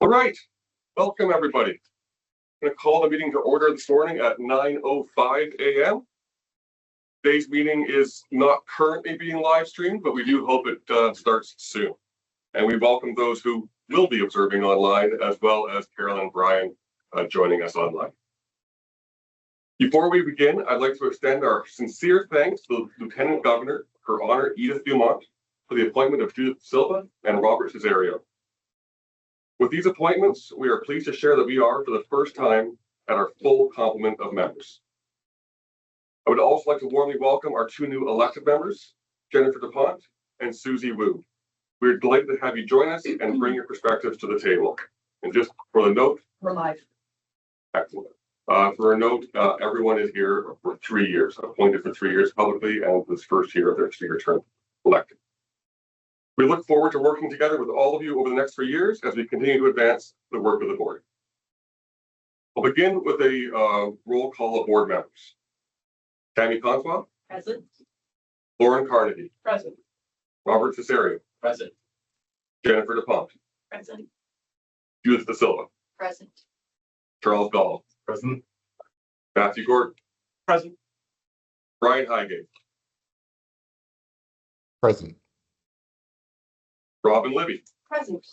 All right, welcome everybody. I'm going to call the meeting to order this morning at 9:05 a.m. Today's meeting is not currently being live streamed, but we do hope it starts soon. And we welcome those who will be observing online, as well as Carol and Brian joining us online. Before we begin, I'd like to extend our sincere thanks to the Lieutenant Governor, Her Honor Edith Dumont, for the appointment of Judith Silva and Robert Cesario. With these appointments, we are pleased to share that we are, for the first time, at our full complement of members. I would also like to warmly welcome our two new elected members, Jennifer DuPont and Susie Wu. We're delighted to have you join us and bring your perspectives to the table. And just for the note, We're live. excellent. For a note, everyone is here for 3 years, appointed for 3 years publicly, and this first year of their 3-year term elected. We look forward to working together with all of you over the next 3 years as we continue to advance the work of the board. I'll begin with a roll call of board members. Tammy Consois. Present. Lauren Carnegie. Present. Robert Cesario. Present. Jennifer DuPont. Present. Judith De Silva. Present. Charles Gall. Present. Matthew Gordon. Present. Brian Highgate. Present. Robin Libby. Present.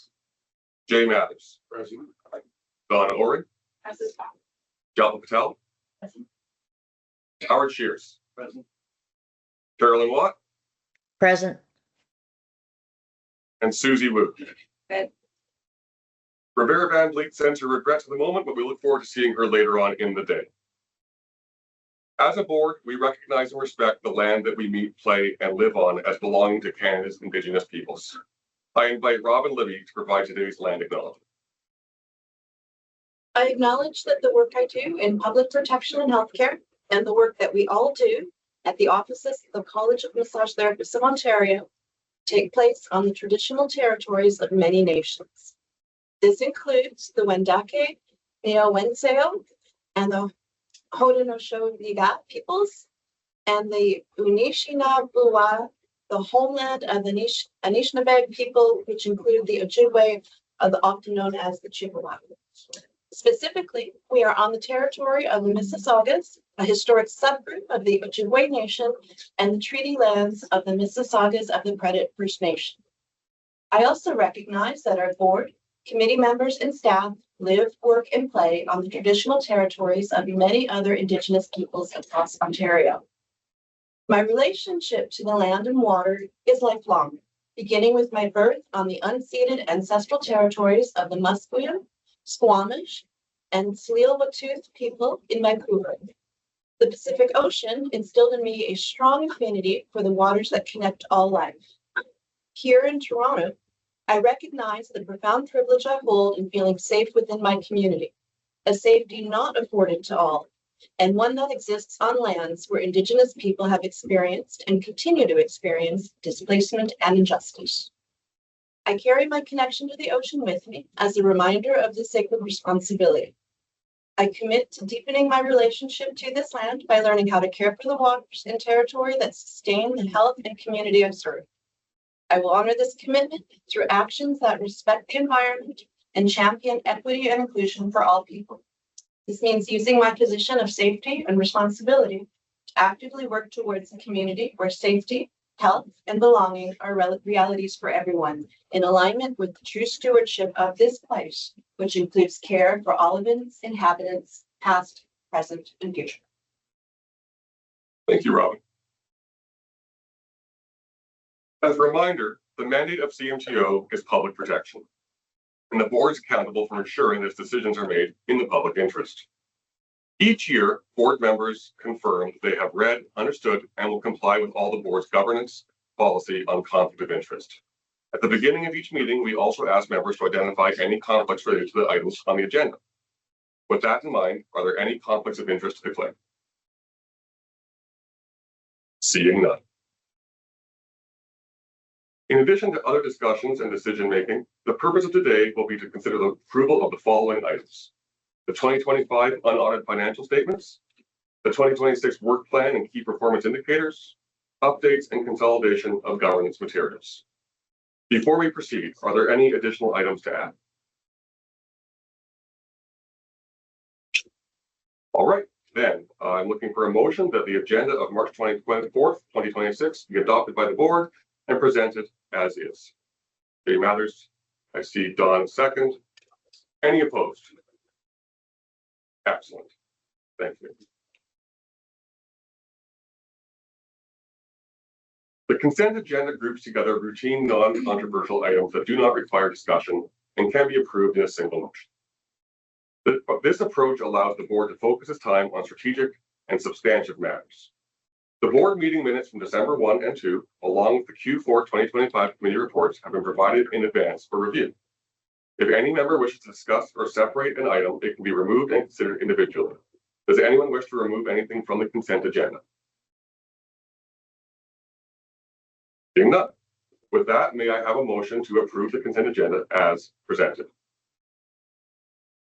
Jay Mathers. Present. Donna Oren. Present. Jalpa Patel. Present. Howard Shears. Present. Carolyn Watt. Present. And Susie Wu. Present. Rivera Van Vliet sends her regrets at the moment, but we look forward to seeing her later on in the day. As a board, we recognize and respect the land that we meet, play, and live on as belonging to Canada's Indigenous peoples. I invite Robin Libby to provide today's land acknowledgement. I acknowledge that the work I do in public protection and healthcare and the work that we all do at the offices of the College of Massage Therapists of Ontario take place on the traditional territories of many nations. This includes the Wendake, Neo-Wenseo, and the Haudenosaunee peoples, and the Anishinaabe, the homeland of the Anishinaabe people, which include the Ojibwe, often known as the Chippewa. Specifically, we are on the territory of the Mississaugas, a historic subgroup of the Ojibwe Nation, and the treaty lands of the Mississaugas of the Credit First Nation. I also recognize that our board, committee members, and staff live, work, and play on the traditional territories of many other Indigenous peoples across Ontario. My relationship to the land and water is lifelong, beginning with my birth on the unceded ancestral territories of the Musqueam, Squamish, and Tsleil-Waututh people in Vancouver. The Pacific Ocean instilled in me a strong affinity for the waters that connect all life. Here in Toronto, I recognize the profound privilege I hold in feeling safe within my community, a safety not afforded to all, and one that exists on lands where Indigenous people have experienced and continue to experience displacement and injustice. I carry my connection to the ocean with me as a reminder of this sacred responsibility. I commit to deepening my relationship to this land by learning how to care for the waters and territory that sustain the health and community I serve. I will honor this commitment through actions that respect the environment and champion equity and inclusion for all people. This means using my position of safety and responsibility to actively work towards a community where safety, health, and belonging are realities for everyone, in alignment with the true stewardship of this place, which includes care for all of its inhabitants, past, present, and future. Thank you, Robin. As a reminder, the mandate of CMTO is public protection, and the board is accountable for ensuring that its decisions are made in the public interest. Each year, board members confirm they have read, understood, and will comply with all the board's governance policy on conflict of interest. At the beginning of each meeting, we also ask members to identify any conflicts related to the items on the agenda. With that in mind, are there any conflicts of interest to declare? Seeing none. In addition to other discussions and decision-making, the purpose of today will be to consider the approval of the following items: the 2025 unaudited financial statements, the 2026 work plan and key performance indicators, updates and consolidation of governance materials. Before we proceed, are there any additional items to add? All right, then I'm looking for a motion that the agenda of March 24th, 2026 be adopted by the board and presented as is. Any matters? I see Don second. Any opposed? Excellent. Thank you. The consent agenda groups together routine, non-controversial items that do not require discussion and can be approved in a single motion. This approach allows the board to focus its time on strategic and substantive matters. The board meeting minutes from December 1 and 2, along with the Q4 2025 committee reports, have been provided in advance for review. If any member wishes to discuss or separate an item, it can be removed and considered individually. Does anyone wish to remove anything from the consent agenda? Seeing none. With that, may I have a motion to approve the consent agenda as presented?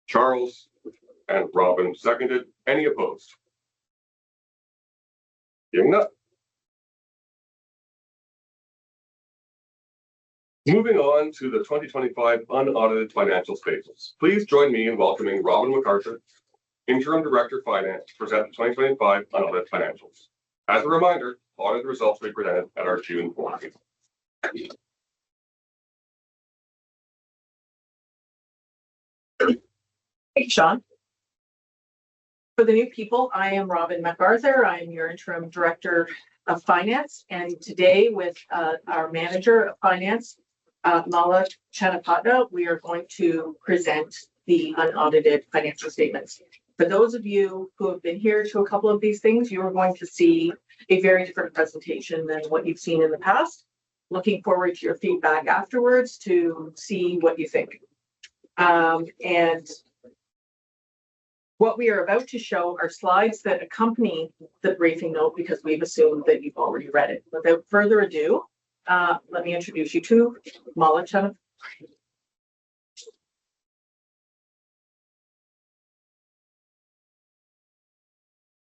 Charles and Robin seconded. Any opposed? Seeing none. Moving on to the 2025 unaudited financial statements. Please join me in welcoming Robin MacArthur, Interim Director of Finance, to present the 2025 unaudited financials. As a reminder, audited results will be presented at our June board meeting. Thank you, Sean. For the new people, I am Robin MacArthur. I am your Interim Director of Finance, and today with our Manager of Finance, Mala Chanapatna, we are going to present the unaudited financial statements. For those of you who have been here to a couple of these things, you are going to see a very different presentation than what you've seen in the past. Looking forward to your feedback afterwards to see what you think. And what we are about to show are slides that accompany the briefing note because we've assumed that you've already read it. Without further ado, let me introduce you to Mala Chanapatna.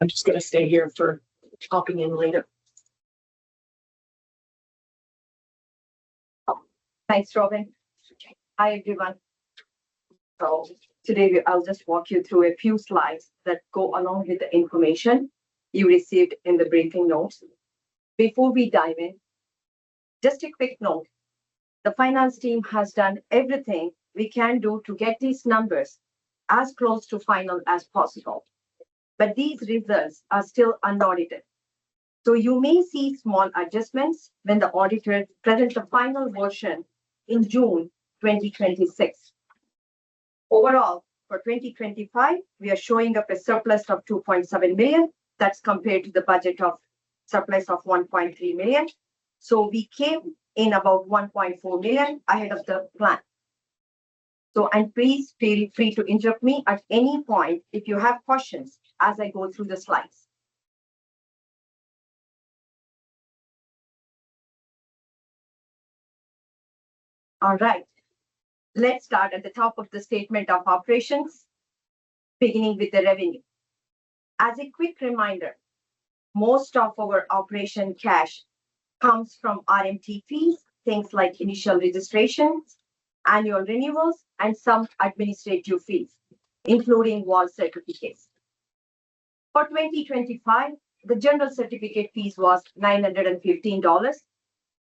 I'm just going to stay here for hopping in later. Thanks, Robin. Hi, everyone. So today I'll just walk you through a few slides that go along with the information you received in the briefing notes. Before we dive in, just a quick note. The finance team has done everything we can do to get these numbers as close to final as possible. But these results are still unaudited. So you may see small adjustments when the auditor presents the final version in June 2026. Overall, for 2025, we are showing up a surplus of 2.7 million. That's compared to the budget of surplus of 1.3 million. So we came in about 1.4 million ahead of the plan. So, and please feel free to interrupt me at any point if you have questions as I go through the slides. All right, let's start at the top of the statement of operations, beginning with the revenue. As a quick reminder, most of our operation cash comes from RMT fees, things like initial registrations, annual renewals, and some administrative fees, including wall certificates. For 2025, the general certificate fees was $915.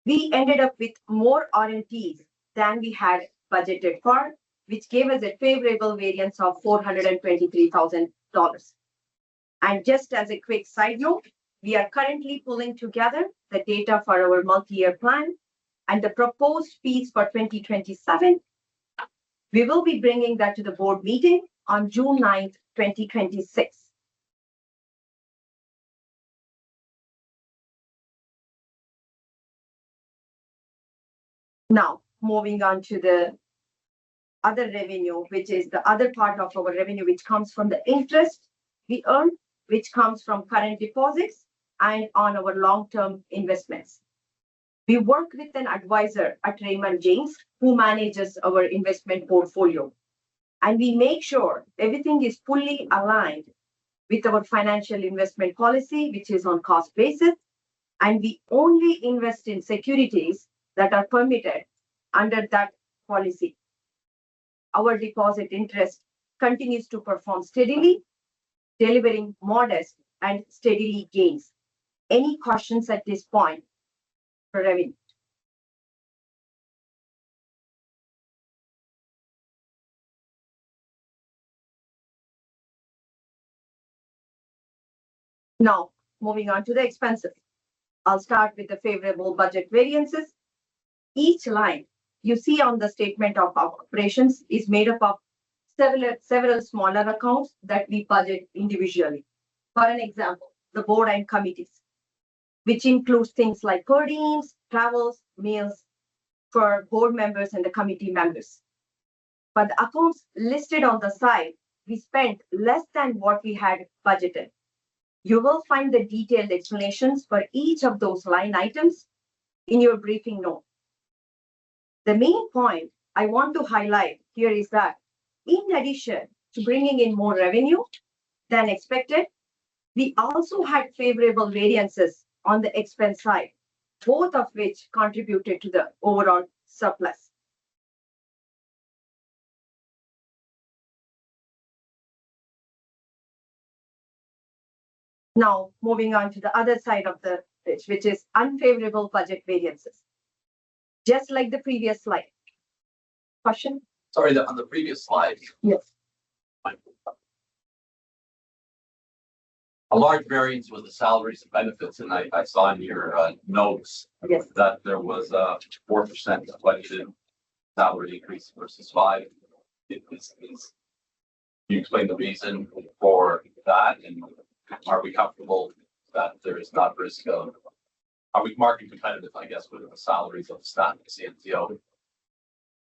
We ended up with more RMTs than we had budgeted for, which gave us a favorable variance of $423,000. And just as a quick side note, we are currently pulling together the data for our multi-year plan and the proposed fees for 2027. We will be bringing that to the board meeting on June 9th, 2026. Now, moving on to the other revenue, which is the other part of our revenue, which comes from the interest we earn, which comes from current deposits and on our long-term investments. We work with an advisor at Raymond James who manages our investment portfolio. And we make sure everything is fully aligned with our financial investment policy, which is on cost basis. And we only invest in securities that are permitted under that policy. Our deposit interest continues to perform steadily, delivering modest and steadily gains. Any questions at this point for revenue? Now, moving on to the expenses. I'll start with the favorable budget variances. Each line you see on the statement of operations is made up of several smaller accounts that we budget individually. For an example, the board and committees, which includes things like per diems, travels, meals for board members and the committee members. But the accounts listed on the side, we spent less than what we had budgeted. You will find the detailed explanations for each of those line items in your briefing note. The main point I want to highlight here is that in addition to bringing in more revenue than expected, we also had favorable variances on the expense side, both of which contributed to the overall surplus. Now, moving on to the other side of the page, which is unfavorable budget variances. Just like the previous slide. Question? Sorry, on the previous slide, Yes. a large variance was the salaries and benefits, and I saw in your notes Yes. that there was a 4% budgeted salary increase versus 5%. Can you explain the reason for that, and are we comfortable that there is not risk of, are we market competitive, I guess, with the salaries of staff at CMTO in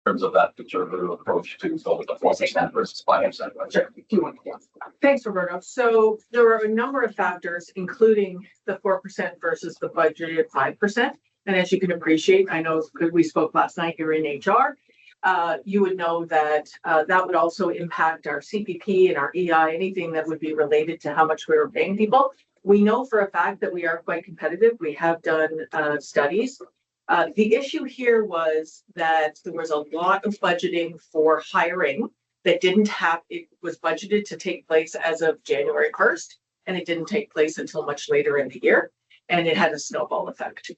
terms of that conservative approach to go with the 4% versus 5% budget? Thanks, Roberto. So there were a number of factors, including the 4% versus the budgeted 5%. And as you can appreciate, I know because we spoke last night, you're in HR. You would know that that would also impact our CPP and our EI, anything that would be related to how much we were paying people. We know for a fact that we are quite competitive. We have done studies. The issue here was that there was a lot of budgeting for hiring that didn't have, it was budgeted to take place as of January 1st, and it didn't take place until much later in the year, and it had a snowball effect.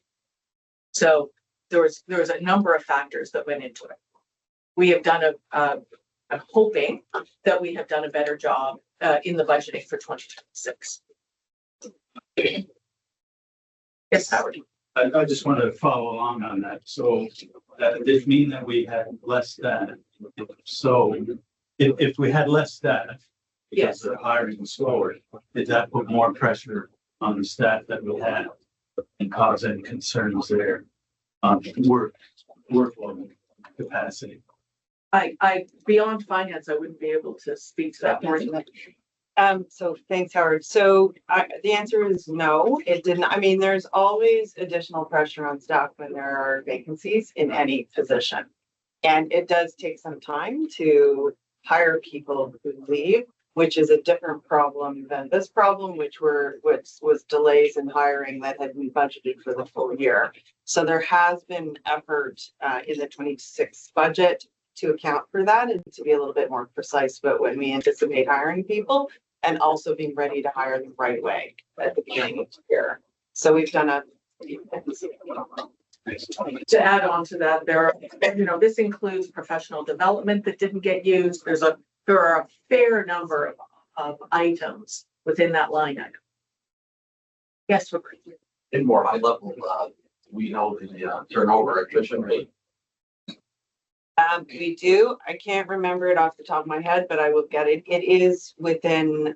So there was a number of factors that went into it. We have done I'm hoping that we have done a better job in the budgeting for 2026. Yes, Howard. I just want to follow along on that. So does this mean that we had less staff? So if we had less staff, because Yes. the hiring was slower, did that put more pressure on the staff that we had and cause any concerns there on workload capacity? I beyond finance, I wouldn't be able to speak to that more. So thanks, Howard. So the answer is no, it didn't. I mean, there's always additional pressure on staff when there are vacancies in any position. And it does take some time to hire people who leave, which is a different problem than this problem, which was delays in hiring that had been budgeted for the full year. So there has been effort in the 26 budget to account for that and to be a little bit more precise about when we anticipate hiring people and also being ready to hire them right away at the beginning of the year. So we've done To add on to that, there are, this includes professional development that didn't get used. There are a fair number of items within that line item. Yes, In more high level, we know the turnover attrition rate. we do. I can't remember it off the top of my head, but I will get it. It is within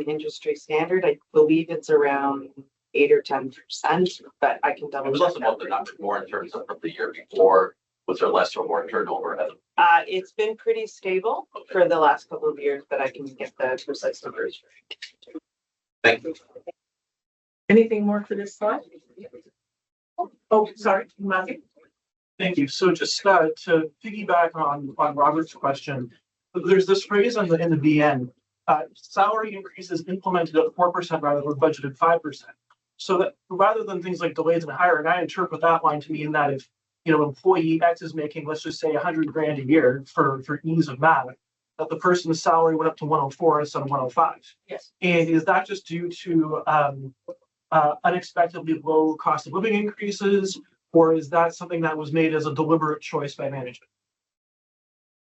industry standard. I believe it's around 8 or 10%, but I can It double was check less about the number more in terms of the year before. Was there less or more turnover? It's been pretty stable for the last couple of years, but I can get the precise numbers. Thank you. anything more for this slide? Oh, sorry, Matthew. Thank you. So just to piggyback on Robert's question, there's this phrase in the BN, salary increases implemented at 4% rather than budgeted 5%. So that rather than things like delays in hiring, I interpret that line to mean that if employee X is making, let's just say 100 grand a year for ease of math, that the person's salary went up to 104 instead of 105. Yes. And is that just due to unexpectedly low cost of living increases, or is that something that was made as a deliberate choice by management?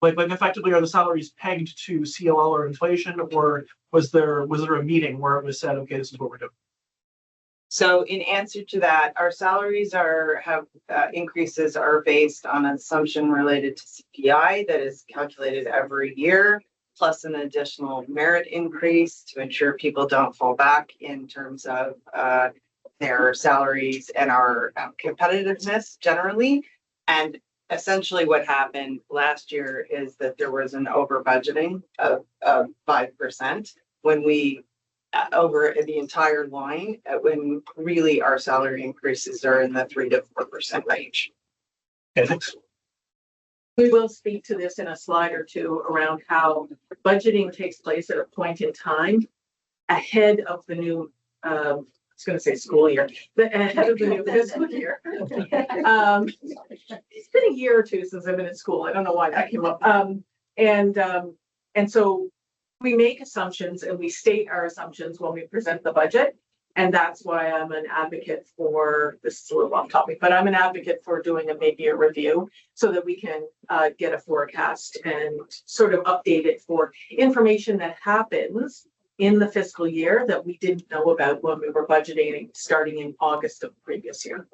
Like effectively, are the salaries pegged to CLL or inflation, or was there a meeting where it was said, okay, this is what we're doing? So in answer to that, our salaries have increases are based on an assumption related to CPI that is calculated every year, plus an additional merit increase to ensure people don't fall back in terms of their salaries and our competitiveness generally. And essentially what happened last year is that there was an over budgeting of 5% when we over the entire line, when really our salary increases are in the 3 to 4% range. Ethics. We will speak to this in a slide or two around how budgeting takes place at a point in time ahead of the new, I was going to say school year, but ahead of the new fiscal year. It's been a year or two since I've been at school. I don't know why that came up. And so we make assumptions and we state our assumptions when we present the budget. And that's why I'm an advocate for, this is a little off topic, but I'm an advocate for doing maybe a review so that we can get a forecast and sort of update it for information that happens in the fiscal year that we didn't know about when we were budgeting starting in August of the previous year.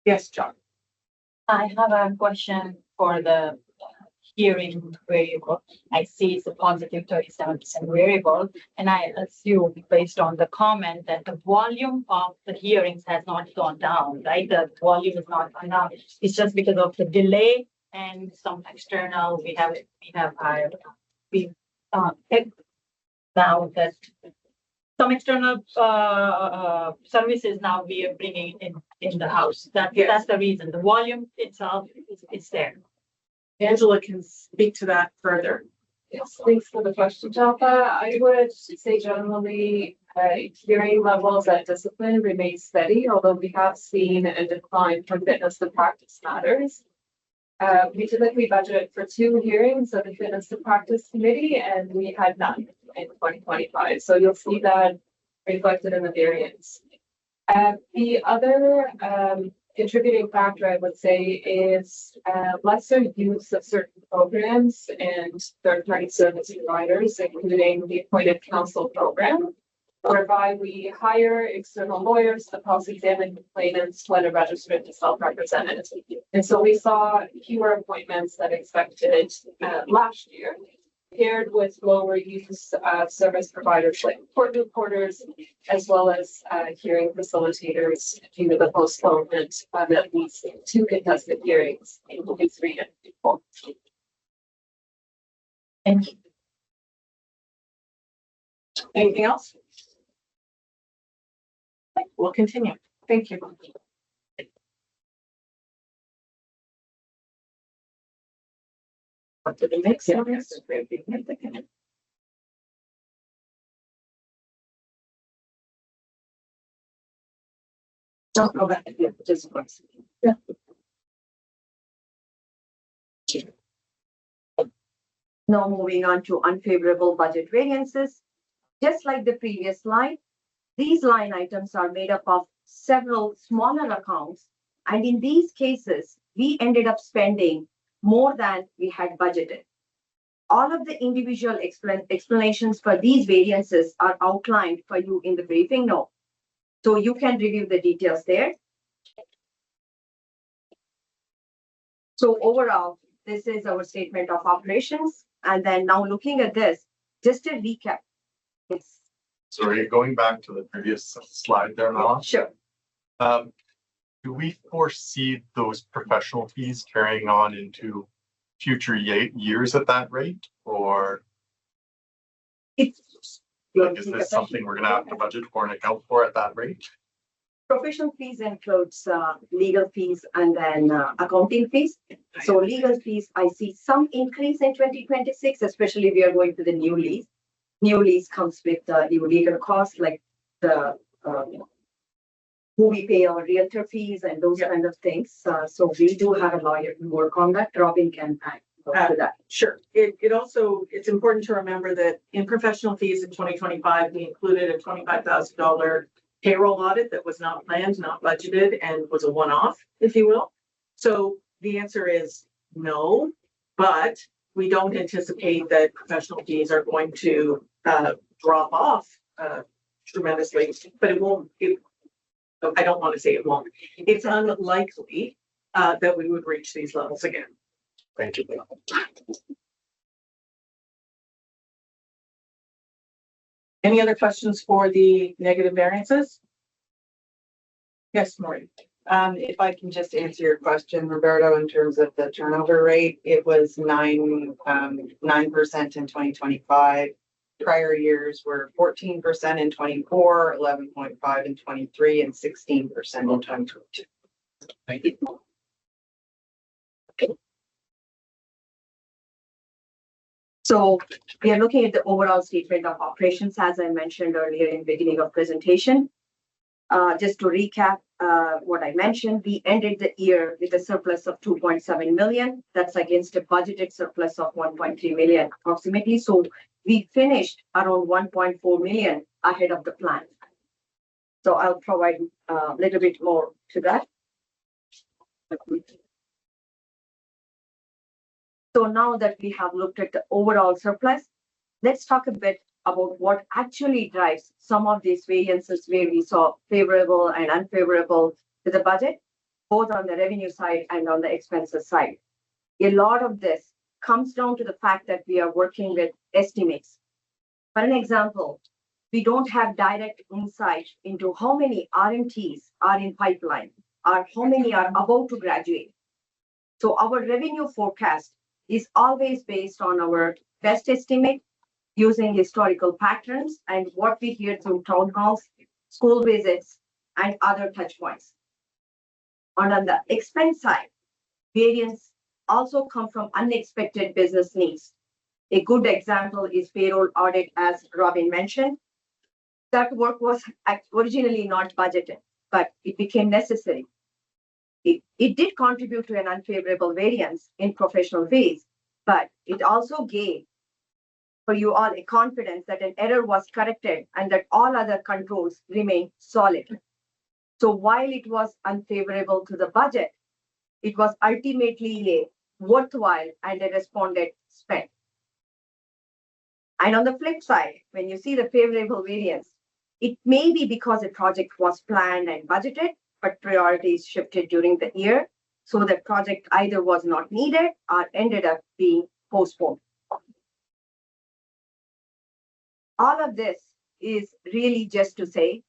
Yes, John. I have a question for the hearing variable. I see it's a positive 37% variable, and I assume based on the comment that the volume of the hearings has not gone down, right? The volume is not gone down. It's just because of the delay and some external. We have hired. Now that some external services now we are bringing in the house. That's the reason. The volume itself is there. Angela can speak to that further. Yes, thanks for the question, Jalpa. I would say generally hearing levels at discipline remain steady, although we have seen a decline for fitness to practice matters. We typically budget for 2 hearings of the fitness to practice committee, and we had none in 2025. So you'll see that reflected in the variance. The other contributing factor, I would say, is lesser use of certain programs and third-party service providers, including the appointed counsel program, whereby we hire external lawyers to cross-examine complainants when a registered to self-represented. And so we saw fewer appointments than expected last year, paired with lower use of service providers like court reporters, as well as hearing facilitators due to the postponement of at least 2 contested hearings in 2023 and 2024. Thank you. Anything else? We'll continue. Thank you. Up to the next one. Don't go back. Yeah, just once. Yeah. Now moving on to unfavorable budget variances. Just like the previous slide, these line items are made up of several smaller accounts, and in these cases, we ended up spending more than we had budgeted. All of the individual explanations for these variances are outlined for you in the briefing note, so you can review the details there. So overall, this is our statement of operations. And then now looking at this, just a recap. Yes. Sorry, going back to the previous slide there, Mala. Sure. Do we foresee those professional fees carrying on into future years at that rate, or It's is this something we're going to have to budget for and account for at that rate? professional fees includes legal fees and then accounting fees. So legal fees, I see some increase in 2026, especially we are going to the new lease. New lease comes with new legal costs like the who we pay our realtor fees and those kind of things. So we do have a lawyer to work on that. Robin can to that. Sure. It also, it's important to remember that in professional fees in 2025, we included a $25,000 payroll audit that was not planned, not budgeted, and was a one-off, if you will. So the answer is no, but we don't anticipate that professional fees are going to drop off tremendously, but it won't. I don't want to say it won't. It's unlikely that we would reach these levels again. Thank you. Any other questions for the negative variances? Yes, Maureen. If I can just answer your question, Roberto, in terms of the turnover rate, it was 9% in 2025. Prior years were 14% in 24, 11.5 in 23, and 16% in 2022. Thank you. So we are looking at the overall statement of operations, as I mentioned earlier in the beginning of presentation. Just to recap what I mentioned, we ended the year with a surplus of 2.7 million. That's against a budgeted surplus of 1.3 million approximately. So we finished around 1.4 million ahead of the plan. So I'll provide a little bit more to that. So now that we have looked at the overall surplus, let's talk a bit about what actually drives some of these variances where we saw favorable and unfavorable to the budget, both on the revenue side and on the expenses side. A lot of this comes down to the fact that we are working with estimates. For an example, we don't have direct insight into how many RMTs are in pipeline or how many are about to graduate. So our revenue forecast is always based on our best estimate using historical patterns and what we hear through town halls, school visits, and other touch points. And on the expense side, variance also come from unexpected business needs. A good example is payroll audit, as Robin mentioned. That work was originally not budgeted, but it became necessary. It did contribute to an unfavorable variance in professional fees, but it also gave for you all a confidence that an error was corrected and that all other controls remain solid. So while it was unfavorable to the budget, it was ultimately a worthwhile and a responded spend. And on the flip side, when you see the favorable variance, it may be because a project was planned and budgeted, but priorities shifted during the year. So the project either was not needed or ended up being postponed. All of this is really just to say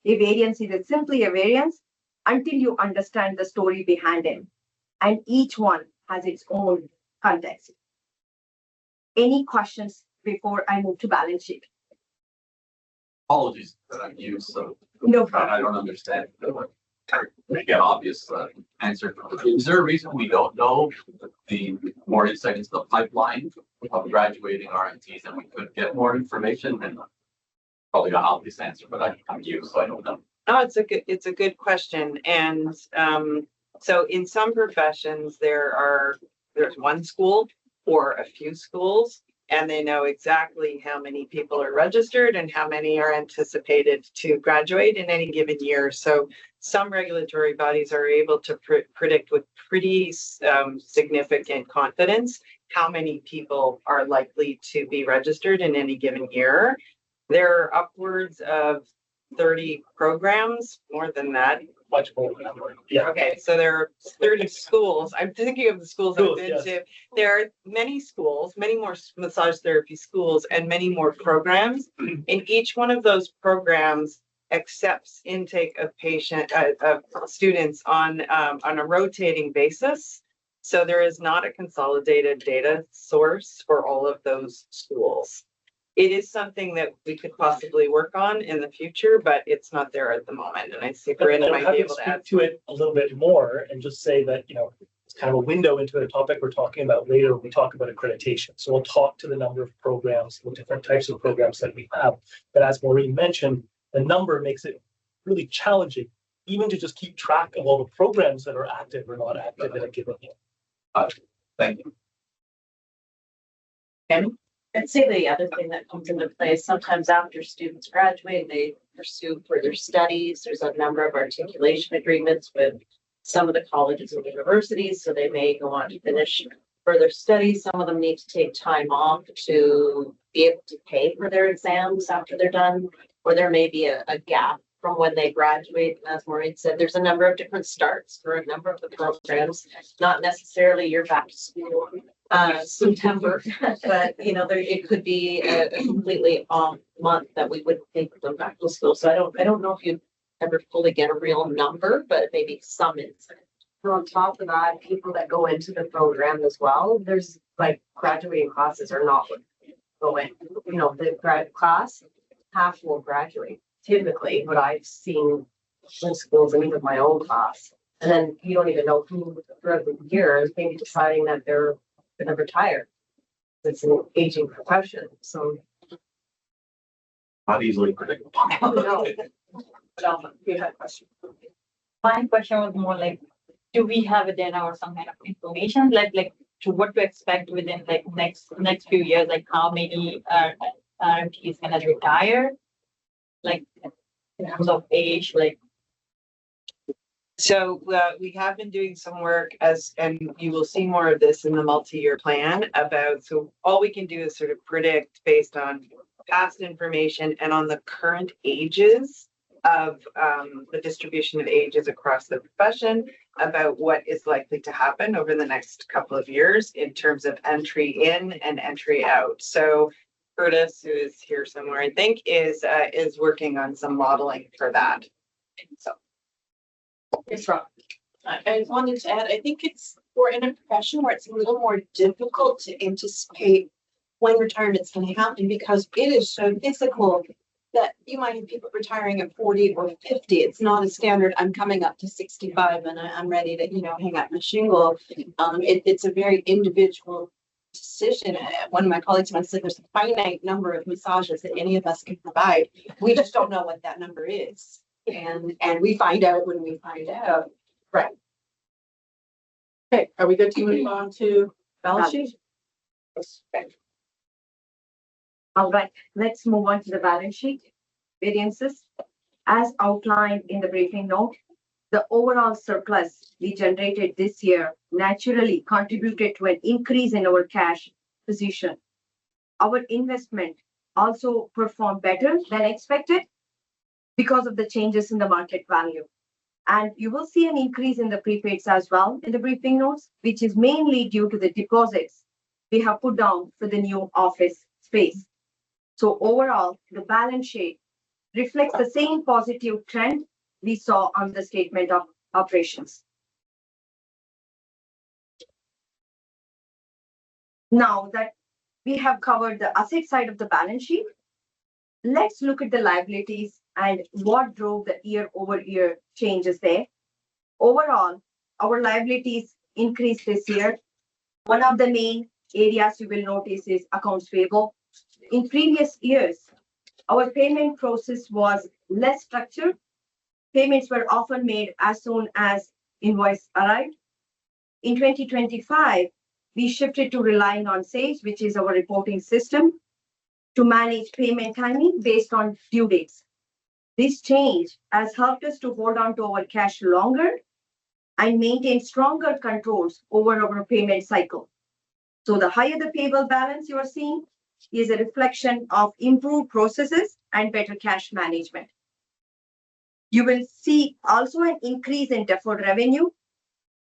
a variance is simply a variance until you understand the story behind it. And each one has its own context. Any questions before I move to balance sheet? Apologies that I'm used, so No problem. I don't understand. Make an obvious answer. Is there a reason we don't know the more insight into the pipeline of graduating RMTs and we could get more information? And probably an obvious answer, but I'm used, so I don't know. Oh, it's a good question. And so in some professions, there's one school or a few schools, and they know exactly how many people are registered and how many are anticipated to graduate in any given year. So some regulatory bodies are able to predict with pretty significant confidence how many people are likely to be registered in any given year. There are upwards of 30 programs, more than that. Much more. Yeah. Okay, so there are 30 schools. I'm thinking of the schools I've been Yes. to. There are many schools, many more massage therapy schools, and many more programs. And each one of those programs accepts intake of students on a rotating basis. So there is not a consolidated data source for all of those schools. It is something that we could possibly work on in the future, but it's not there at the moment. And I see Brandon might be able to add to it a little bit more and just say that, it's kind of a window into a topic we're talking about later when we talk about accreditation. So we'll talk to the number of programs, the different types of programs that we have. But as Maureen mentioned, the number makes it really challenging, even to just keep track of all the programs that are active or not active in a given year. Thank you. I'd say the other thing that comes into play is sometimes after students graduate, they pursue further studies. There's a number of articulation agreements with some of the colleges and universities, so they may go on to finish further studies. Some of them need to take time off to be able to pay for their exams after they're done, or there may be a gap from when they graduate. And as Maureen said, there's a number of different starts for a number of the programs, not necessarily your back to school September, but it could be a completely month that we wouldn't take them back to school. So I don't know if you ever fully get a real number, but maybe some insight. On top of that, people that go into the program as well, there's like graduating classes are not going, the grad class, half will graduate typically, but I've seen in schools and even my own class. And then you don't even know who throughout the year maybe deciding that they're gonna retire. It's an aging profession, so. Not easily predictable. No. You had a question. My question was more like, do we have a data or some kind of information, like to what to expect within like next few years, like how many RMTs gonna retire? Like in terms of age, like. So we have been doing some work and you will see more of this in the multi-year plan so all we can do is sort of predict based on past information and on the current ages of the distribution of ages across the profession about what is likely to happen over the next couple of years in terms of entry in and entry out. So Curtis, who is here somewhere, I think, is working on some modeling for that. So. It's wrong. I wanted to add, I think we're in a profession where it's a little more difficult to anticipate when retirement's going to happen because it is so physical that you might have people retiring at 40 or 50. It's not a standard, I'm coming up to 65 and I'm ready to, hang up my shingle. It's a very individual decision. One of my colleagues once said there's a finite number of massages that any of us can provide. We just don't know what that number is. And we find out when we find out. Right. Okay, are we good to move on to balance sheet? All right, let's move on to the balance sheet variances. As outlined in the briefing note, the overall surplus we generated this year naturally contributed to an increase in our cash position. Our investment also performed better than expected because of the changes in the market value. And you will see an increase in the prepaids as well in the briefing notes, which is mainly due to the deposits we have put down for the new office space. So overall, the balance sheet reflects the same positive trend we saw on the statement of operations. Now that we have covered the asset side of the balance sheet, let's look at the liabilities and what drove the year-over-year changes there. Overall, our liabilities increased this year. One of the main areas you will notice is accounts payable. In previous years, our payment process was less structured. Payments were often made as soon as invoice arrived. In 2025, we shifted to relying on SAGE, which is our reporting system, to manage payment timing based on due dates. This change has helped us to hold on to our cash longer and maintain stronger controls over our payment cycle. So the higher the payable balance you are seeing is a reflection of improved processes and better cash management. You will see also an increase in deferred revenue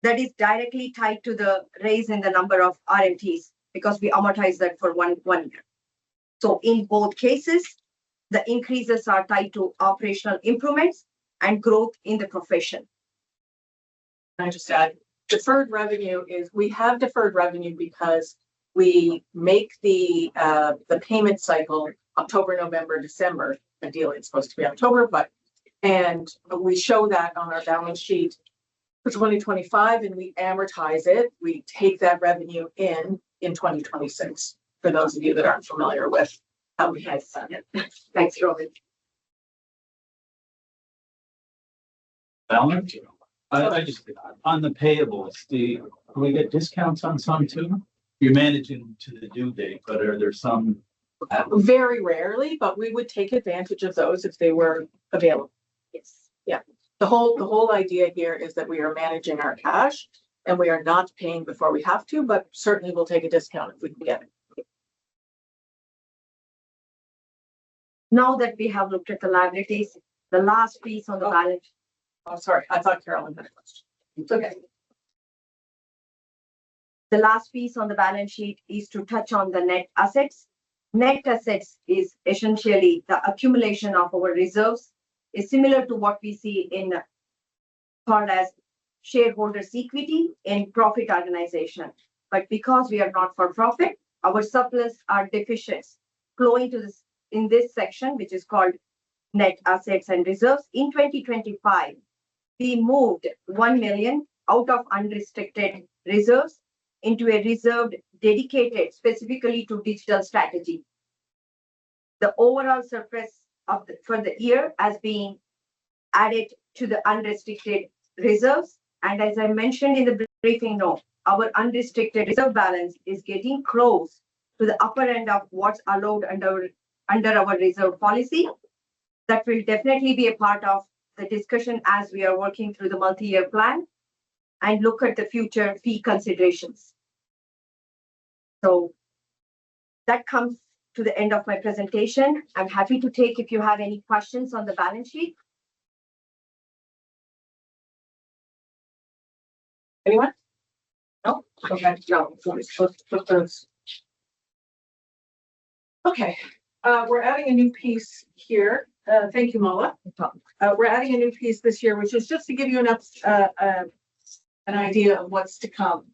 that is directly tied to the raise in the number of RMTs because we amortize that for one year. So in both cases, the increases are tied to operational improvements and growth in the profession. I just add, deferred revenue is, we have deferred revenue because we make the payment cycle October, November, December. Ideally, it's supposed to be October, and we show that on our balance sheet for 2025 and we amortize it. We take that revenue in 2026. For those of you that aren't familiar with how we have done it. Thanks, Robin. Balance? I just, on the payables, do we get discounts on some too? you're managing to the due date, but are there some? Very rarely, but we would take advantage of those if they were available. Yes. The whole idea here is that we are managing our cash and we are not paying before we have to, but certainly we'll take a discount if we can get it. Now that we have looked at the liabilities, the last piece on the balance. Oh, sorry, I thought Carolyn had a question. It's okay. The last piece on the balance sheet is to touch on the net assets. Net assets is essentially the accumulation of our reserves, is similar to what we see in called as shareholders equity in profit organization. But because we are not for profit, our surplus are deficits flowing to this in this section, which is called net assets and reserves. In 2025, we moved 1 million out of unrestricted reserves into a reserve dedicated specifically to digital strategy. The overall surplus for the year has been added to the unrestricted reserves. And as I mentioned in the briefing note, our unrestricted reserve balance is getting close to the upper end of what's allowed under our reserve policy. That will definitely be a part of the discussion as we are working through the multi-year plan and look at the future fee considerations. So that comes to the end of my presentation. I'm happy to take if you have any questions on the balance sheet. Anyone? No? Okay, no. Okay, we're adding a new piece here. Thank you, Mala. We're adding a new piece this year, which is just to give you an idea of what's to come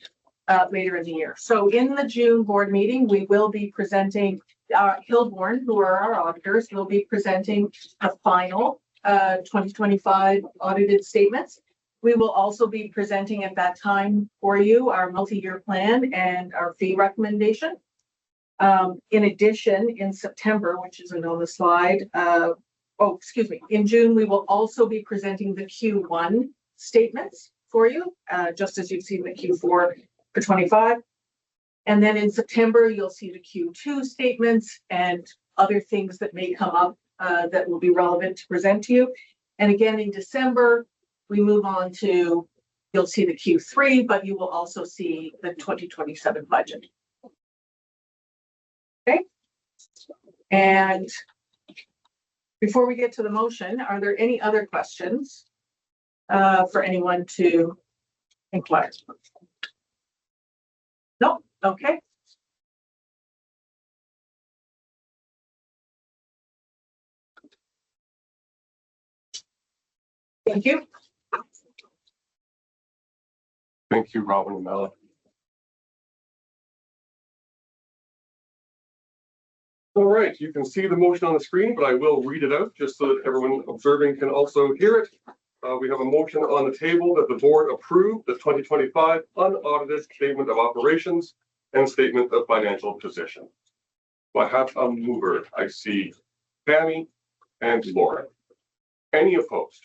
later in the year. So in the June board meeting, we will be presenting Hilborn, who are our auditors, will be presenting the final 2025 audited statements. We will also be presenting at that time for you our multi-year plan and our fee recommendation. In addition, in September, which isn't on the slide, in June, we will also be presenting the Q1 statements for you, just as you've seen the Q4 for 25. And then in September, you'll see the Q2 statements and other things that may come up that will be relevant to present to you. And again, in December, we move on to, you'll see the Q3, but you will also see the 2027 budget. Okay. And before we get to the motion, are there any other questions for anyone to inquire? No? Okay. Thank you. Thank you, Robin and Mala. All right, you can see the motion on the screen, but I will read it out just so that everyone observing can also hear it. We have a motion on the table that the board approve the 2025 unaudited statement of operations and statement of financial position. So I have a mover. I see Tammy and Laura. Any opposed?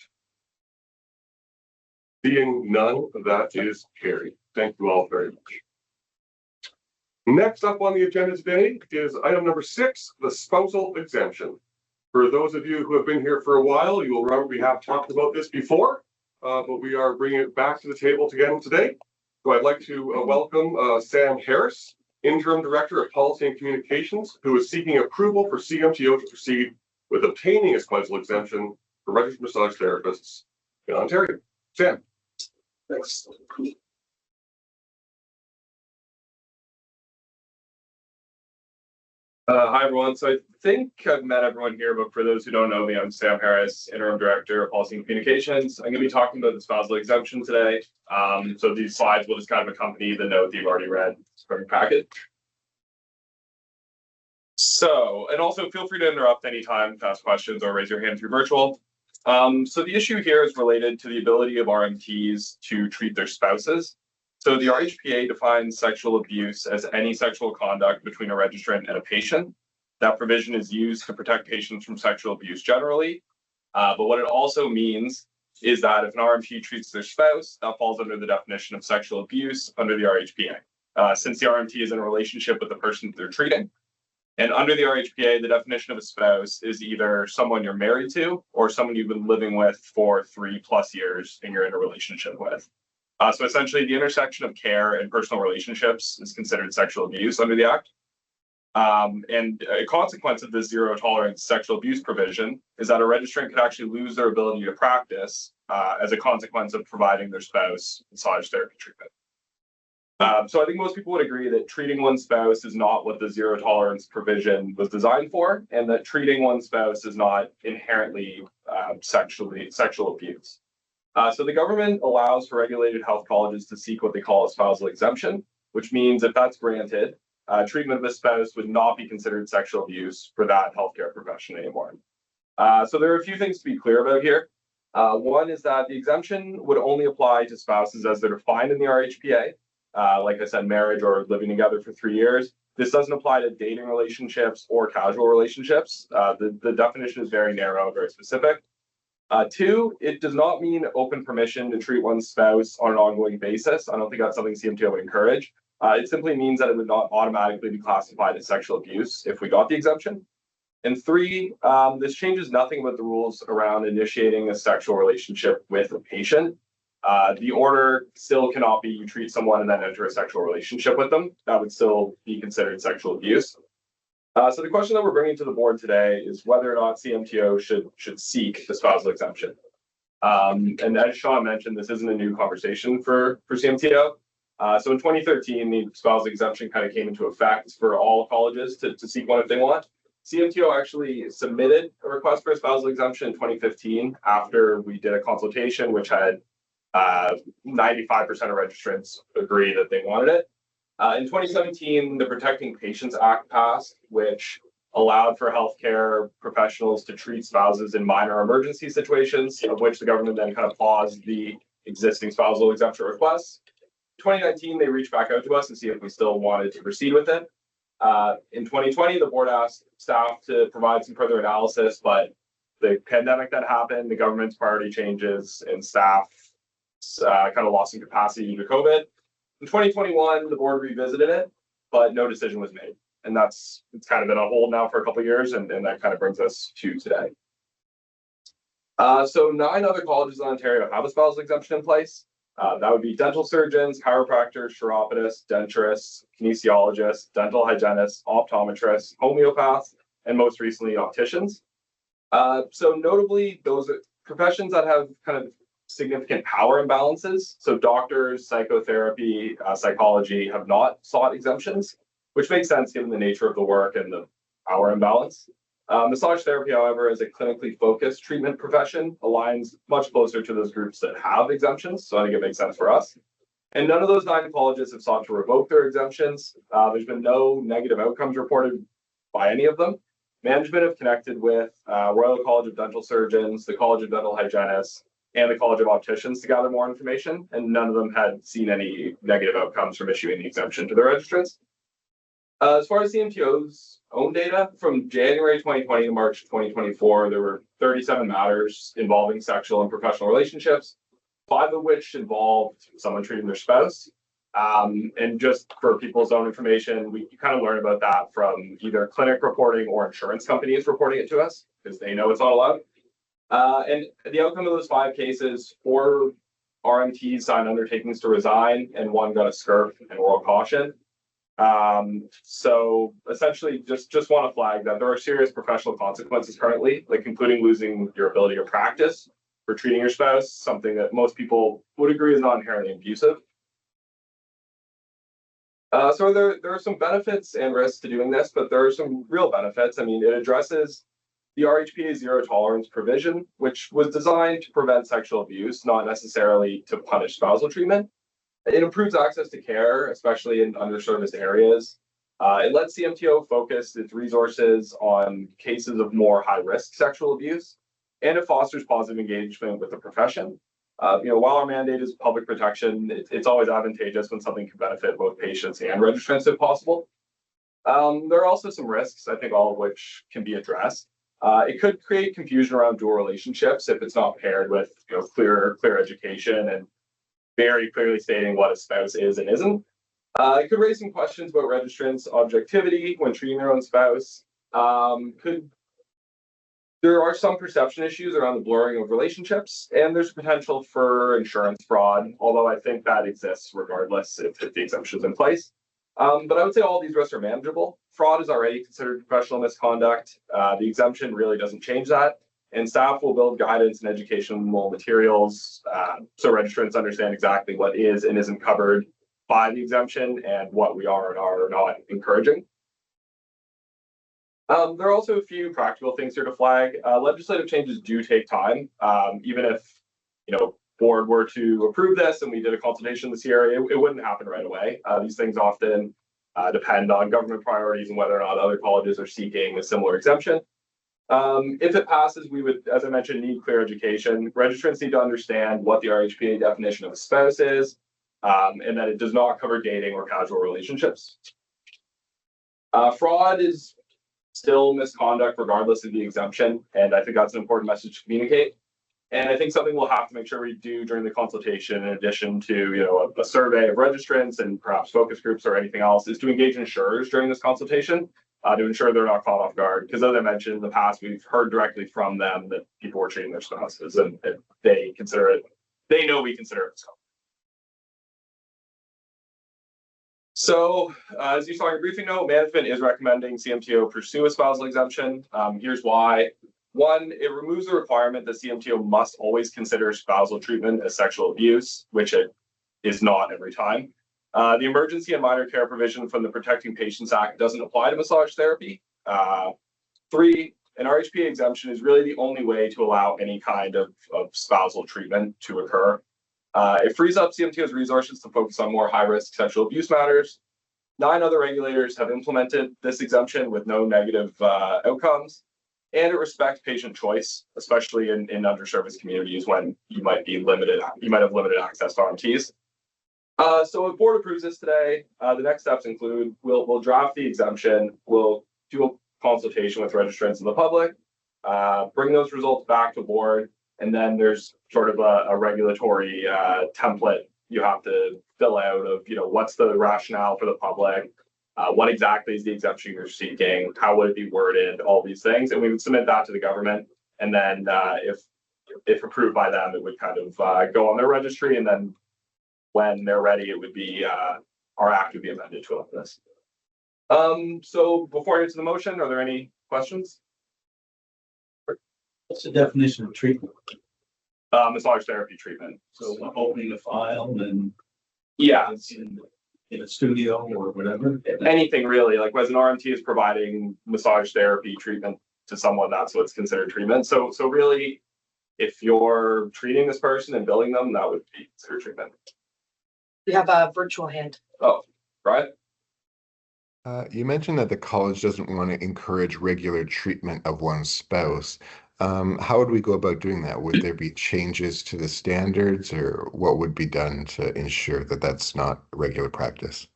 Seeing none, that is carried. Thank you all very much. Next up on the agenda today is item number 6, the spousal exemption. For those of you who have been here for a while, you will remember we have talked about this before, but we are bringing it back to the table again today. So I'd like to welcome Sam Harris, Interim Director of Policy and Communications, who is seeking approval for CMTO to proceed with obtaining a spousal exemption for registered massage therapists in Ontario. Sam. Thanks. Hi, everyone. So I think I've met everyone here, but for those who don't know me, I'm Sam Harris, Interim Director of Policy and Communications. I'm going to be talking about the spousal exemption today. So these slides will just kind of accompany the note that you've already read from your packet. So, and also feel free to interrupt anytime to ask questions or raise your hand through virtual. So the issue here is related to the ability of RMTs to treat their spouses. So the RHPA defines sexual abuse as any sexual conduct between a registrant and a patient. That provision is used to protect patients from sexual abuse generally. But what it also means is that if an RMT treats their spouse, that falls under the definition of sexual abuse under the RHPA. since the RMT is in a relationship with the person that they're treating. And under the RHPA, the definition of a spouse is either someone you're married to or someone you've been living with for 3+ years and you're in a relationship with. So essentially, the intersection of care and personal relationships is considered sexual abuse under the Act. And a consequence of this zero tolerance sexual abuse provision is that a registrant could actually lose their ability to practice as a consequence of providing their spouse massage therapy treatment. So I think most people would agree that treating one's spouse is not what the zero tolerance provision was designed for, and that treating one's spouse is not inherently sexual abuse. So the government allows for regulated health colleges to seek what they call a spousal exemption, which means if that's granted, treatment of a spouse would not be considered sexual abuse for that healthcare profession anymore. So there are a few things to be clear about here. One is that the exemption would only apply to spouses as they're defined in the RHPA. Like I said, marriage or living together for 3 years. This doesn't apply to dating relationships or casual relationships. The definition is very narrow, very specific. 2, it does not mean open permission to treat one's spouse on an ongoing basis. I don't think that's something CMTO would encourage. It simply means that it would not automatically be classified as sexual abuse if we got the exemption. And 3, this changes nothing about the rules around initiating a sexual relationship with a patient. The order still cannot be you treat someone and then enter a sexual relationship with them. That would still be considered sexual abuse. So the question that we're bringing to the board today is whether or not CMTO should seek the spousal exemption. And as Sean mentioned, this isn't a new conversation for CMTO. So in 2013, the spousal exemption kind of came into effect for all colleges to seek one if they want. CMTO actually submitted a request for a spousal exemption in 2015 after we did a consultation, which had 95% of registrants agree that they wanted it. In 2017, the Protecting Patients Act passed, which allowed for healthcare professionals to treat spouses in minor emergency situations, of which the government then kind of paused the existing spousal exemption requests. 2019, they reached back out to us to see if we still wanted to proceed with it. In 2020, the board asked staff to provide some further analysis, but the pandemic then happened, the government's priority changes, and staff kind of lost some capacity due to COVID. In 2021, the board revisited it, but no decision was made. And it's kind of been on hold now for a couple of years, and that kind of brings us to today. So 9 other colleges in Ontario have a spousal exemption in place. That would be dental surgeons, chiropractors, chiropodists, denturists, kinesiologists, dental hygienists, optometrists, homeopaths, and most recently opticians. So notably, those are professions that have kind of significant power imbalances. So doctors, psychotherapy, psychology have not sought exemptions, which makes sense given the nature of the work and the power imbalance. Massage therapy, however, as a clinically focused treatment profession, aligns much closer to those groups that have exemptions. So I think it makes sense for us. And none of those 9 colleges have sought to revoke their exemptions. There's been no negative outcomes reported by any of them. Management have connected with Royal College of Dental Surgeons, the College of Dental Hygienists, and the College of Opticians to gather more information, and none of them had seen any negative outcomes from issuing the exemption to their registrants. As far as CMTO's own data, from January 2020 to March 2024, there were 37 matters involving sexual and professional relationships, 5 of which involved someone treating their spouse. And just for people's own information, we kind of learn about that from either clinic reporting or insurance companies reporting it to us because they know it's not allowed. And the outcome of those 5 cases, 4 RMTs signed undertakings to resign, and 1 got a SCRF and oral caution. So essentially, just want to flag that there are serious professional consequences currently, like including losing your ability to practice for treating your spouse, something that most people would agree is not inherently abusive. So there are some benefits and risks to doing this, but there are some real benefits. I mean, it addresses the RHPA zero tolerance provision, which was designed to prevent sexual abuse, not necessarily to punish spousal treatment. It improves access to care, especially in underserviced areas. It lets CMTO focus its resources on cases of more high-risk sexual abuse, and it fosters positive engagement with the profession. While our mandate is public protection, it's always advantageous when something can benefit both patients and registrants if possible. There are also some risks, I think all of which can be addressed. It could create confusion around dual relationships if it's not paired with clear education and very clearly stating what a spouse is and isn't. It could raise some questions about registrants' objectivity when treating their own spouse. There are some perception issues around the blurring of relationships, and there's potential for insurance fraud, although I think that exists regardless if the exemption is in place. But I would say all these risks are manageable. Fraud is already considered professional misconduct. The exemption really doesn't change that. And staff will build guidance and educational materials so registrants understand exactly what is and isn't covered by the exemption and what we are and are not encouraging. There are also a few practical things here to flag. Legislative changes do take time. Even if, board were to approve this and we did a consultation this year, it wouldn't happen right away. These things often depend on government priorities and whether or not other colleges are seeking a similar exemption. If it passes, we would, as I mentioned, need clear education. Registrants need to understand what the RHPA definition of a spouse is, and that it does not cover dating or casual relationships. Fraud is still misconduct regardless of the exemption, and I think that's an important message to communicate. And I think something we'll have to make sure we do during the consultation, in addition to a survey of registrants and perhaps focus groups or anything else, is to engage insurers during this consultation to ensure they're not caught off guard. Because as I mentioned in the past, we've heard directly from them that people were treating their spouses, and they consider it. They know we consider it misconduct. So, as you saw in your briefing note, management is recommending CMTO pursue a spousal exemption. Here's why. One, it removes the requirement that CMTO must always consider spousal treatment as sexual abuse, which it is not every time. The emergency and minor care provision from the Protecting Patients Act doesn't apply to massage therapy. Three, an RHPA exemption is really the only way to allow any kind of spousal treatment to occur. It frees up CMTO's resources to focus on more high-risk sexual abuse matters. 9 other regulators have implemented this exemption with no negative outcomes, and it respects patient choice, especially in underserviced communities when you might have limited access to RMTs. So if board approves this today, the next steps include we'll draft the exemption, we'll do a consultation with registrants and the public, bring those results back to board, and then there's sort of a regulatory template you have to fill out of, what's the rationale for the public, what exactly is the exemption you're seeking, how would it be worded, all these things. And we would submit that to the government. And then if approved by them, it would kind of go on their registry. And then when they're ready, it would be, our act would be amended to allow this. So before I get to the motion, are there any questions? What's the definition of treatment? Massage therapy treatment. So opening a file and yeah, in a studio or whatever. Anything really, like as an RMT is providing massage therapy treatment to someone, that's what's considered treatment. So really, if you're treating this person and billing them, that would be considered treatment. You have a virtual hand. Oh, right. You mentioned that the college doesn't want to encourage regular treatment of one's spouse. How would we go about doing that? Would there be changes to the standards, or what would be done to ensure that that's not regular practice?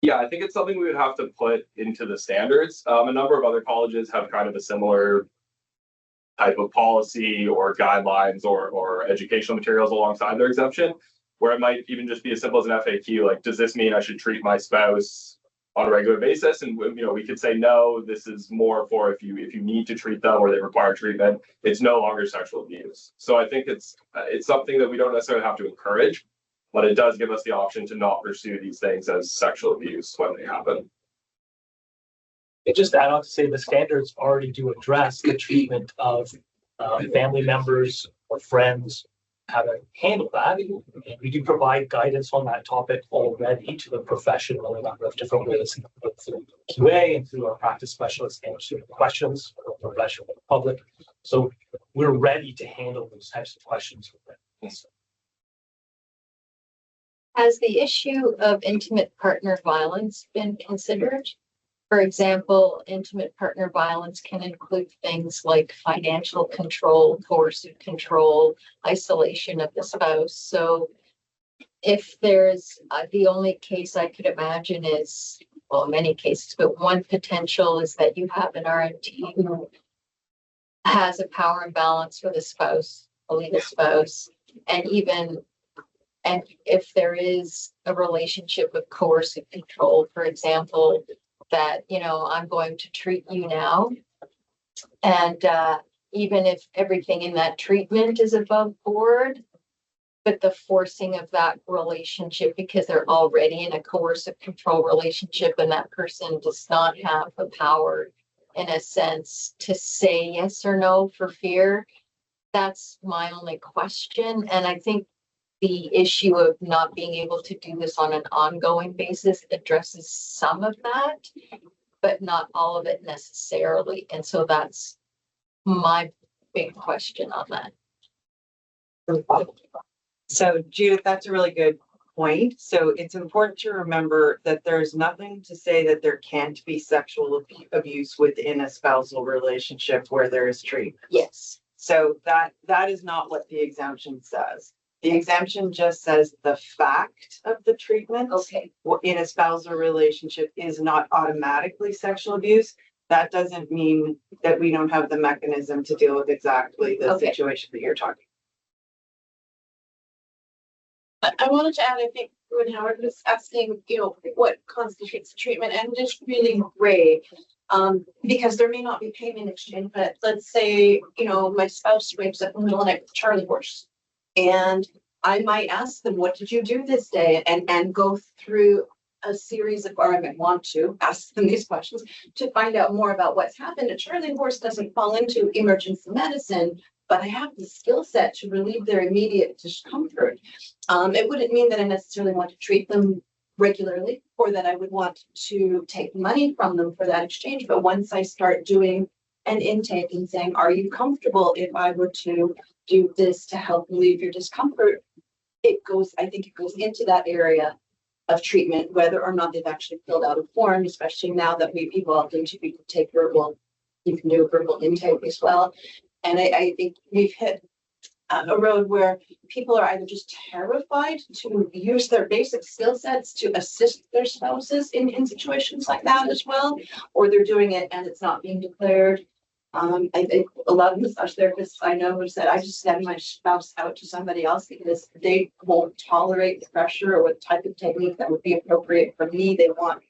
Yeah, I think it's something we would have to put into the standards. A number of other colleges have kind of a similar type of policy or guidelines or educational materials alongside their exemption, where it might even just be as simple as an FAQ, like, does this mean I should treat my spouse on a regular basis? And we could say, no, this is more for if you need to treat them or they require treatment, it's no longer sexual abuse. So I think it's something that we don't necessarily have to encourage, but it does give us the option to not pursue these things as sexual abuse when they happen. It just add on to say the standards already do address the treatment of family members or friends, how to handle that. And we do provide guidance on that topic already to the profession in a number of different ways, through QA and through our practice specialists answering questions for the professional and the public. So we're ready to handle those types of questions. Has the issue of intimate partner violence been considered? For example, intimate partner violence can include things like financial control, coercive control, isolation of the spouse. So if there's the only case I could imagine is, well, many cases, but one potential is that you have an RMT who has a power imbalance with a spouse, a legal spouse, and even And if there is a relationship of coercive control, for example, that, you know, I'm going to treat you now. And even if everything in that treatment is above board, but the forcing of that relationship because they're already in a coercive control relationship and that person does not have the power, in a sense, to say yes or no for fear. That's my only question. And I think the issue of not being able to do this on an ongoing basis addresses some of that, but not all of it necessarily. And so that's my big question on that. So Judith, that's a really good point. So it's important to remember that there's nothing to say that there can't be sexual abuse within a spousal relationship where there is treatment. Yes. So that is not what the exemption says. The exemption just says the fact of the treatment in a spousal relationship is not automatically sexual abuse. That doesn't mean that we don't have the mechanism to deal with exactly the situation that you're talking. I wanted to add, I think when Howard was asking, you know, what constitutes treatment, and it's really gray. Because there may not be payment exchange, but let's say, you know, my spouse wakes up in the middle of the night with a Charlie horse. And I might ask them, what did you do this day? And go through a series of, or I might want to ask them these questions to find out more about what's happened. A Charlie horse doesn't fall into emergency medicine, but I have the skill set to relieve their immediate discomfort. It wouldn't mean that I necessarily want to treat them regularly or that I would want to take money from them for that exchange. But once I start doing an intake and saying, are you comfortable if I were to do this to help relieve your discomfort? I think it goes into that area of treatment, whether or not they've actually filled out a form, especially now that we've evolved into, we can take verbal, you can do a verbal intake as well. And I think we've hit a road where people are either just terrified to use their basic skill sets to assist their spouses in situations like that as well, or they're doing it and it's not being declared. I think a lot of massage therapists I know have said, I just send my spouse out to somebody else because they won't tolerate the pressure or what type of technique that would be appropriate for me. They want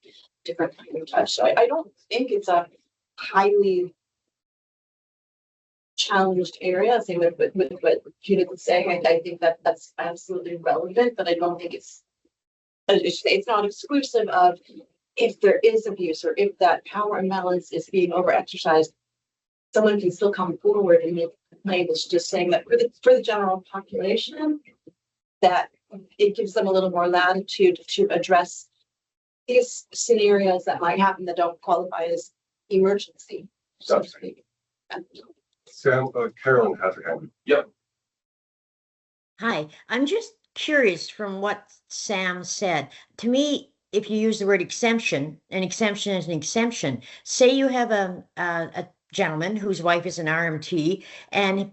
different kind of touch. So I don't think it's a highly challenged area. Same with what Judith was saying. I think that that's absolutely relevant, but I don't think it's not exclusive of if there is abuse or if that power imbalance is being over exercised. Someone can still come forward and make a complaint. It's just saying that for the general population, that it gives them a little more latitude to address these scenarios that might happen that don't qualify as emergency, so to speak. Sam, Carolyn has her hand. Yep. Hi, I'm just curious from what Sam said. To me, if you use the word exemption, an exemption is an exemption. Say you have a gentleman whose wife is an RMT,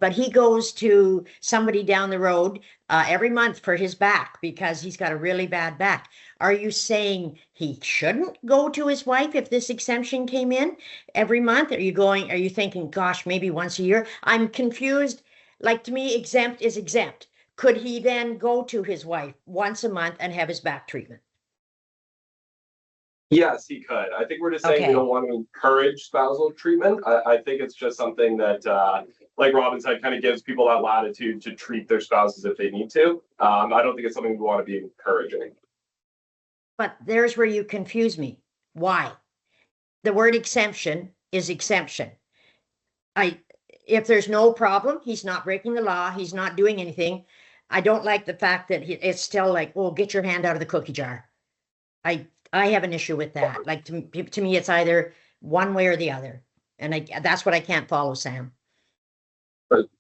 but he goes to somebody down the road every month for his back because he's got a really bad back. Are you saying he shouldn't go to his wife if this exemption came in every month? Are you thinking, gosh, maybe once a year? I'm confused. Like, to me, exempt is exempt. Could he then go to his wife once a month and have his back treatment? Yes, he could. I think we're just saying we don't want to encourage spousal treatment. I think it's just something that, like Robin said, kind of gives people that latitude to treat their spouses if they need to. I don't think it's something we want to be encouraging. But there's where you confuse me. Why? The word exemption is exemption. If there's no problem, he's not breaking the law, he's not doing anything. I don't like the fact that it's still like, oh, get your hand out of the cookie jar. I have an issue with that. Like, to me, it's either one way or the other. And that's what I can't follow, Sam.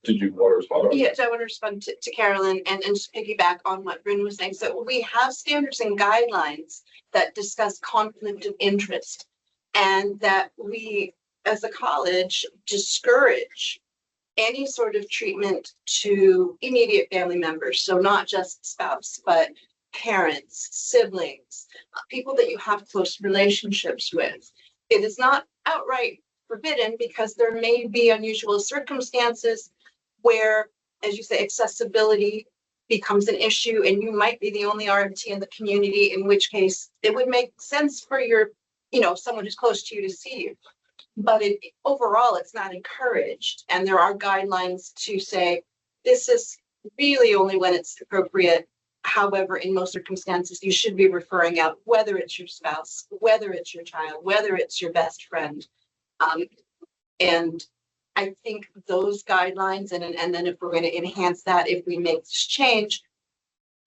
Did you want to respond? Yes, I want to respond to Carolyn and just piggyback on what Bryn was saying. So we have standards and guidelines that discuss conflict of interest, and that we, as a college, discourage any sort of treatment to immediate family members. So not just spouse, but parents, siblings, people that you have close relationships with. It is not outright forbidden because there may be unusual circumstances where, as you say, accessibility becomes an issue and you might be the only RMT in the community, in which case it would make sense for your, someone who's close to you to see you. But overall, it's not encouraged. And there are guidelines to say, this is really only when it's appropriate. However, in most circumstances, you should be referring out, whether it's your spouse, whether it's your child, whether it's your best friend. And I think those guidelines, and then if we're going to enhance that, if we make this change,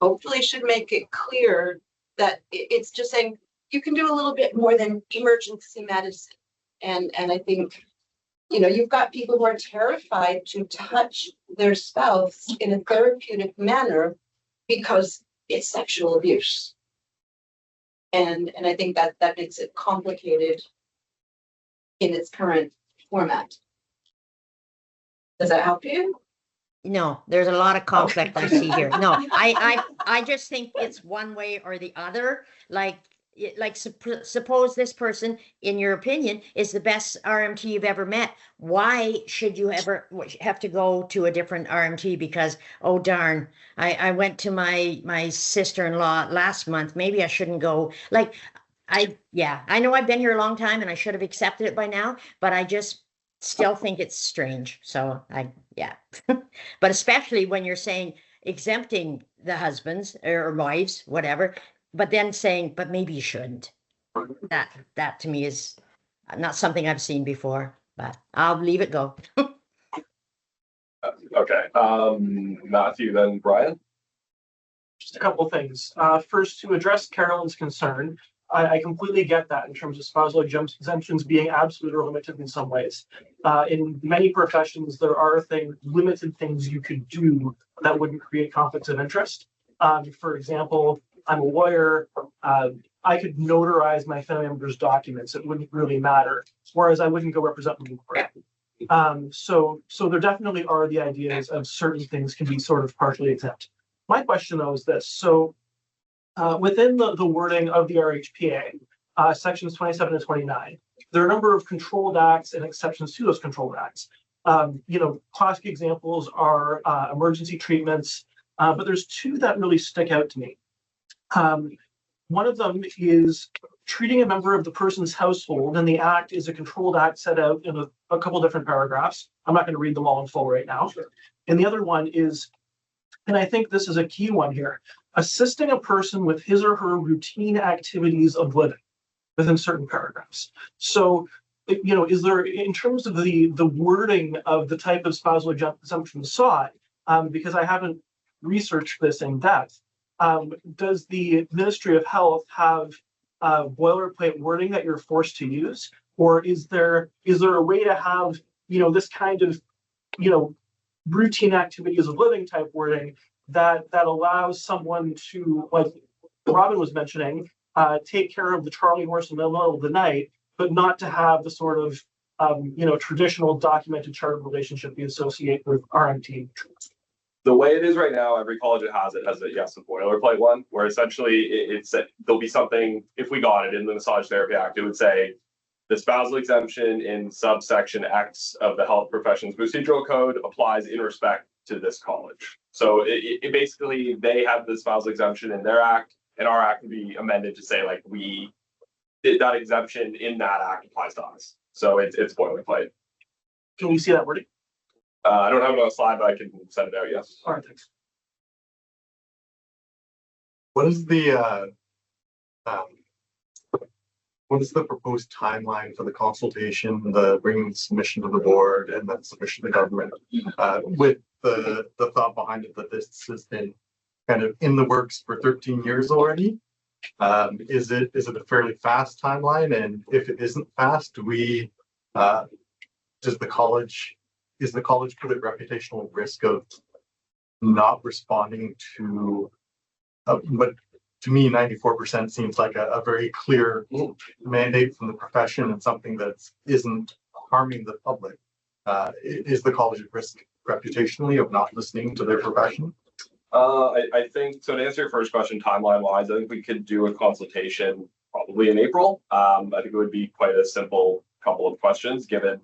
hopefully should make it clear that it's just saying you can do a little bit more than emergency medicine. And I think, you've got people who are terrified to touch their spouse in a therapeutic manner because it's sexual abuse. And I think that makes it complicated in its current format. Does that help you? No, there's a lot of conflict I see here. No, I just think it's one way or the other. Suppose this person, in your opinion, is the best RMT you've ever met. Why should you ever have to go to a different RMT because, oh darn, I went to my sister-in-law last month. Maybe I shouldn't go. I know I've been here a long time and I should have accepted it by now, but I just still think it's strange. So but especially when you're saying exempting the husbands or wives, whatever, but then saying, but maybe you shouldn't. That to me is not something I've seen before, but I'll leave it go. Okay, Matthew, then Brian. Just a couple of things. First, to address Carolyn's concern, I completely get that in terms of spousal exemptions being absolute or limited in some ways. In many professions, there are limited things you could do that wouldn't create conflicts of interest. For example, I'm a lawyer. I could notarize my family members' documents. It wouldn't really matter. Whereas I wouldn't go represent them in court. So there definitely are the ideas of certain things can be sort of partially exempt. My question though is this. So within the wording of the RHPA, sections 27 and 29, there are a number of controlled acts and exceptions to those controlled acts. Classic examples are emergency treatments, but there's two that really stick out to me. One of them is treating a member of the person's household, and the act is a controlled act set out in a couple different paragraphs. I'm not going to read them all in full right now. And the other one is, and I think this is a key one here, assisting a person with his or her routine activities of living within certain paragraphs. So, is there, in terms of the wording of the type of spousal exemption sought, because I haven't researched this in depth, does the Ministry of Health have boilerplate wording that you're forced to use, or is there a way to have this kind of routine activities of living type wording that allows someone to, like Robin was mentioning, take care of the Charlie horse in the middle of the night, but not to have the sort of traditional documented chartered relationship we associate with RMT. The way it is right now, every college that has it has a boilerplate one, where essentially there'll be something, if we got it in the Massage Therapy Act, it would say the spousal exemption in subsection X of the Health Professions Procedural Code applies in respect to this college. So it basically, they have the spousal exemption in their act, and our act would be amended to say that exemption in that act applies to us. So it's boilerplate. Can we see that wording? I don't have it on a slide, but I can send it out, yes. All right, thanks. What is the proposed timeline for the consultation, the bringing submission to the board, and then submission to the government? With the thought behind it that this has been kind of in the works for 13 years already. Is it a fairly fast timeline? And if it isn't fast, is the college put at reputational risk of not responding to but to me 94% seems like a very clear mandate from the profession and something that isn't harming the public. Is the college at risk reputationally of not listening to their profession? I think so. To answer your first question, timeline wise, I think we could do a consultation probably in April. I think it would be quite a simple couple of questions given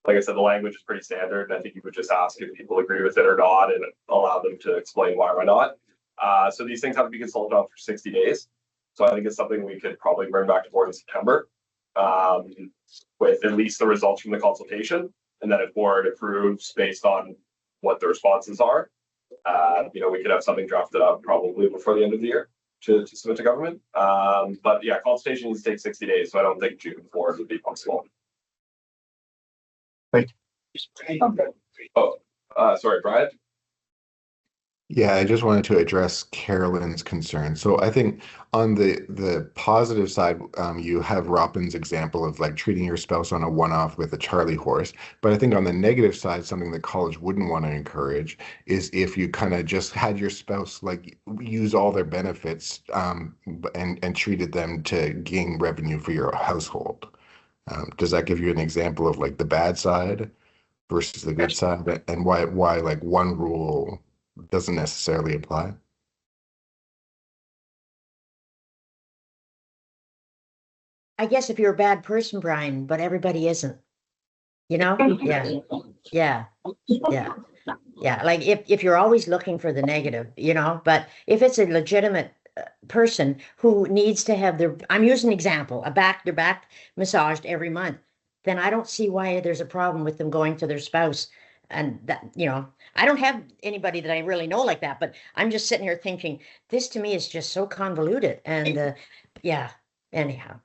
like I said, the language is pretty standard, and I think you would just ask if people agree with it or not, and allow them to explain why or why not. So these things have to be consulted on for 60 days. So I think it's something we could probably bring back to board in September, with at least the results from the consultation, and then if board approves based on what the responses are, we could have something drafted up probably before the end of the year to submit to government. But yeah, consultation needs to take 60 days, so I don't think June 4th would be possible. Oh, sorry, Brian. Yeah, I just wanted to address Carolyn's concern. So I think on the positive side, you have Robin's example of like treating your spouse on a one-off with a Charlie horse. But I think on the negative side, something that college wouldn't want to encourage is if you kind of just had your spouse like use all their benefits and treated them to gain revenue for your household. Does that give you an example of like the bad side versus the good side, and why like one rule doesn't necessarily apply? I guess if you're a bad person, Brian, but everybody isn't, Yeah, yeah, yeah, yeah. Like if you're always looking for the negative, but if it's a legitimate person who needs to have I'm using an example, their back massaged every month, then I don't see why there's a problem with them going to their spouse. And that, I don't have anybody that I really know like that, but I'm just sitting here thinking, this to me is just so convoluted. And yeah, anyhow.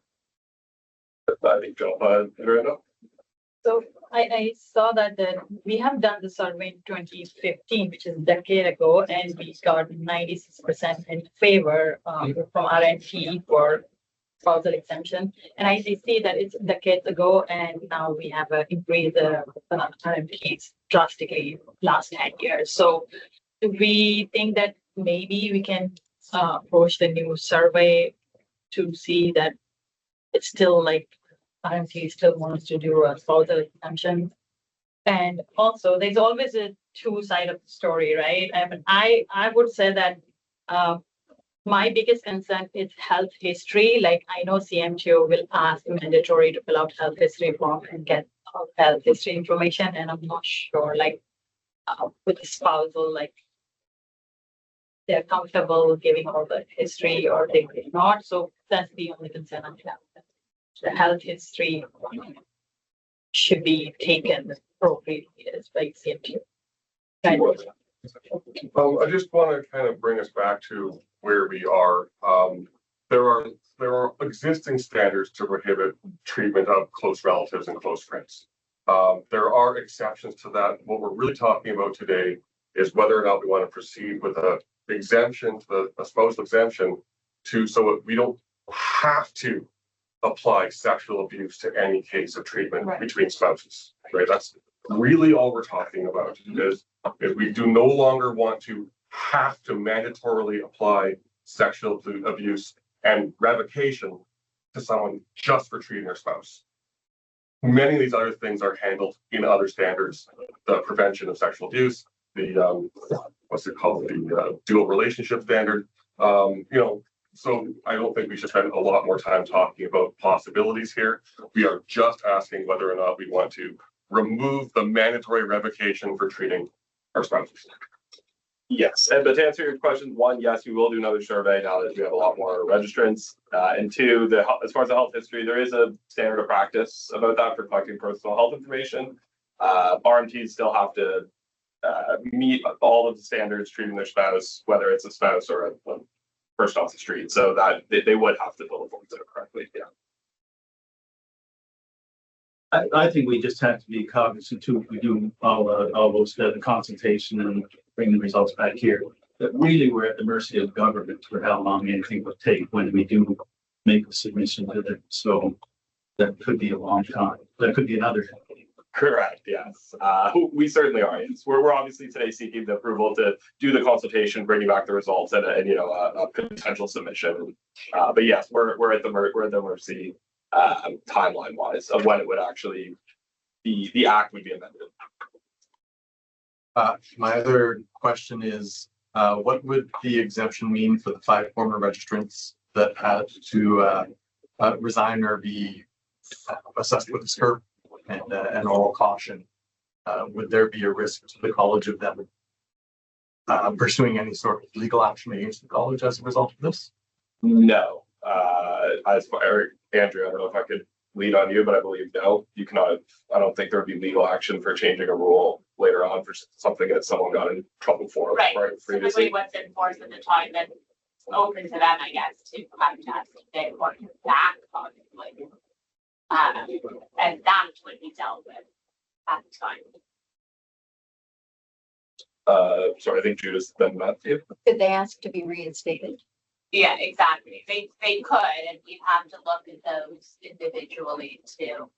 I think Joe, So I saw that we have done the survey in 2015, which is a decade ago, and we got 96% in favor from RNT for spousal exemption. And I see that it's decades ago, and now we have increased the RMTs drastically last 10 years. So we think that maybe we can approach the new survey to see that it's still like RMT still wants to do a spousal exemption. And also there's always a two side of the story, right? I mean, I would say that my biggest concern is health history. Like I know CMTO will ask mandatory to fill out health history form and get health history information. And I'm not sure like with the spousal, like they're comfortable giving all the history or they will not. So that's the only concern I have. The health history should be taken appropriately as by CMTO. I just want to kind of bring us back to where we are. There are existing standards to prohibit treatment of close relatives and close friends. There are exceptions to that. What we're really talking about today is whether or not we want to proceed with a exemption to a spousal exemption so we don't have to apply sexual abuse to any case of treatment between spouses. Right. That's really all we're talking about, is if we do no longer want to have to mandatorily apply sexual abuse and revocation to someone just for treating their spouse. Many of these other things are handled in other standards, the prevention of sexual abuse, the what's it called, the dual relationship standard. So I don't think we should spend a lot more time talking about possibilities here. We are just asking whether or not we want to remove the mandatory revocation for treating our spouses. Yes, but to answer your question, one, yes, we will do another survey now that we have a lot more registrants. And two, as far as the health history, there is a standard of practice about that for collecting personal health information. RMTs still have to meet all of the standards treating their spouse, whether it's a spouse or a person off the street. So that they would have to fill the forms out correctly. Yeah. I think we just have to be cognizant too, if we do all those, the consultation and bring the results back here, that really we're at the mercy of government for how long anything will take when we do make a submission to them. So that could be a long time. That could be another. Correct. Yes. We certainly are. Yes. We're obviously today seeking the approval to do the consultation, bringing back the results and a potential submission. But yes, we're at the mercy timeline wise of when it would actually the act would be amended. My other question is, what would the exemption mean for the 5 former registrants that had to resign or be assessed with a SCRB? and an oral caution, would there be a risk to the college of them pursuing any sort of legal action against the college as a result of this? No. As far, Andrew, I don't know if I could lead on you, but I believe no, you cannot, I don't think there would be legal action for changing a rule later on for something that someone got in trouble for. Right. Previously. Typically what's enforced at the time, then it's open to them, I guess, to contact if they want back possibly. And that would be dealt with at the time. Sorry, I think Judith then Matthew. Did they ask to be reinstated? Yeah, exactly. They could, and we'd have to look at those individually too.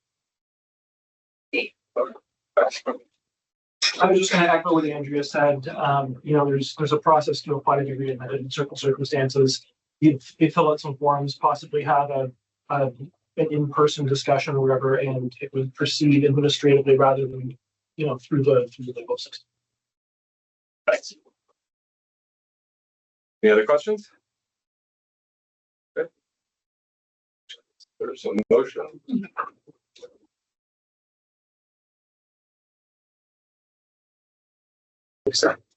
I was just gonna echo what Andrea said. There's a process to apply to degree and in certain circumstances. You fill out some forms, possibly have an in-person discussion or whatever, and it would proceed administratively rather than, through the legal system. Thanks. Any other questions? Okay. There's a motion.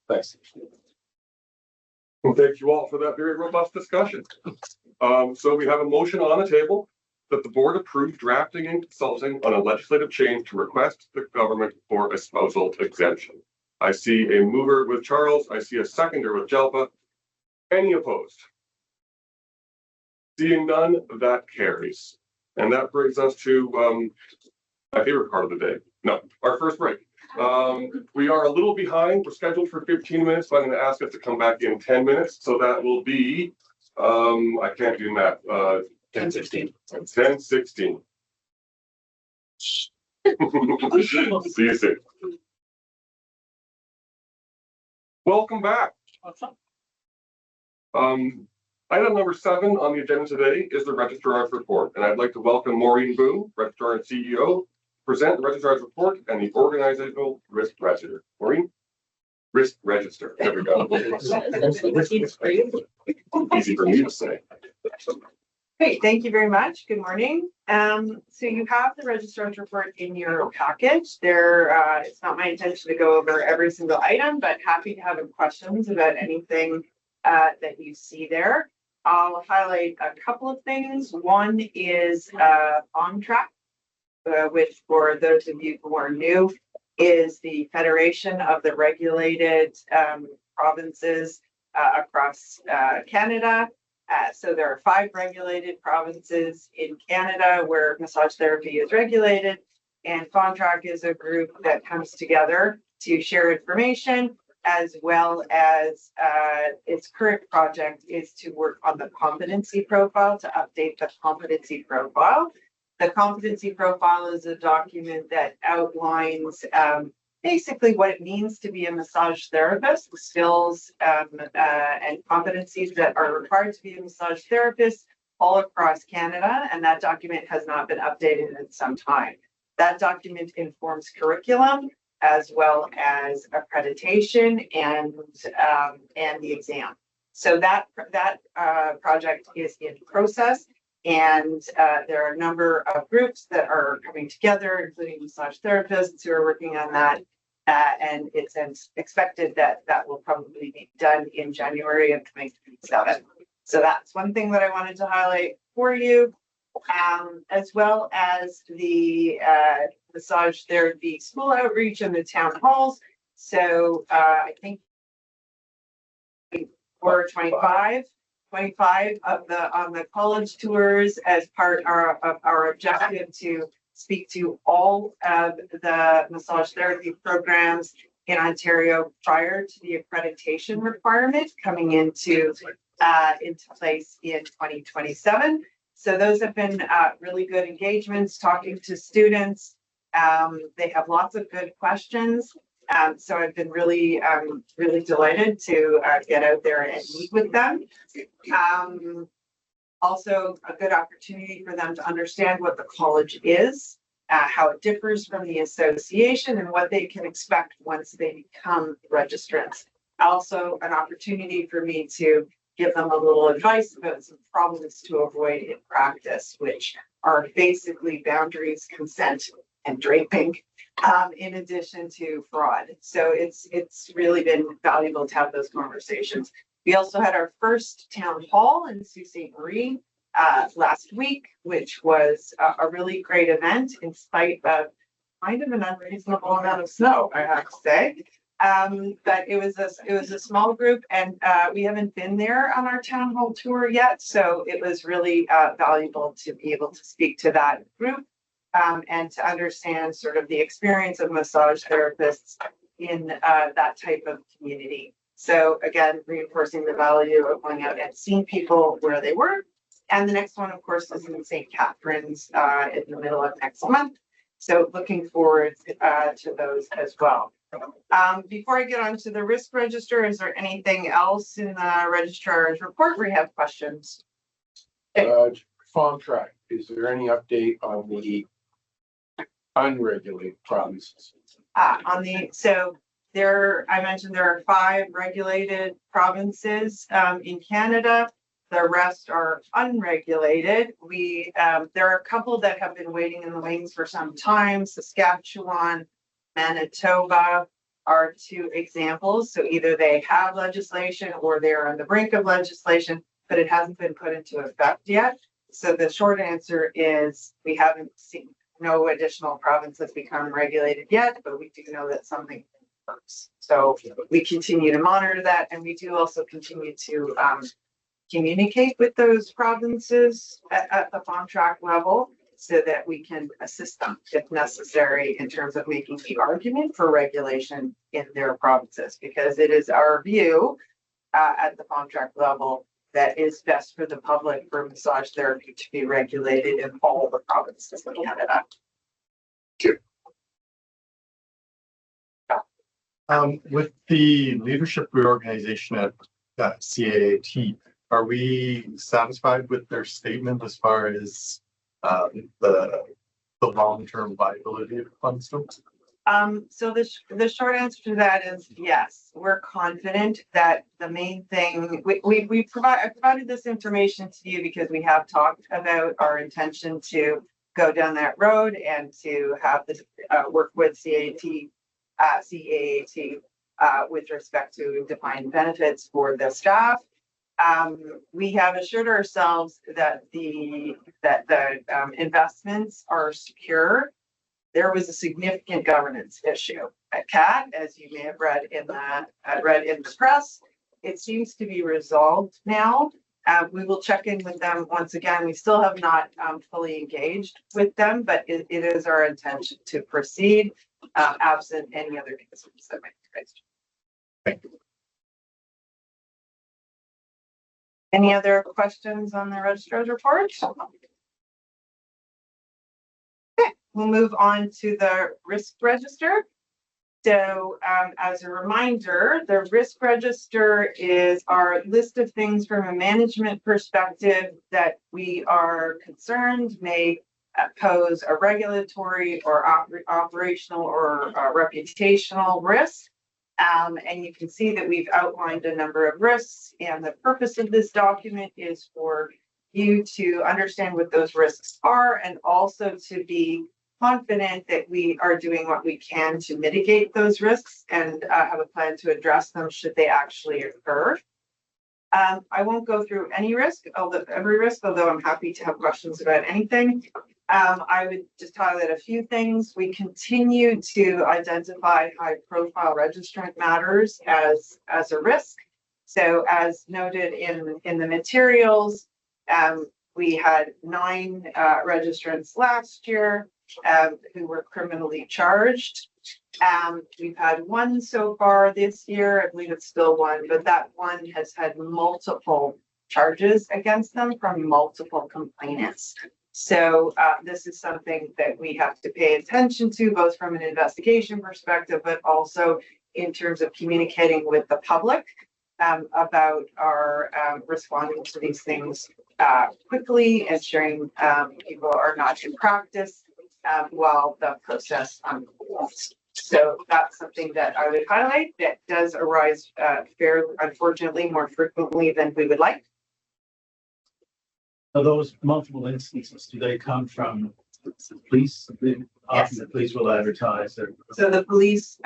Thanks. Well, thank you all for that very robust discussion. So we have a motion on the table that the board approve drafting and consulting on a legislative change to request the government for a spousal exemption. I see a mover with Charles. I see a seconder with Jalpa. Any opposed? Seeing none, that carries. And that brings us to my favorite part of the day. No, our first break. We are a little behind. We're scheduled for 15 minutes, so I'm going to ask us to come back in 10 minutes. So that will be, I can't do math. 10:16. 10:16. See you soon. Welcome back. Item number 7 on the agenda today is the registrar's report, and I'd like to welcome Maureen Boone, registrar and CEO, present the registrar's report and the organizational risk register. Maureen? Risk register. There we go. Easy for me to say. Great, thank you very much. Good morning. So you have the registrar's report in your package. It's not my intention to go over every single item, but happy to have questions about anything that you see there. I'll highlight a couple of things. One is on track, which for those of you who are new, is the Federation of the Regulated Provinces across Canada. So there are 5 regulated provinces in Canada where massage therapy is regulated, and FONTRAC is a group that comes together to share information, as well as its current project is to work on the competency profile, to update the competency profile. The competency profile is a document that outlines basically what it means to be a massage therapist, the skills and competencies that are required to be a massage therapist all across Canada. And that document has not been updated in some time. That document informs curriculum as well as accreditation and the exam. So that project is in process. And there are a number of groups that are coming together, including massage therapists who are working on that. And it's expected that that will probably be done in January of 2027. So that's one thing that I wanted to highlight for you, as well as the massage therapy school outreach and the town halls. So I think for 25 of on the college tours as part of our objective to speak to all of the massage therapy programs in Ontario prior to the accreditation requirement coming into place in 2027. So those have been really good engagements, talking to students. They have lots of good questions. So I've been really delighted to get out there and meet with them. Also a good opportunity for them to understand what the college is, how it differs from the association, and what they can expect once they become registrants. Also an opportunity for me to give them a little advice about some problems to avoid in practice, which are basically boundaries, consent, and draping, in addition to fraud. So it's really been valuable to have those conversations. We also had our first town hall in Sault Ste. Marie last week, which was a really great event in spite of kind of an unreasonable amount of snow, I have to say. But it was a small group, and we haven't been there on our town hall tour yet, so it was really valuable to be able to speak to that group and to understand sort of the experience of massage therapists in that type of community. So again, reinforcing the value of going out and seeing people where they were. And the next one, of course, is in St. Catharines in the middle of next month. So looking forward to those as well. Before I get on to the risk register, is there anything else in the registrar's report where you have questions? Farm track, is there any update on the unregulated provinces? I mentioned there are 5 regulated provinces in Canada. The rest are unregulated. There are a couple that have been waiting in the wings for some time. Saskatchewan, Manitoba are 2 examples. So either they have legislation or they're on the brink of legislation, but it hasn't been put into effect yet. So the short answer is we haven't seen no additional provinces become regulated yet, but we do know that something works. So we continue to monitor that, and we do also continue to communicate with those provinces at the farm track level so that we can assist them if necessary in terms of making the argument for regulation in their provinces, because it is our view at the farm track level that is best for the public for massage therapy to be regulated in all the provinces of Canada. With the leadership reorganization at CAAT, are we satisfied with their statement as far as the long-term viability of the fund still? So the short answer to that is yes. We're confident that the main thing I provided this information to you because we have talked about our intention to go down that road and to have the work with CAAT with respect to defined benefits for the staff. We have assured ourselves that the investments are secure. There was a significant governance issue at CAT, as you may have read in the press. It seems to be resolved now. We will check in with them once again. We still have not fully engaged with them, but it is our intention to proceed absent any other concerns that might be raised. Thank you. Any other questions on the registrar's report? Okay, we'll move on to the risk register. So as a reminder, the risk register is our list of things from a management perspective that we are concerned may pose a regulatory or operational or reputational risk. And you can see that we've outlined a number of risks, and the purpose of this document is for you to understand what those risks are and also to be confident that we are doing what we can to mitigate those risks and have a plan to address them should they actually occur. I won't go through every risk, although I'm happy to have questions about anything. I would just highlight a few things. We continue to identify high-profile registrant matters as a risk. So as noted in the materials, we had 9 registrants last year who were criminally charged. We've had 1 so far this year. I believe it's still 1, but that 1 has had multiple charges against them from multiple complainants. So this is something that we have to pay attention to, both from an investigation perspective, but also in terms of communicating with the public about our responding to these things quickly, ensuring people are not in practice while the process unfolds. So that's something that I would highlight that does arise unfortunately, more frequently than we would like. Are those multiple instances, do they come from the police often the police will advertise their. So the police,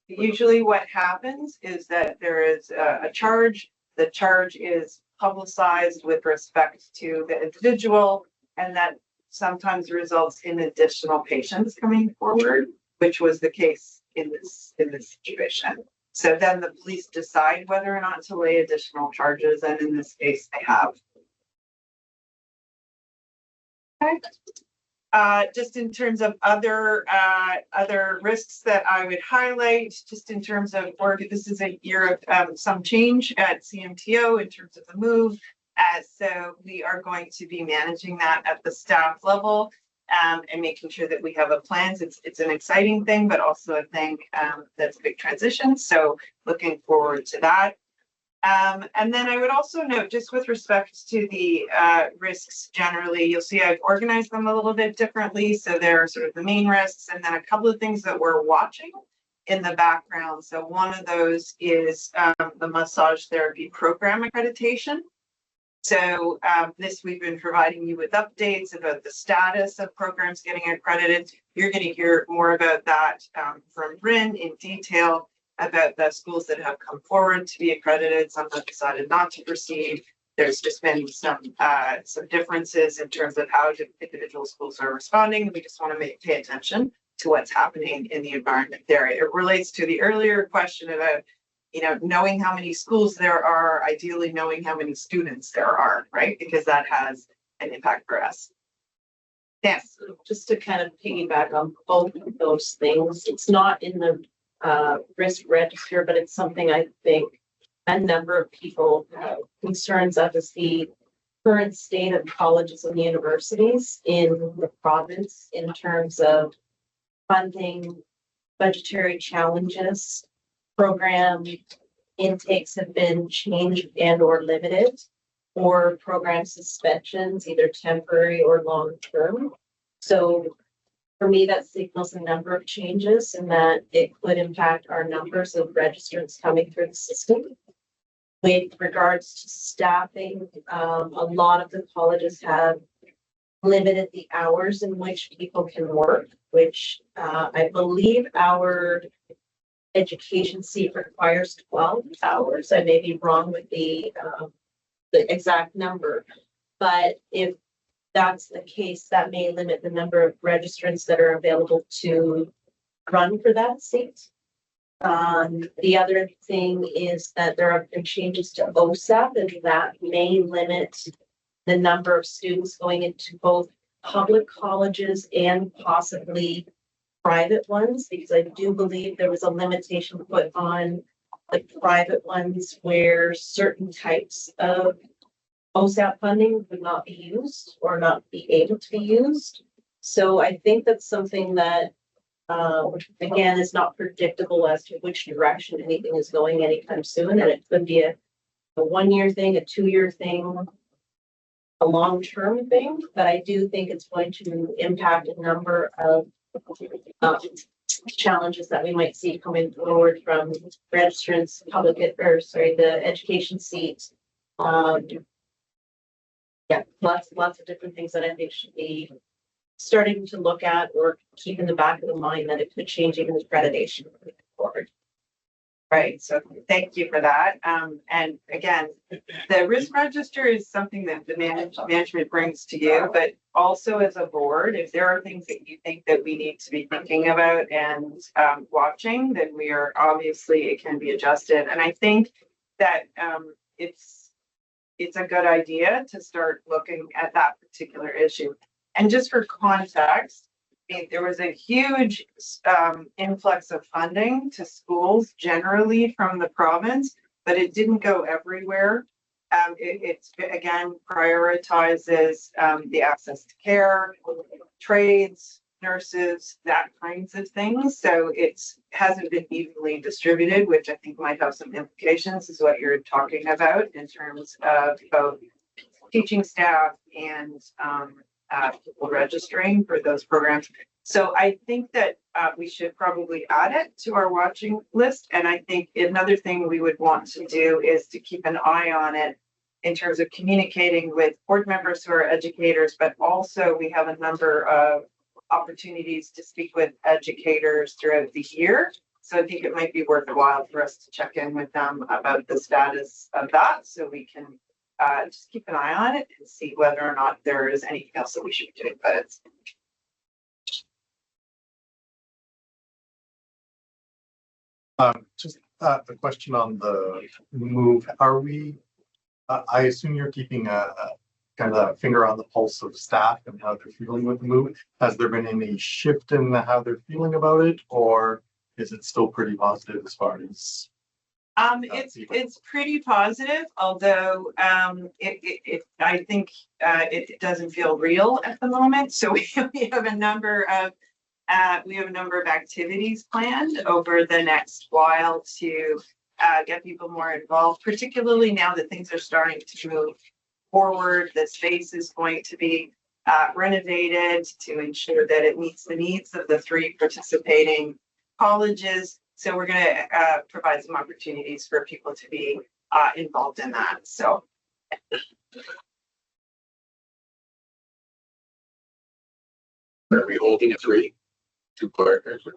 usually what happens is that there is a charge. The charge is publicized with respect to the individual, and that sometimes results in additional patients coming forward, which was the case in this situation. So then the police decide whether or not to lay additional charges, and in this case, they have. Okay. Just in terms of other risks that I would highlight, just in terms of work, this is a year of some change at CMTO in terms of the move. So we are going to be managing that at the staff level and making sure that we have a plan. It's an exciting thing, but also a thing that's a big transition. So looking forward to that. And then I would also note, just with respect to the risks generally, you'll see I've organized them a little bit differently. So there are sort of the main risks, and then a couple of things that we're watching in the background. So one of those is the massage therapy program accreditation. So this, we've been providing you with updates about the status of programs getting accredited. You're going to hear more about that from Bryn in detail about the schools that have come forward to be accredited. Some have decided not to proceed. There's just been some differences in terms of how individual schools are responding. We just want to pay attention to what's happening in the environment there. It relates to the earlier question about, knowing how many schools there are, ideally knowing how many students there are, right? Because that has an impact for us. Yes. Just to kind of piggyback on both of those things, it's not in the risk register, but it's something I think a number of people have concerns of, is the current state of colleges and universities in the province in terms of funding, budgetary challenges. Program intakes have been changed and or limited, or program suspensions, either temporary or long-term. So for me, that signals a number of changes, and that it could impact our numbers of registrants coming through the system. With regards to staffing, a lot of the colleges have limited the hours in which people can work, which I believe our education seat requires 12 hours. I may be wrong with the exact number, but if that's the case, that may limit the number of registrants that are available to run for that seat. The other thing is that there have been changes to OSAP, and that may limit the number of students going into both public colleges and possibly private ones, because I do believe there was a limitation put on the private ones where certain types of OSAP funding would not be used or not be able to be used. So I think that's something that, again, is not predictable as to which direction anything is going anytime soon. And it could be a 1-year thing, a 2-year thing, a long-term thing. But I do think it's going to impact a number of challenges that we might see coming forward from registrants, the education seats. Lots of different things that I think should be starting to look at or keep in the back of the mind that it could change even accreditation moving forward. Right. So thank you for that. And again, the risk register is something that the management brings to you, but also as a board, if there are things that you think that we need to be thinking about and watching, then we are obviously, it can be adjusted. And I think that it's a good idea to start looking at that particular issue. And just for context, there was a huge influx of funding to schools generally from the province, but it didn't go everywhere. It's again prioritizes the access to care, trades, nurses, that kinds of things. So it hasn't been evenly distributed, which I think might have some implications, is what you're talking about in terms of both teaching staff and people registering for those programs. So I think that we should probably add it to our watching list. And I think another thing we would want to do is to keep an eye on it in terms of communicating with board members who are educators, but also we have a number of opportunities to speak with educators throughout the year. So I think it might be worthwhile for us to check in with them about the status of that, so we can just keep an eye on it and see whether or not there is anything else that we should be doing. But it's Just a question on the move. Are we, I assume you're keeping a kind of a finger on the pulse of staff and how they're feeling with the move. Has there been any shift in how they're feeling about it, or is it still pretty positive as far as? it's pretty positive, although I think it doesn't feel real at the moment. So we have a number of activities planned over the next while to get people more involved, particularly now that things are starting to move forward. The space is going to be renovated to ensure that it meets the needs of the 3 participating colleges. So we're going to provide some opportunities for people to be involved in that. So. Are we holding it 3? 2 partners?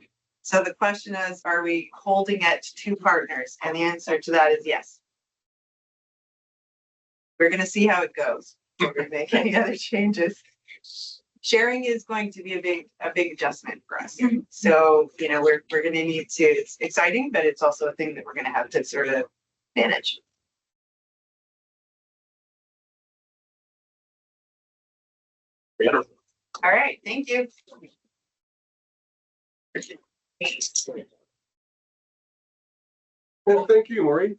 So the question is, are we holding it to 2 partners? And the answer to that is yes. We're going to see how it goes. We're going to make any other changes. Sharing is going to be a big adjustment for us. So, you know, we're going to need to, it's exciting, but it's also a thing that we're going to have to sort of manage. All right, thank you. Well, thank you, Maureen.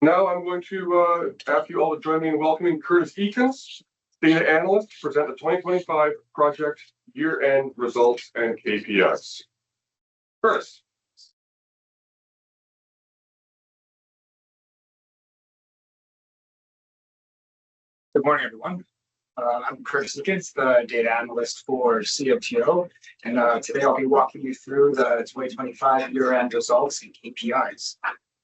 Now I'm going to ask you all to join me in welcoming Curtis Eakins, data analyst, to present the 2025 project year-end results and KPIs. Curtis. Good morning, everyone. I'm Curtis Eakins, the data analyst for CMTO, and today I'll be walking you through the 2025 year-end results and KPIs.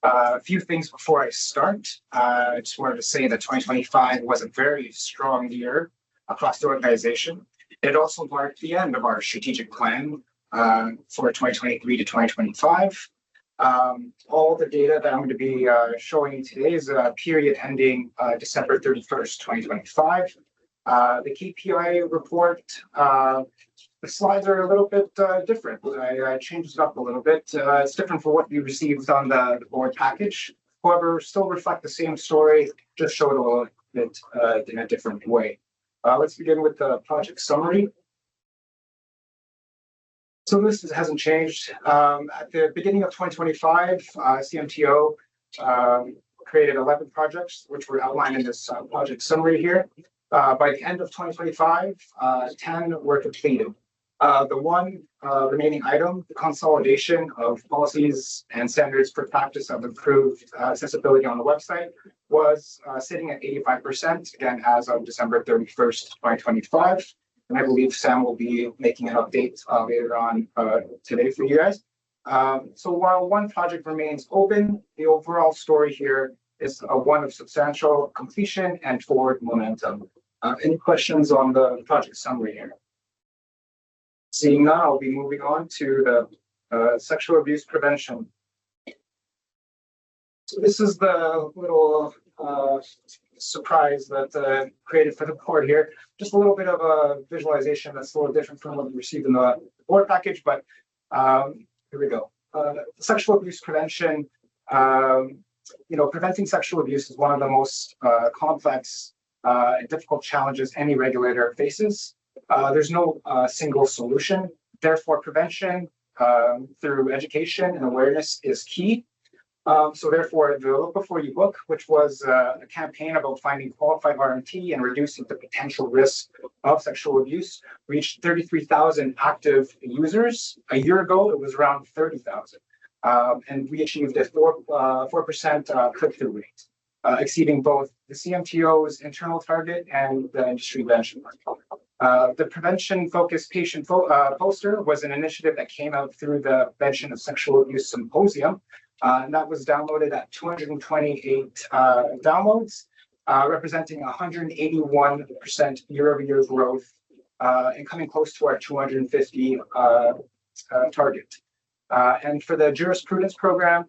A few things before I start. I just wanted to say that 2025 was a very strong year across the organization. It also marked the end of our strategic plan for 2023 to 2025. All the data that I'm going to be showing you today is a period ending December 31st, 2025. The KPI report, the slides are a little bit different. I changed it up a little bit. It's different from what you received on the board package. However, still reflect the same story, just show it a little bit in a different way. Let's begin with the project summary. So this hasn't changed. At the beginning of 2025, CMTO created 11 projects, which were outlined in this project summary here. By the end of 2025, 10 were completed. The one remaining item, the consolidation of policies and standards for practice of improved accessibility on the website, was sitting at 85%, again, as of December 31st, 2025. And I believe Sam will be making an update later on today for you guys. So while one project remains open, the overall story here is one of substantial completion and forward momentum. Any questions on the project summary here? Seeing none, I'll be moving on to the sexual abuse prevention. So this is the little surprise that created for the board here. Just a little bit of a visualization that's a little different from what we received in the board package, but here we go. Sexual abuse prevention. Preventing sexual abuse is one of the most complex and difficult challenges any regulator faces. There's no single solution. Therefore, prevention through education and awareness is key. So therefore, the Look Before You Book, which was a campaign about finding qualified RMT and reducing the potential risk of sexual abuse, reached 33,000 active users. A year ago, it was around 30,000. And we achieved a 4% click-through rate, exceeding both the CMTO's internal target and the industry benchmark. The prevention-focused patient poster was an initiative that came out through the Prevention of Sexual Abuse Symposium, and that was downloaded at 228 downloads. representing 181% year-over-year growth, and coming close to our 250 target. And for the jurisprudence program,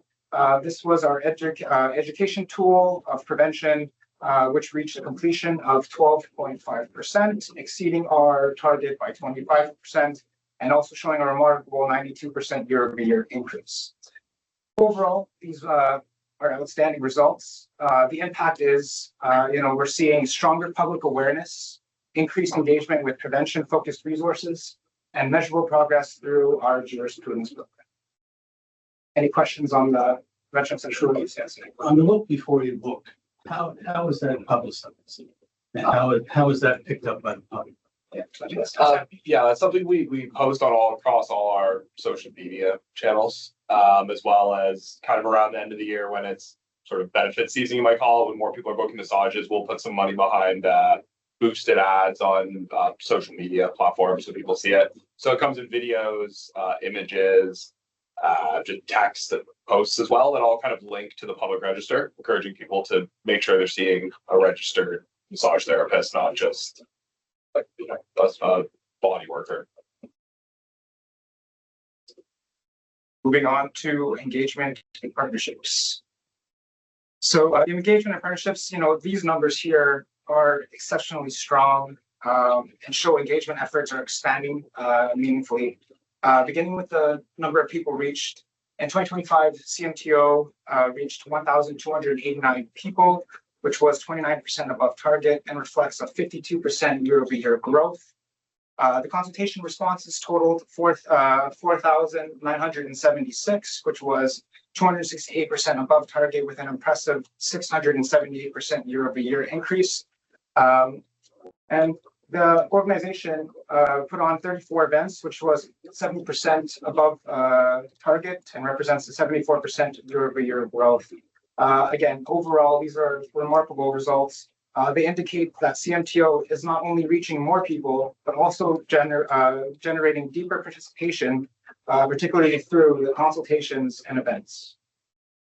this was our education tool of prevention, which reached a completion of 12.5%, exceeding our target by 25%, and also showing a remarkable 92% year-over-year increase. Overall, these are outstanding results. The impact is, we're seeing stronger public awareness, increased engagement with prevention-focused resources, and measurable progress through our jurisprudence program. Any questions on the prevention of sexual abuse? Yes. On the look before you book, how is that publicized? And how is that picked up by the public? Yeah, that's something we post on across all our social media channels, as well as kind of around the end of the year when it's sort of benefit season, you might call it, when more people are booking massages, we'll put some money behind boosted ads on social media platforms so people see it. So it comes in videos, images, just text and posts as well, that all kind of link to the public register, encouraging people to make sure they're seeing a registered massage therapist, not just like a body worker. Moving on to engagement and partnerships. So engagement and partnerships, these numbers here are exceptionally strong and show engagement efforts are expanding meaningfully. Beginning with the number of people reached, in 2025, CMTO reached 1,289 people, which was 29% above target and reflects a 52% year-over-year growth. The consultation responses totaled 4,976, which was 268% above target with an impressive 678% year-over-year increase. And the organization put on 34 events, which was 70% above target and represents a 74% year-over-year growth. Again, overall, these are remarkable results. They indicate that CMTO is not only reaching more people, but also generating deeper participation, particularly through the consultations and events.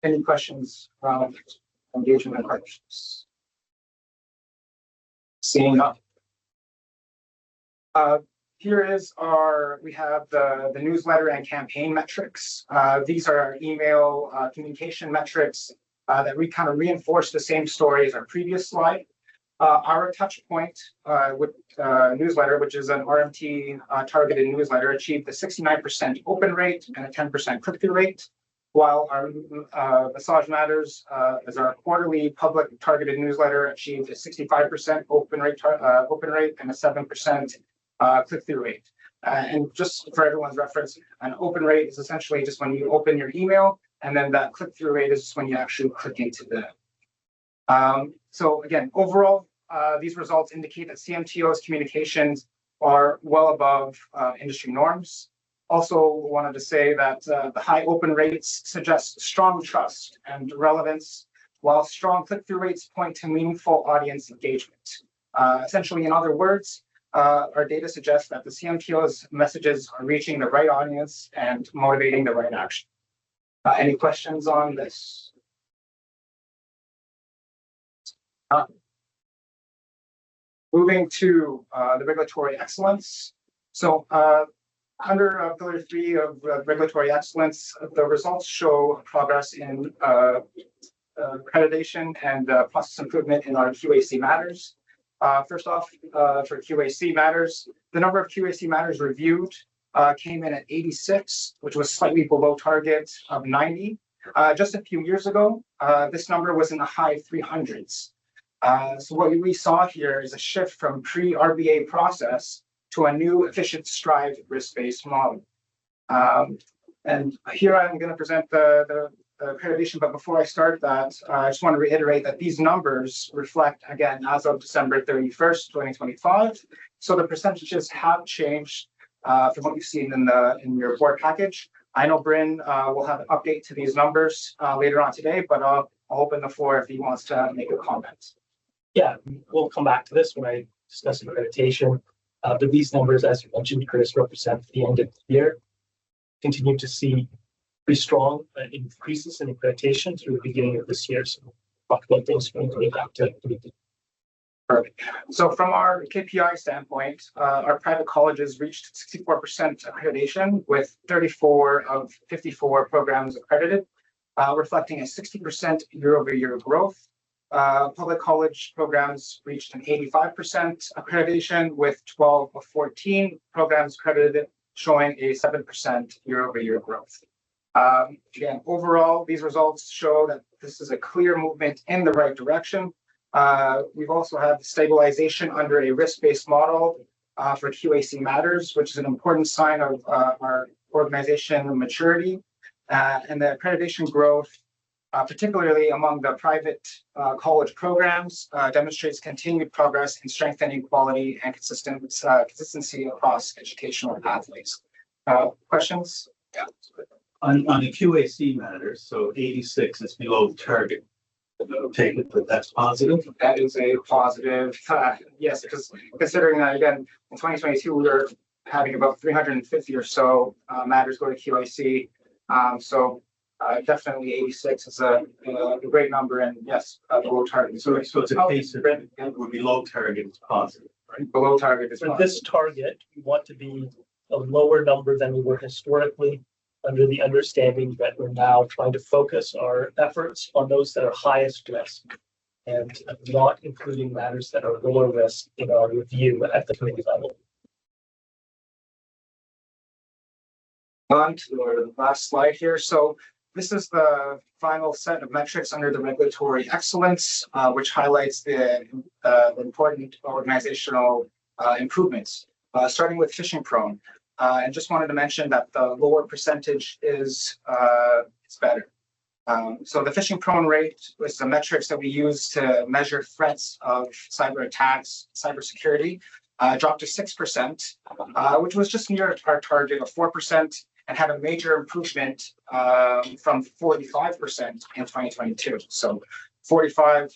Any questions around engagement and partnerships? Seeing none. Here is we have the newsletter and campaign metrics. These are our email communication metrics that we kind of reinforce the same story as our previous slide. Our touch point with newsletter, which is an RMT targeted newsletter, achieved a 69% open rate and a 10% click-through rate, while our Massage Matters as our quarterly public targeted newsletter achieved a 65% open rate and a 7% click-through rate. And just for everyone's reference, an open rate is essentially just when you open your email, and then that click-through rate is when you actually click into the. So again, overall, these results indicate that CMTO's communications are well above industry norms. Also wanted to say that the high open rates suggest strong trust and relevance, while strong click-through rates point to meaningful audience engagement. Essentially, in other words, our data suggests that the CMTO's messages are reaching the right audience and motivating the right action. Any questions on this? Moving to the regulatory excellence. So under Pillar 3 of regulatory excellence, the results show progress in accreditation and process improvement in our QAC matters. First off, for QAC matters, the number of QAC matters reviewed came in at 86, which was slightly below target of 90. Just a few years ago, this number was in the high 300s. So what we saw here is a shift from pre-RBA process to a new efficient Strive risk-based model. And here I'm going to present the accreditation, but before I start that, I just want to reiterate that these numbers reflect, again, as of December 31st, 2025. So the percentages have changed from what you've seen in your board package. I know Bryn will have an update to these numbers later on today, but I'll open the floor if he wants to make a comment. Yeah, we'll come back to this when I discuss accreditation. But these numbers, as you mentioned, Chris, represent the end of the year. Continue to see pretty strong increases in accreditation through the beginning of this year. So talk about those when we go back to. Perfect. So from our KPI standpoint, our private colleges reached 64% accreditation with 34 of 54 programs accredited, reflecting a 60% year-over-year growth. Public college programs reached an 85% accreditation with 12 of 14 programs accredited, showing a 7% year-over-year growth. Again, overall, these results show that this is a clear movement in the right direction. We've also had stabilization under a risk-based model for QAC matters, which is an important sign of our organization maturity. And the accreditation growth, particularly among the private college programs, demonstrates continued progress in strengthening quality and consistency across educational pathways. Questions? Yeah. On the QAC matters, so 86 is below target. Take it, but that's positive. That is a positive. Yes, because considering that again, in 2022, we were having about 350 or so matters go to QAC. So definitely 86 is a great number, and yes, below target. So it's a case of it would be below target, it's positive, right? Below target is For positive. this target, we want to be a lower number than we were historically, under the understanding that we're now trying to focus our efforts on those that are highest risk and not including matters that are lower risk in our review at the committee level. On to the last slide here. So this is the final set of metrics under the regulatory excellence, which highlights the important organizational improvements, starting with phishing prone. And just wanted to mention that the lower percentage is it's better. So the phishing prone rate was the metrics that we use to measure threats of cyber attacks, cybersecurity, dropped to 6%, which was just near our target of 4%, and had a major improvement from 45% in 2022. So 45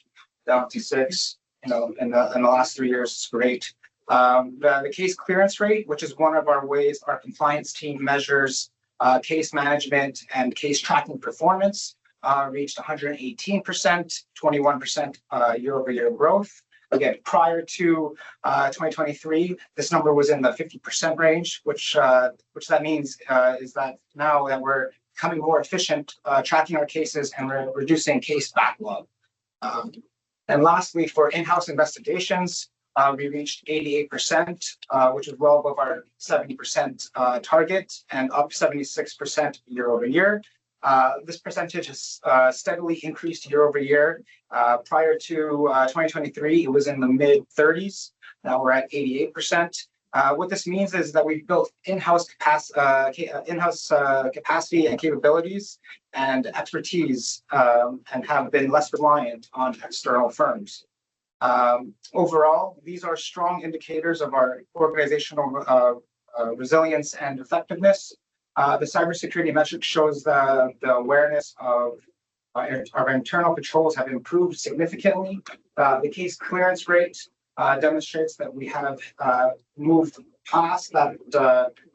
down to 6, in the last 3 years is great. The case clearance rate, which is one of our ways our compliance team measures case management and case tracking performance, reached 118%, 21% year-over-year growth. Again, prior to 2023, this number was in the 50% range, which that means is that now that we're becoming more efficient tracking our cases and we're reducing case backlog. And lastly, for in-house investigations, we reached 88%, which is well above our 70% target and up 76% year-over-year. This percentage has steadily increased year-over-year. Prior to 2023, it was in the mid-30s. Now we're at 88%. What this means is that we've built in-house capacity and capabilities and expertise, and have been less reliant on external firms. Overall, these are strong indicators of our organizational resilience and effectiveness. The cybersecurity metric shows the awareness of our internal controls have improved significantly. The case clearance rate demonstrates that we have moved past that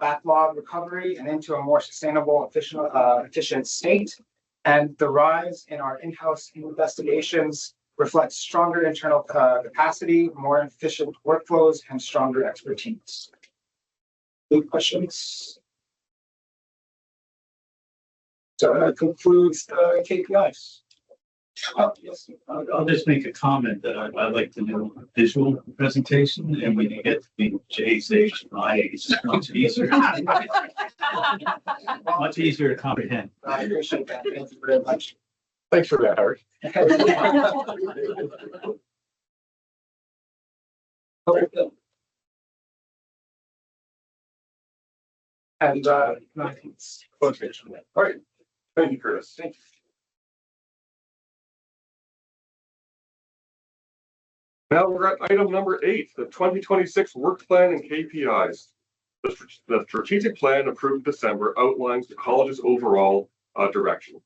backlog recovery and into a more sustainable, efficient state. And the rise in our in-house investigations reflects stronger internal capacity, more efficient workflows, and stronger expertise. Any questions? So that concludes the KPIs. Yes. I'll just make a comment that I'd like to do a visual presentation, and when you get to be Jay's age, my age, it's much easier. Much easier to comprehend. I appreciate that. Thank you very much. Thanks for that, Art. And I think it's okay. All right. Thank you, Curtis. Thank you. Now we're at item number 8, the 2026 work plan and KPIs. The strategic plan approved in December outlines the college's overall direction.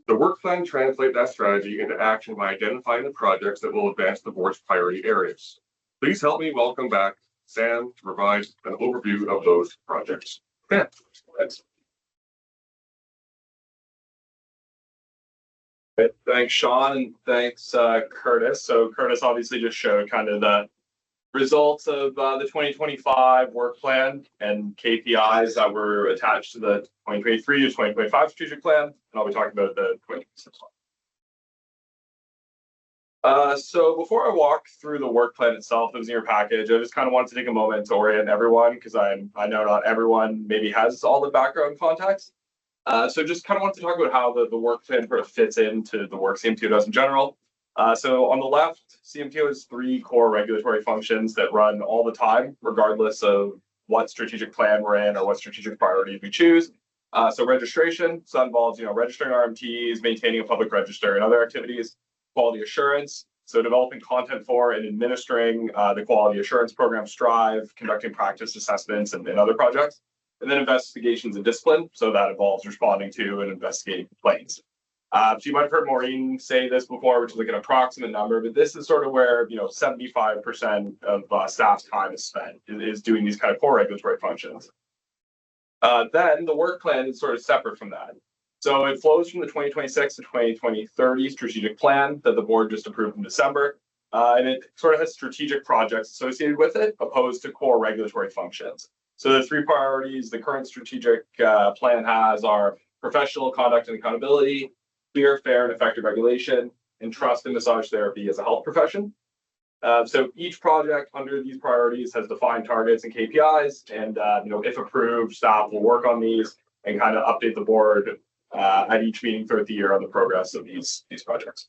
The work plan translates that strategy into action by identifying the projects that will advance the board's priority areas. Please help me welcome back Sam to provide an overview of those projects. Yeah, thanks. Right, thanks, Sean, and thanks, Curtis. So Curtis obviously just showed kind of the results of the 2025 work plan and KPIs that were attached to the 2023 to 2025 strategic plan, and I'll be talking about the 2026 one. So before I walk through the work plan itself, it was in your package. I just kind of wanted to take a moment to orient everyone because I know not everyone maybe has all the background context. So just kind of wanted to talk about how the work plan sort of fits into the work CMTO does in general. So on the left, CMTO has 3 core regulatory functions that run all the time, regardless of what strategic plan we're in or what strategic priorities we choose. So registration, so that involves, registering RMTs, maintaining a public register and other activities. Quality assurance, so developing content for and administering the quality assurance program Strive, conducting practice assessments and other projects. And then investigations and discipline, so that involves responding to and investigating complaints. So you might have heard Maureen say this before, which is like an approximate number, but this is sort of where 75% of staff's time is spent, is doing these kind of core regulatory functions. Then the work plan is sort of separate from that. So it flows from the 2026 to 2030 strategic plan that the board just approved in December. And it sort of has strategic projects associated with it, opposed to core regulatory functions. So the 3 priorities the current strategic plan has are professional conduct and accountability, clear, fair, and effective regulation, and trust in massage therapy as a health profession. So each project under these priorities has defined targets and KPIs, and if approved, staff will work on these and kind of update the board at each meeting throughout the year on the progress of these projects.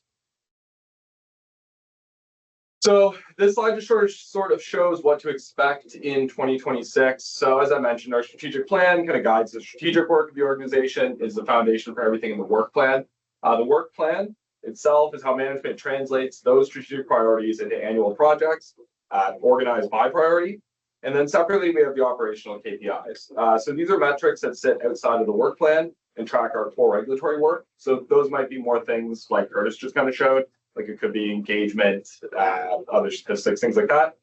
So this slide just sort of shows what to expect in 2026. So as I mentioned, our strategic plan kind of guides the strategic work of the organization, is the foundation for everything in the work plan. The work plan itself is how management translates those strategic priorities into annual projects, organized by priority. And then separately, we have the operational KPIs. So these are metrics that sit outside of the work plan and track our core regulatory work. So those might be more things like Curtis just kind of showed, like it could be engagement, other statistics, things like that.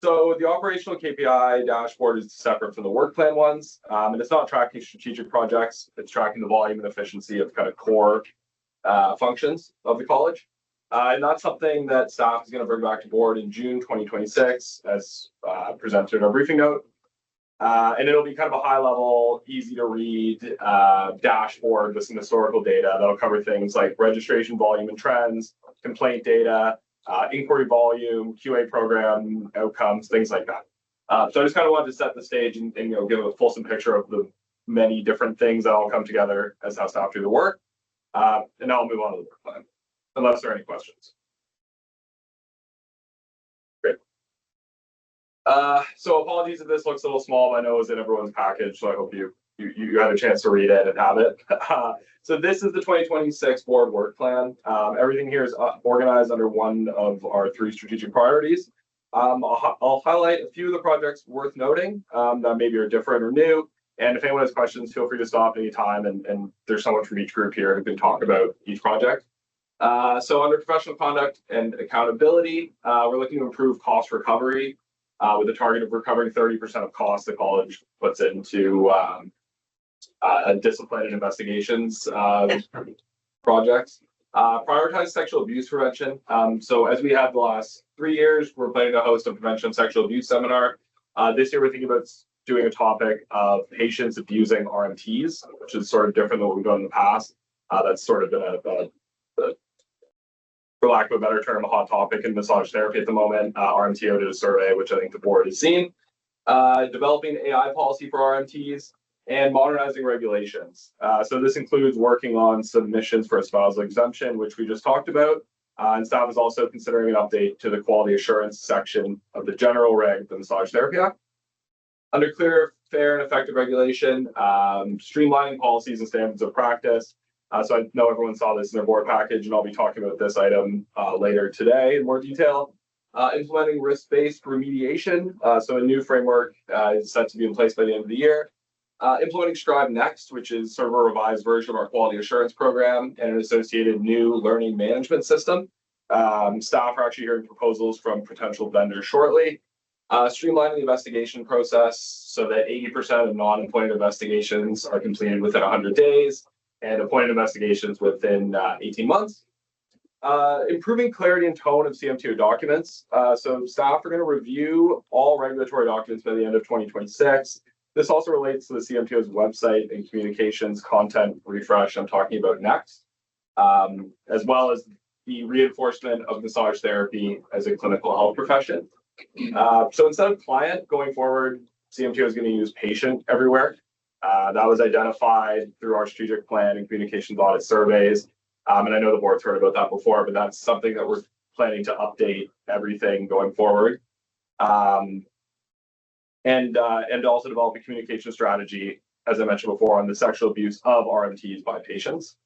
So the operational KPI dashboard is separate from the work plan ones, and it's not tracking strategic projects. It's tracking the volume and efficiency of kind of core functions of the college. And that's something that staff is going to bring back to board in June 2026 as presented in our briefing note. And it'll be kind of a high level, easy to read dashboard with some historical data that'll cover things like registration volume and trends, complaint data, inquiry volume, QA program outcomes, things like that. So I just kind of wanted to set the stage and give a fulsome picture of the many different things that all come together as how staff do the work. And now I'll move on to the work plan, unless there are any questions. Great. So apologies if this looks a little small, but I know it was in everyone's package, so I hope you had a chance to read it and have it. So this is the 2026 board work plan. Everything here is organized under one of our 3 strategic priorities. I'll highlight a few of the projects worth noting that maybe are different or new. And if anyone has questions, feel free to stop anytime. And there's someone from each group here who can talk about each project. So under professional conduct and accountability, we're looking to improve cost recovery with a target of recovering 30% of costs the college puts into discipline and investigations projects. Prioritize sexual abuse prevention. So as we have the last 3 years, we're planning to host a prevention of sexual abuse seminar. This year, we're thinking about doing a topic of patients abusing RMTs, which is sort of different than what we've done in the past. That's sort of been for lack of a better term, a hot topic in massage therapy at the moment. RMTO did a survey, which I think the board has seen. Developing AI policy for RMTs and modernizing regulations. So this includes working on submissions for a spousal exemption, which we just talked about. And staff is also considering an update to the quality assurance section of the general reg, the Massage Therapy Act. Under clear, fair, and effective regulation, streamlining policies and standards of practice. So I know everyone saw this in their board package, and I'll be talking about this item later today in more detail. Implementing risk-based remediation. So a new framework is set to be in place by the end of the year. Implementing Strive Next, which is sort of a revised version of our quality assurance program and an associated new learning management system. Staff are actually hearing proposals from potential vendors shortly. Streamlining the investigation process so that 80% of non-employment investigations are completed within 100 days and appointed investigations within 18 months. Improving clarity and tone of CMTO documents. So staff are going to review all regulatory documents by the end of 2026. This also relates to the CMTO's website and communications content refresh I'm talking about next, as well as the reinforcement of massage therapy as a clinical health profession. So instead of client going forward, CMTO is going to use patient everywhere. That was identified through our strategic plan and communications audit surveys. And I know the board's heard about that before, but that's something that we're planning to update everything going forward. And also develop a communication strategy, as I mentioned before, on the sexual abuse of RMTs by patients.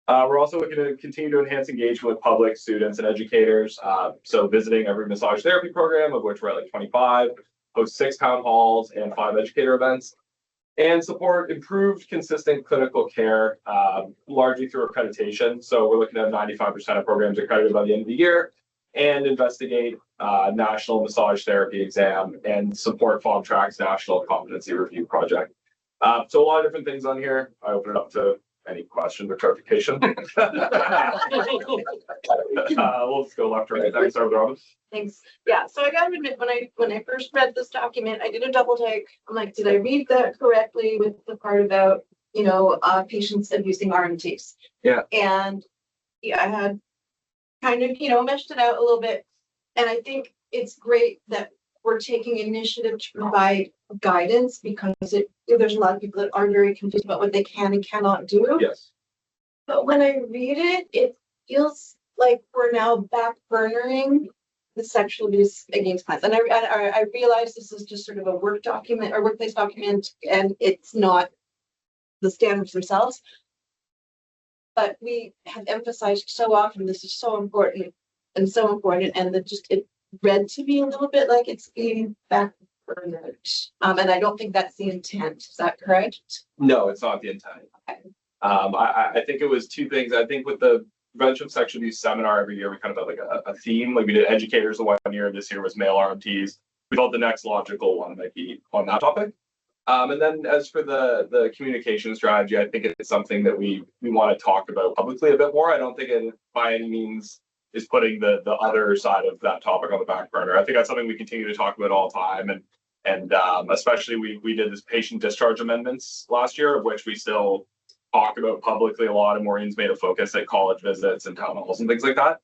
We're also looking to continue to enhance engagement with public, students, and educators. So visiting every massage therapy program, of which we're at like 25, host 6 town halls and 5 educator events, and support improved, consistent clinical care, largely through accreditation. So we're looking at 95% of programs accredited by the end of the year, and investigate national massage therapy exam and support FOMTRAC's national competency review project. So a lot of different things on here. I open it up to any questions or clarification. We'll just go left to right. Thanks, Robin. Thanks. Yeah, so I gotta admit, when I first read this document, I did a double take. I'm like, did I read that correctly with the part about, patients abusing RMTs? Yeah. And yeah, I had kind of, meshed it out a little bit. And I think it's great that we're taking initiative to provide guidance, because there's a lot of people that are very confused about what they can and cannot do. Yes. But when I read it, it feels like we're now back burnering the sexual abuse against clients. And I realize this is just sort of a work document or workplace document, and it's not the standards themselves. But we have emphasized so often this is so important, and that it read to me a little bit like it's being back burnered. And I don't think that's the intent. Is that correct? No, it's not the intent. Okay. I think it was 2 things. I think with the prevention of sexual abuse seminar every year, we kind of had like a theme. Like we did educators the 1 year. This year was male RMTs. We thought the next logical one might be on that topic. And then as for the communication strategy, I think it's something that we want to talk about publicly a bit more. I don't think it by any means is putting the other side of that topic on the back burner. I think that's something we continue to talk about all the time. And especially we did this patient discharge amendments last year, of which we still talk about publicly a lot, and Maureen's made a focus at college visits and town halls and things like that.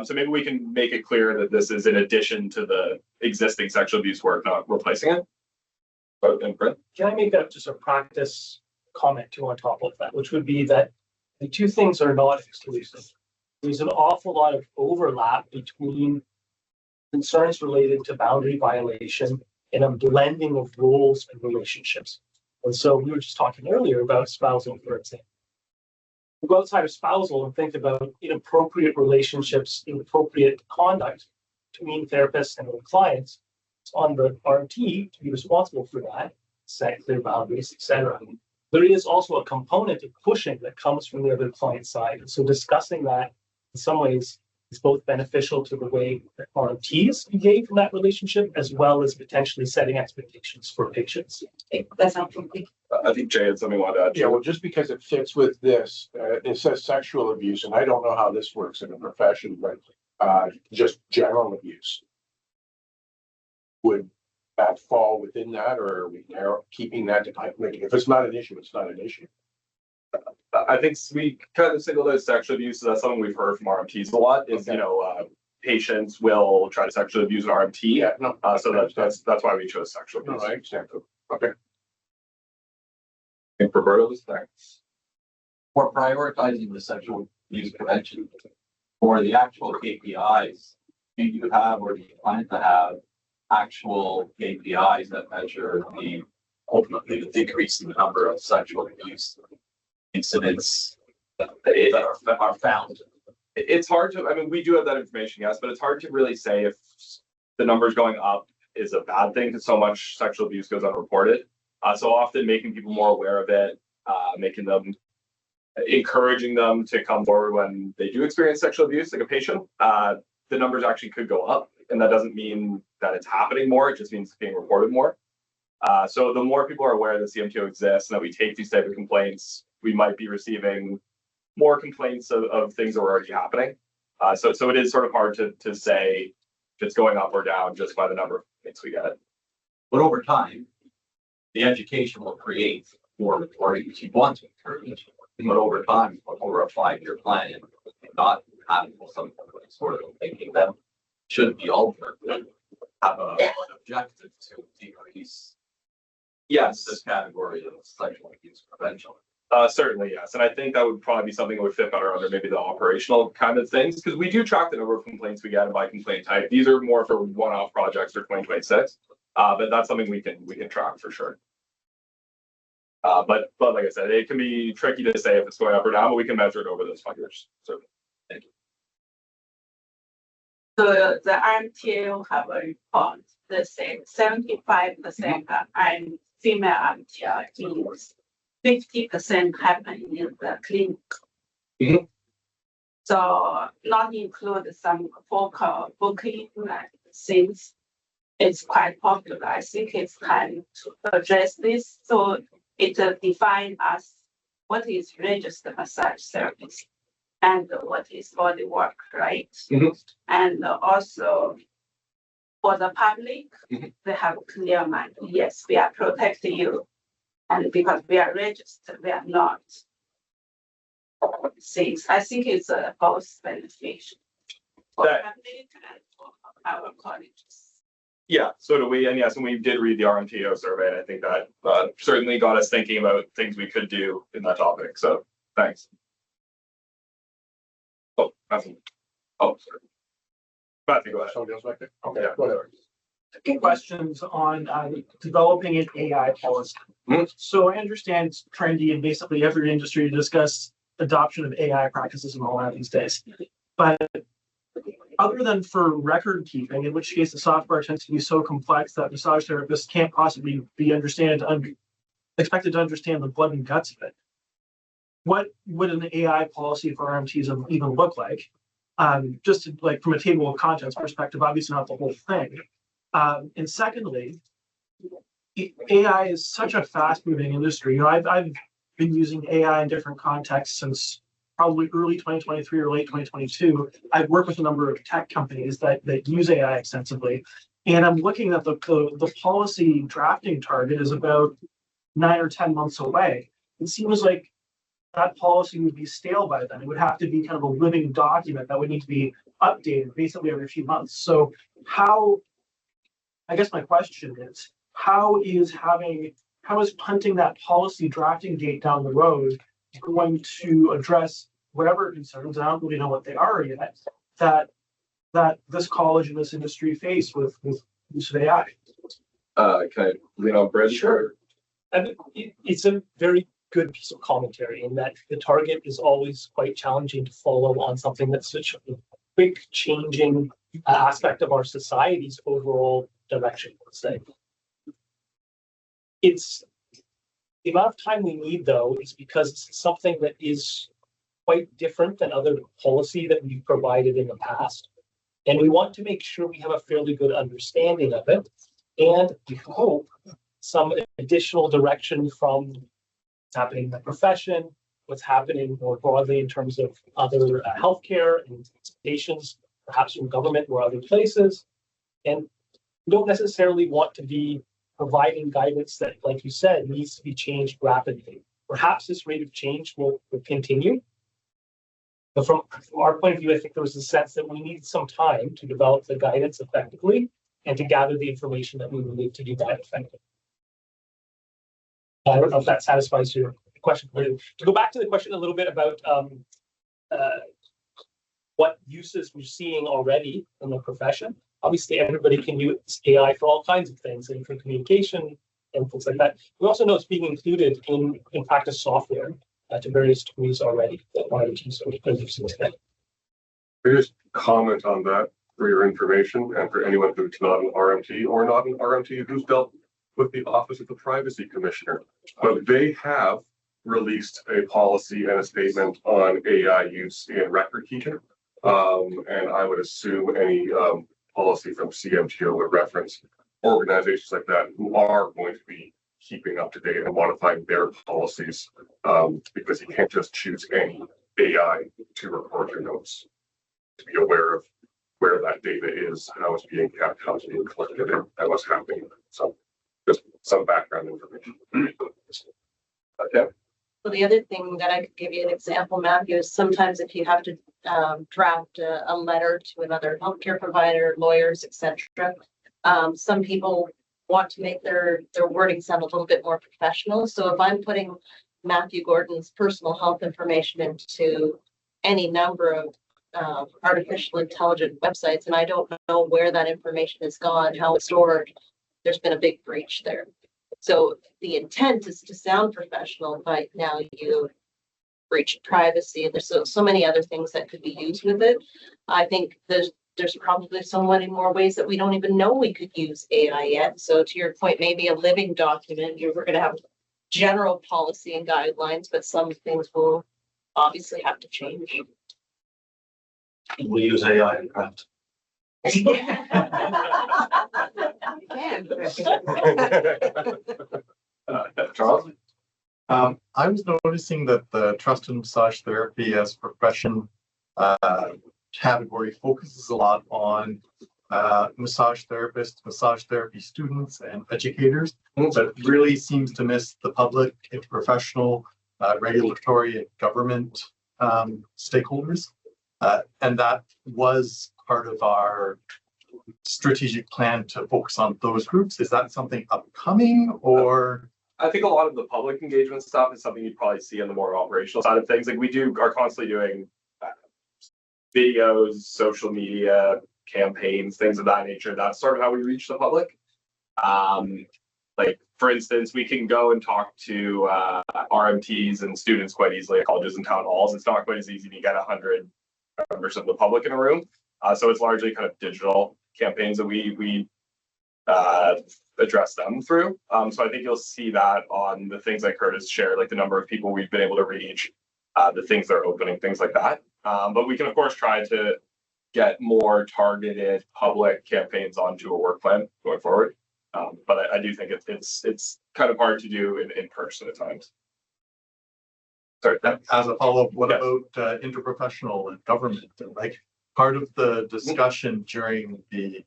So maybe we can make it clear that this is in addition to the existing sexual abuse work, not replacing it. Can I make that just a practice comment too on top of that, which would be that the 2 things are not exclusive. There's an awful lot of overlap between concerns related to boundary violation and a blending of roles and relationships. And so we were just talking earlier about spousal, for example. We go outside of spousal and think about inappropriate relationships, inappropriate conduct between therapists and their clients. It's on the RMT to be responsible for that, set clear boundaries, etc. There is also a component of pushing that comes from the other client side. And so discussing that in some ways is both beneficial to the way that RMTs behave in that relationship, as well as potentially setting expectations for patients. Okay, that's helpful. I think Jay had something to add. Yeah, well, just because it fits with this, it says sexual abuse, and I don't know how this works in a profession, but just general abuse. Would that fall within that, or are we keeping that to if it's not an issue, it's not an issue? I think we kind of singled out sexual abuse. So that's something we've heard from RMTs a lot. Is patients will try to sexually abuse an RMT. Yeah, no. So that's why we chose sexual abuse. No, I understand. Okay. And Roberto was there. For prioritizing the sexual abuse prevention, for the actual KPIs, do you have or do you plan to have actual KPIs that measure ultimately the decrease in the number of sexual abuse incidents that are found? It's hard to, we do have that information, yes, but it's hard to really say if the numbers going up is a bad thing, because so much sexual abuse goes unreported. So often making people more aware of it, encouraging them to come forward when they do experience sexual abuse, like a patient, the numbers actually could go up. And that doesn't mean that it's happening more, it just means it's being reported more. So the more people are aware that CMTO exists and that we take these type of complaints, we might be receiving more complaints of things that are already happening. So it is sort of hard to say if it's going up or down just by the number of complaints we get. But over time, the education will create more, or you want to encourage, but over time, over a 5-year plan, not having some sort of making them should be altered. Have an objective to decrease this category of sexual abuse prevention. Certainly, yes. And I think that would probably be something that would fit better under maybe the operational kind of things, because we do track the number of complaints we get and by complaint type. These are more for one-off projects for 2026. But that's something we can track for sure. But like I said, it can be tricky to say if it's going up or down, but we can measure it over those 5 years. So thank you. The RMTO have a report that says 75% and female RMTO teams, 50% happen in the clinic. Mhm. So not include some vocal booking since it's quite popular. I think it's time to address this. So it defines us what is registered massage therapist and what is body work, right? Mhm. And also for the public, they have clear mind. Yes, we are protecting you. And because we are registered, we are not. Things. I think it's both beneficial for That- public and for our colleges. Yeah, so do we. And yes, and we did read the RMTO survey. And I think that certainly got us thinking about things we could do in that topic. So thanks. Oh, Matthew. Oh, sorry. Matthew, go ahead. Somebody else back there? Yeah. Okay, whatever. Questions on developing an AI policy. So I understand it's trendy in basically every industry to discuss adoption of AI practices and all that these days. But other than for record keeping, in which case the software tends to be so complex that massage therapists can't possibly be expected to understand the blood and guts of it. What would an AI policy for RMTs even look like? Just to, like from a table of contents perspective, obviously not the whole thing. And secondly, AI is such a fast-moving industry. You know, I've been using AI in different contexts since probably early 2023 or late 2022. I've worked with a number of tech companies that use AI extensively, and I'm looking at the policy drafting target is about 9 or 10 months away. It seems like that policy would be stale by then. It would have to be kind of a living document that would need to be updated basically every few months. So I guess my question is, how is punting that policy drafting date down the road going to address whatever concerns, and I don't really know what they are yet, that this college and this industry face with use of AI? Can I lean on Brad? Sure. And it's a very good piece of commentary in that the target is always quite challenging to follow on something that's such a quick changing aspect of our society's overall direction, let's say. It's the amount of time we need, though, is because it's something that is quite different than other policy that we've provided in the past. And we want to make sure we have a fairly good understanding of it. And we hope some additional direction from what's happening in the profession, what's happening more broadly in terms of other healthcare and expectations, perhaps from government or other places. And we don't necessarily want to be providing guidance that, like you said, needs to be changed rapidly. Perhaps this rate of change will continue. But from our point of view, I think there was a sense that we need some time to develop the guidance effectively and to gather the information that we will need to do that effectively. I don't know if that satisfies your question. To go back to the question a little bit about what uses we're seeing already in the profession. Obviously, everybody can use AI for all kinds of things, and for communication and things like that. We also know it's being included in practice software to various degrees already. That one of the keys today. I just comment on that for your information and for anyone who's not an RMT or not an RMT who's dealt with the Office of the Privacy Commissioner. But they have released a policy and a statement on AI use in record keeping. And I would assume any policy from CMTO would reference organizations like that who are going to be keeping up to date and modifying their policies, because you can't just choose any AI to record your notes. to be aware of where that data is, how it's being kept, how it's being collected, and what's happening. So just some background information. Okay. Well, the other thing that I could give you an example, Matthew, is sometimes if you have to draft a letter to another healthcare provider, lawyers, etc. Some people want to make their wording sound a little bit more professional. So if I'm putting Matthew Gordon's personal health information into any number of artificial intelligent websites, and I don't know where that information has gone, how it's stored, there's been a big breach there. So the intent is to sound professional, but now you breach privacy. There's so many other things that could be used with it. I think there's probably so many more ways that we don't even know we could use AI yet. So to your point, maybe a living document, we're going to have general policy and guidelines, but some things will obviously have to change. We use AI in craft. Charles? I was noticing that the trust and massage therapy as a profession category focuses a lot on massage therapists, massage therapy students, and educators, but really seems to miss the public, interprofessional, regulatory, and government stakeholders. And that was part of our strategic plan to focus on those groups. Is that something upcoming, or? I think a lot of the public engagement stuff is something you'd probably see on the more operational side of things. Like we are constantly doing videos, social media, campaigns, things of that nature. That's sort of how we reach the public. Like for instance, we can go and talk to RMTs and students quite easily at colleges and town halls. It's not quite as easy to get 100 members of the public in a room. So it's largely kind of digital campaigns that we address them through. So I think you'll see that on the things like Curtis shared, like the number of people we've been able to reach, the things they're opening, things like that. But we can of course try to get more targeted public campaigns onto a work plan going forward. But I do think it's kind of hard to do in person at times. Sorry. As a follow-up, what about interprofessional and government? Like part of the discussion during the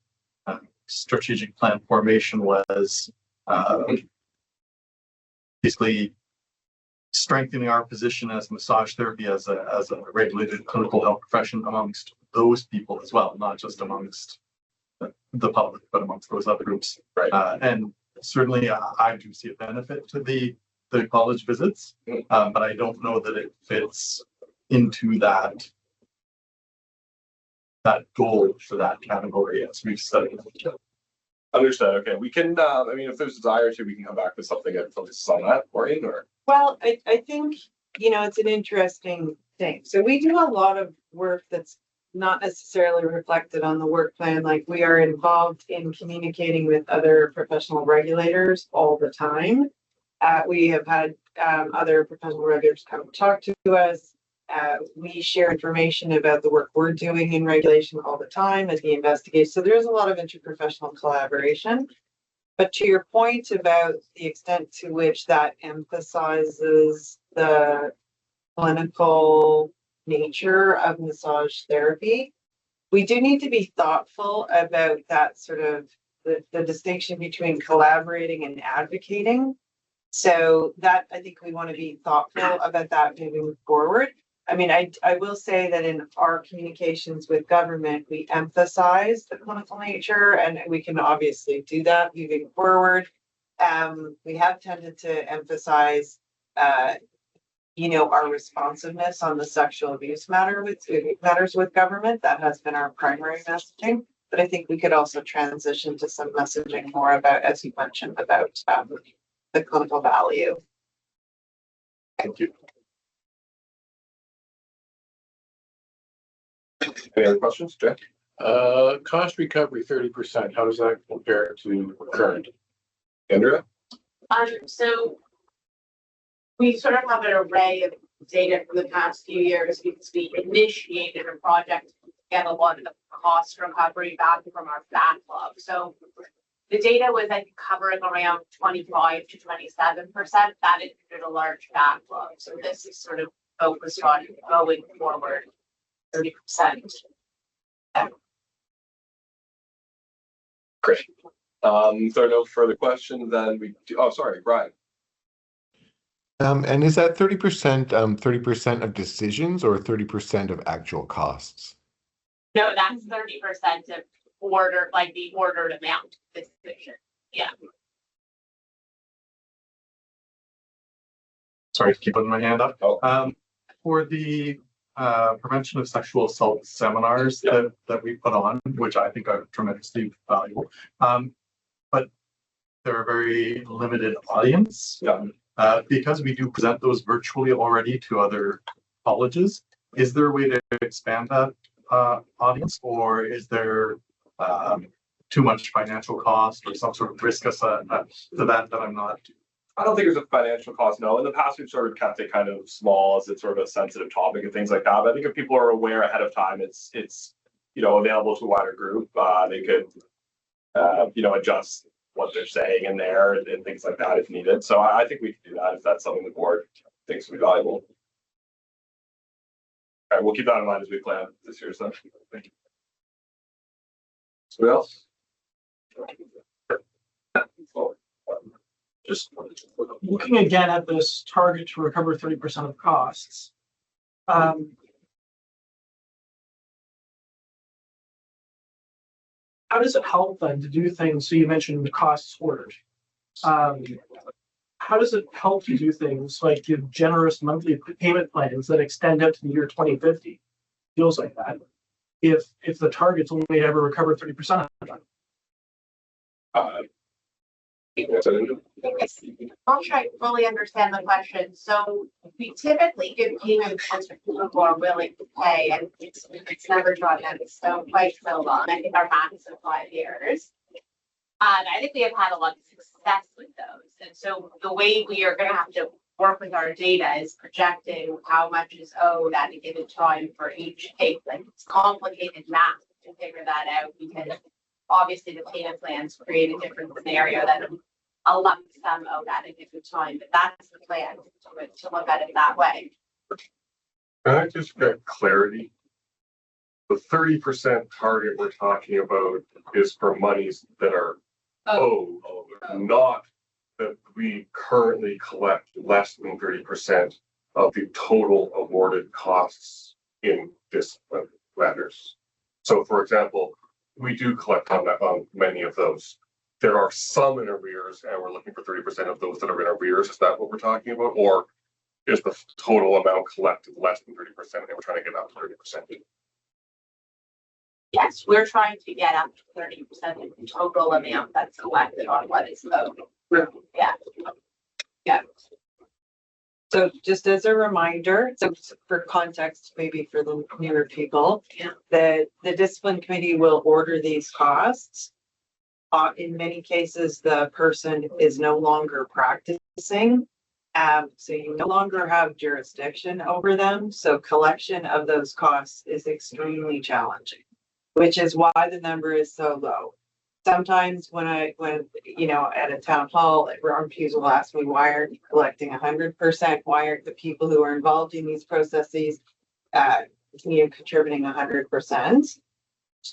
strategic plan formation was basically strengthening our position as massage therapy as a regulated clinical health profession amongst those people as well, not just amongst the public, but amongst those other groups. Right. And certainly I do see a benefit to the college visits, but I don't know that it fits into that goal for that category as we've studied. Understood. Okay. We can, I mean, if there's a desire to, we can come back with something that focuses on that, Maureen, or? Well, I think, it's an interesting thing. So we do a lot of work that's not necessarily reflected on the work plan. Like we are involved in communicating with other professional regulators all the time. We have had other professional regulators come talk to us. We share information about the work we're doing in regulation all the time as we investigate. So there's a lot of interprofessional collaboration. But to your point about the extent to which that emphasizes the clinical nature of massage therapy, we do need to be thoughtful about that sort of the distinction between collaborating and advocating. So that I think we want to be thoughtful about that moving forward. I mean, I will say that in our communications with government, we emphasize the clinical nature, and we can obviously do that moving forward. We have tended to emphasize, our responsiveness on the sexual abuse matters with government. That has been our primary messaging. But I think we could also transition to some messaging more about, as you mentioned, about the clinical value. Thank you. Any other questions, Jack? Cost recovery 30%. How does that compare to current? Andrea? So we sort of have an array of data from the past few years because we initiated a project to get a lot of the cost recovery back from our backlog. So the data was, I think, covering around 25 to 27%. That included a large backlog. So this is sort of focused on going forward 30%. Great. If there are no further questions, then we do, oh, sorry, Brian. And is that 30%, 30% of decisions or 30% of actual costs? No, that's 30% of order, like the ordered amount decision. Yeah. Sorry to keep putting my hand up. Oh. For the prevention of sexual assault seminars that we put on, which I think are tremendously valuable, but they're a very limited audience. Yeah. Because we do present those virtually already to other colleges, is there a way to expand that audience, or is there too much financial cost or some sort of risk to that I'm not? I don't think there's a financial cost. No, in the past we've sort of kept it kind of small as it's sort of a sensitive topic and things like that. But I think if people are aware ahead of time, it's available to a wider group. They could adjust what they're saying in there and things like that if needed. So I think we can do that if that's something the board thinks would be valuable. All right, we'll keep that in mind as we plan this year's session. Thank you. Somebody else? Just looking again at this target to recover 30% of costs. How does it help then to do things? So you mentioned the costs ordered. How does it help to do things like give generous monthly payment plans that extend out to the year 2050? Feels like that. If the target's only to ever recover 30% of it. I'll try to fully understand the question. So we typically give payment plans for people who are willing to pay, and it's never drawn out of stone quite so long. I think our max is 5 years. And I think we have had a lot of success with those. And so the way we are going to have to work with our data is projecting how much is owed at a given time for each case. Like, it's complicated math to figure that out, because obviously the payment plans create a different scenario than a lump sum owed at a given time. But that's the plan, to look at it that way. Can I just get clarity? The 30% target we're talking about is for monies that are owed, not that we currently collect less than 30% of the total awarded costs in discipline matters. So, for example, we do collect on many of those. There are some in arrears, and we're looking for 30% of those that are in arrears. Is that what we're talking about? Or is the total amount collected less than 30% and we're trying to get up to 30%? Yes, we're trying to get up to 30% of the total amount that's collected on what is owed. Yeah. Yeah. So just as a reminder, so for context, maybe for the newer people, the discipline committee will order these costs. In many cases, the person is no longer practicing. So you no longer have jurisdiction over them. So collection of those costs is extremely challenging, which is why the number is so low. Sometimes when at a town hall, like Ron Hughes will ask me, why aren't you collecting 100%? Why aren't the people who are involved in these processes contributing 100%?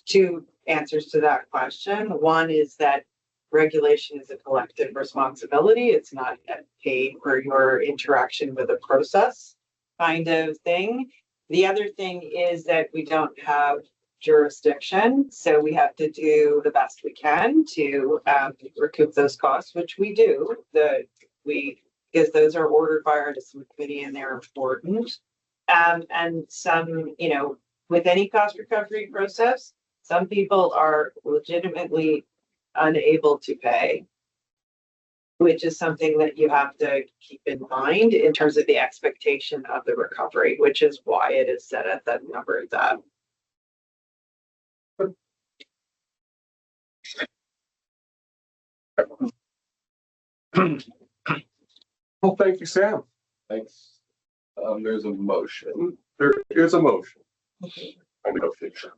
Two answers to that question. One is that regulation is a collective responsibility. It's not paid for your interaction with a process kind of thing. The other thing is that we don't have jurisdiction, so we have to do the best we can to recoup those costs, which we do. Because those are ordered by our discipline committee and they're important. And some, with any cost recovery process, some people are legitimately unable to pay, which is something that you have to keep in mind in terms of the expectation of the recovery, which is why it is set at that number that. Well, thank you, Sam. Thanks. There's a motion. There is a motion. I'm gonna fix it.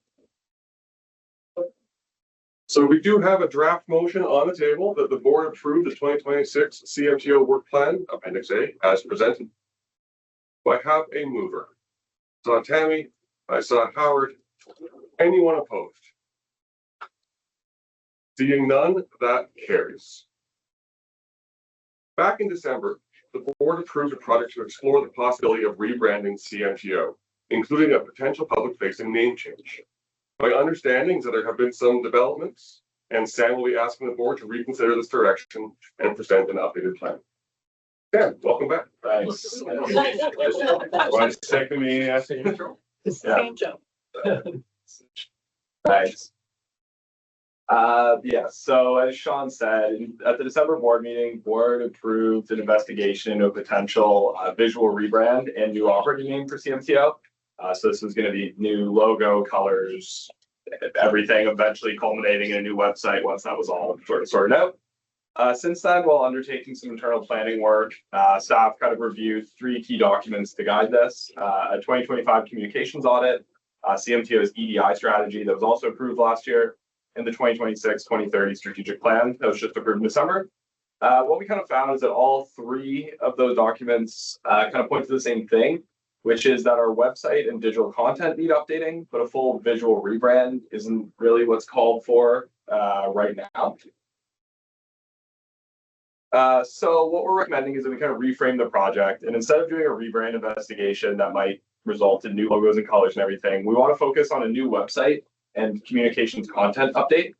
So we do have a draft motion on the table that the board approved the 2026 CMTO work plan, Appendix A, as presented. Do I have a mover? I saw Tammy, I saw Howard, Anyone opposed? Seeing none, that carries. Back in December, the board approved a project to explore the possibility of rebranding CMTO, including a potential public-facing name change. My understanding is that there have been some developments, and Sam will be asking the board to reconsider this direction and present an updated plan. Sam, welcome back. Thanks. Want to second me? Thanks. Yeah, so as Sean said, at the December board meeting, board approved an investigation into a potential visual rebrand and new operating name for CMTO. So this was going to be new logo, colors, everything, eventually culminating in a new website once that was all sort of sorted out. Since then, while undertaking some internal planning work, staff kind of reviewed 3 key documents to guide this. A 2025 communications audit, CMTO's EDI strategy that was also approved last year, and the 2026-2030 strategic plan that was just approved in December. What we kind of found is that all 3 of those documents kind of point to the same thing, which is that our website and digital content need updating, but a full visual rebrand isn't really what's called for right now. So what we're recommending is that we kind of reframe the project, and instead of doing a rebrand investigation that might result in new logos and colors and everything, we want to focus on a new website and communications content update.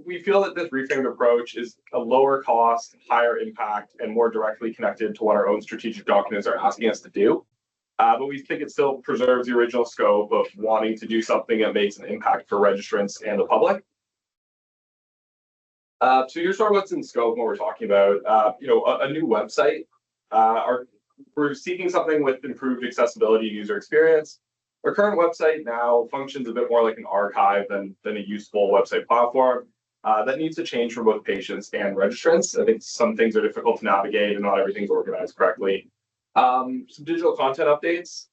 We feel that this reframed approach is a lower cost, higher impact, and more directly connected to what our own strategic documents are asking us to do. But we think it still preserves the original scope of wanting to do something that makes an impact for registrants and the public. So here's sort of what's in scope, what we're talking about. A new website. We're seeking something with improved accessibility and user experience. Our current website now functions a bit more like an archive than a useful website platform. That needs to change for both patients and registrants. I think some things are difficult to navigate and not everything's organized correctly. Some digital content updates.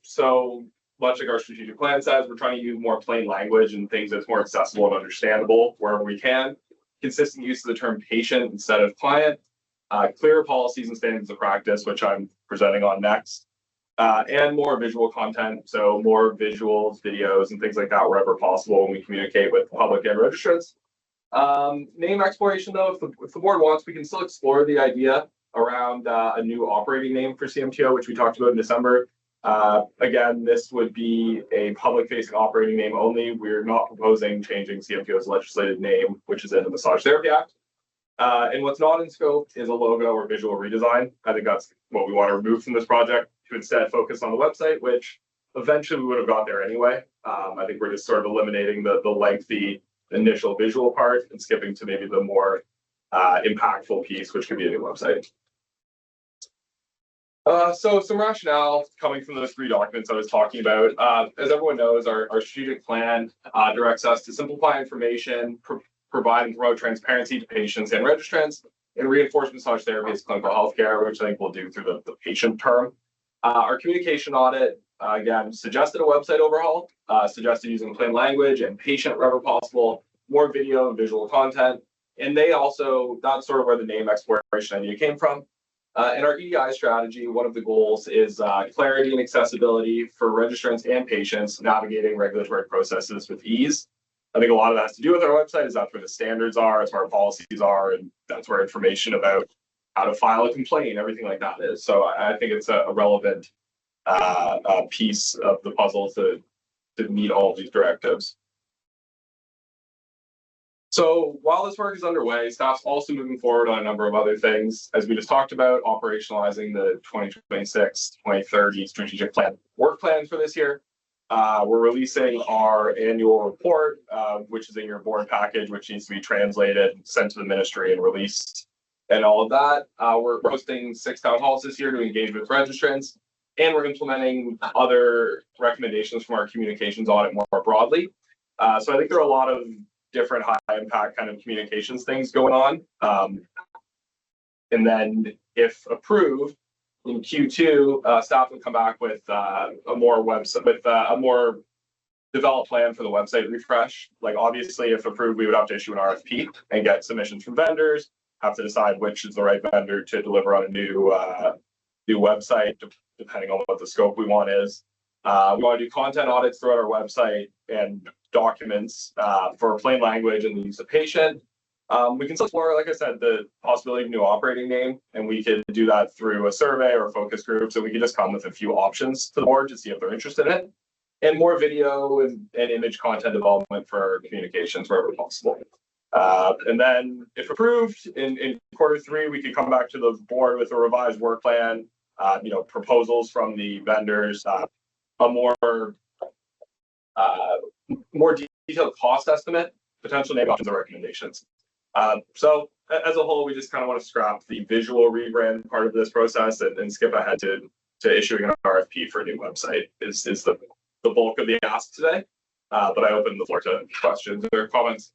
So much like our strategic plan says, we're trying to use more plain language and things that's more accessible and understandable wherever we can. Consistent use of the term patient instead of client. Clearer policies and standards of practice, which I'm presenting on next. And more visual content, so more visuals, videos, and things like that wherever possible when we communicate with the public and registrants. Name exploration, though, if the board wants, we can still explore the idea around a new operating name for CMTO, which we talked about in December. Again, this would be a public-facing operating name only. We're not proposing changing CMTO's legislated name, which is in the Massage Therapy Act. And what's not in scope is a logo or visual redesign. I think that's what we want to remove from this project to instead focus on the website, which eventually we would have got there anyway. I think we're just sort of eliminating the lengthy initial visual part and skipping to maybe the more impactful piece, which could be a new website. So some rationale coming from those 3 documents I was talking about. As everyone knows, our strategic plan directs us to simplify information, provide and promote transparency to patients and registrants, and reinforce massage therapy as clinical healthcare, which I think we'll do through the patient term. Our communication audit, again, suggested a website overhaul, suggested using plain language and patient wherever possible, more video and visual content. And that's sort of where the name exploration idea came from. In our EDI strategy, one of the goals is clarity and accessibility for registrants and patients navigating regulatory processes with ease. I think a lot of that has to do with our website, is that's where the standards are, it's where our policies are, and that's where information about how to file a complaint, everything like that is. So I think it's a relevant piece of the puzzle to meet all of these directives. So while this work is underway, staff's also moving forward on a number of other things. As we just talked about, operationalizing the 2026-2030 strategic plan work plan for this year. We're releasing our annual report, which is in your board package, which needs to be translated, sent to the ministry, and released, and all of that. We're hosting 6 town halls this year to engage with registrants, and we're implementing other recommendations from our communications audit more broadly. So I think there are a lot of different high impact kind of communications things going on. And then if approved in Q2, staff would come back with a more developed plan for the website refresh. Like obviously if approved, we would have to issue an RFP and get submissions from vendors, have to decide which is the right vendor to deliver on a new website, depending on what the scope we want is. We want to do content audits throughout our website and documents for plain language and the use of patient. We can still explore, like I said, the possibility of a new operating name, and we could do that through a survey or a focus group. So we could just come with a few options to the board to see if they're interested in it, and more video and image content development for our communications wherever possible. And then if approved in Q3, we could come back to the board with a revised work plan, proposals from the vendors, a more detailed cost estimate, potential name options or recommendations. So as a whole, we just kind of want to scrap the visual rebrand part of this process and skip ahead to issuing an RFP for a new website is the bulk of the ask today. But I open the floor to questions or comments.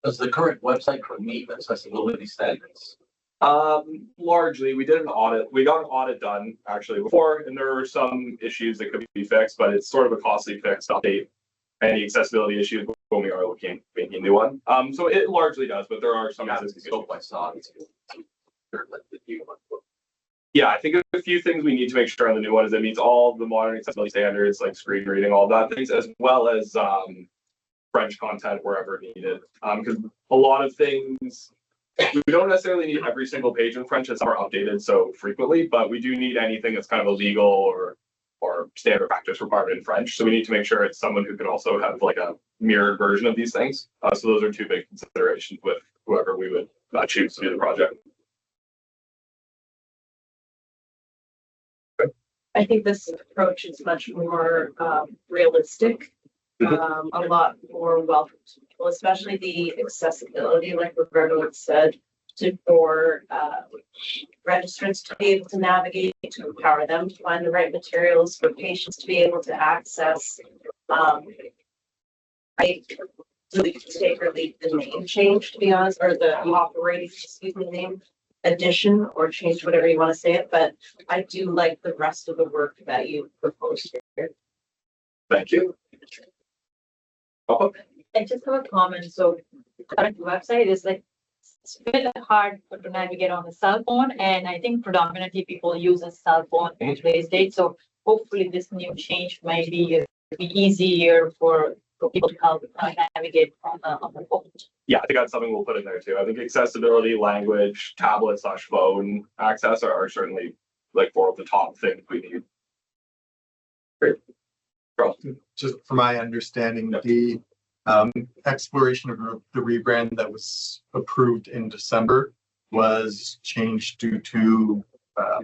Does the current website meet accessibility standards? Largely, we did an audit. We got an audit done actually before, and there were some issues that could be fixed, but it's sort of a costly fix to update any accessibility issues when we are looking at making a new one. So it largely does, but there are some existing issues. Yeah, I think a few things we need to make sure on the new one is it meets all the modern accessibility standards, like screen reading, all that things, as well as French content wherever needed. Because a lot of things, we don't necessarily need every single page in French, as some are updated so frequently, but we do need anything that's kind of a legal or standard practice requirement in French. So we need to make sure it's someone who can also have like a mirrored version of these things. So those are two big considerations with whoever we would choose to do the project. I think this approach is much more realistic, a lot more welcome to people, especially the accessibility, like Roberto had said, for registrants to be able to navigate, to empower them to find the right materials, for patients to be able to access. I really take or leave the name change, to be honest, or the operating, name addition or change, whatever you want to say it, but I do like the rest of the work that you proposed here. Thank you. I just have a comment. So the current website is like, it's a bit hard to navigate on the cell phone, and I think predominantly people use a cell phone these days. So hopefully this new change might be easier for people to help navigate on the phone. Yeah, I think that's something we'll put in there too. I think accessibility, language, tablet/phone access are certainly like four of the top things we need. Great. Just from my understanding, the exploration of the rebrand that was approved in December was changed due to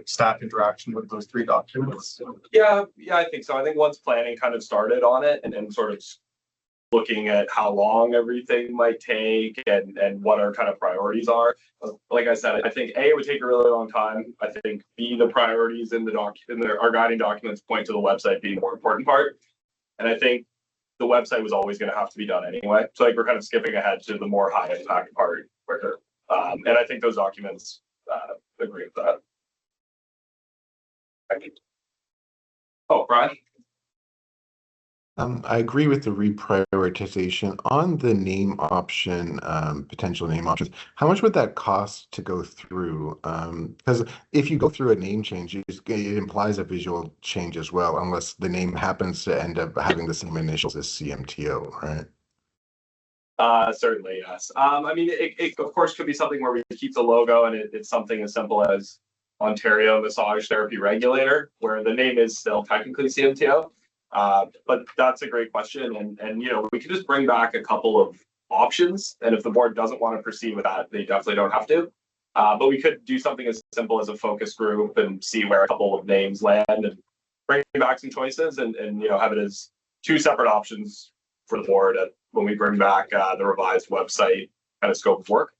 staff interaction with those three documents. Yeah, I think so. I think once planning kind of started on it and sort of looking at how long everything might take and what our kind of priorities are. Like I said, I think A, it would take a really long time. I think B, the priorities in our guiding documents point to the website being the more important part. And I think the website was always going to have to be done anyway. So like we're kind of skipping ahead to the more high impact part where, and I think those documents agree with that. Thank you. Oh, Brian? I agree with the reprioritization on the name option, potential name options. How much would that cost to go through? Because if you go through a name change, it implies a visual change as well, unless the name happens to end up having the same initials as CMTO, right? Certainly, yes. I mean, it of course could be something where we keep the logo and it's something as simple as Ontario Massage Therapy Regulator, where the name is still technically CMTO. But that's a great question. And we could just bring back a couple of options. And if the board doesn't want to proceed with that, they definitely don't have to. But we could do something as simple as a focus group and see where a couple of names land and bring back some choices and have it as two separate options for the board when we bring back the revised website kind of scope of work.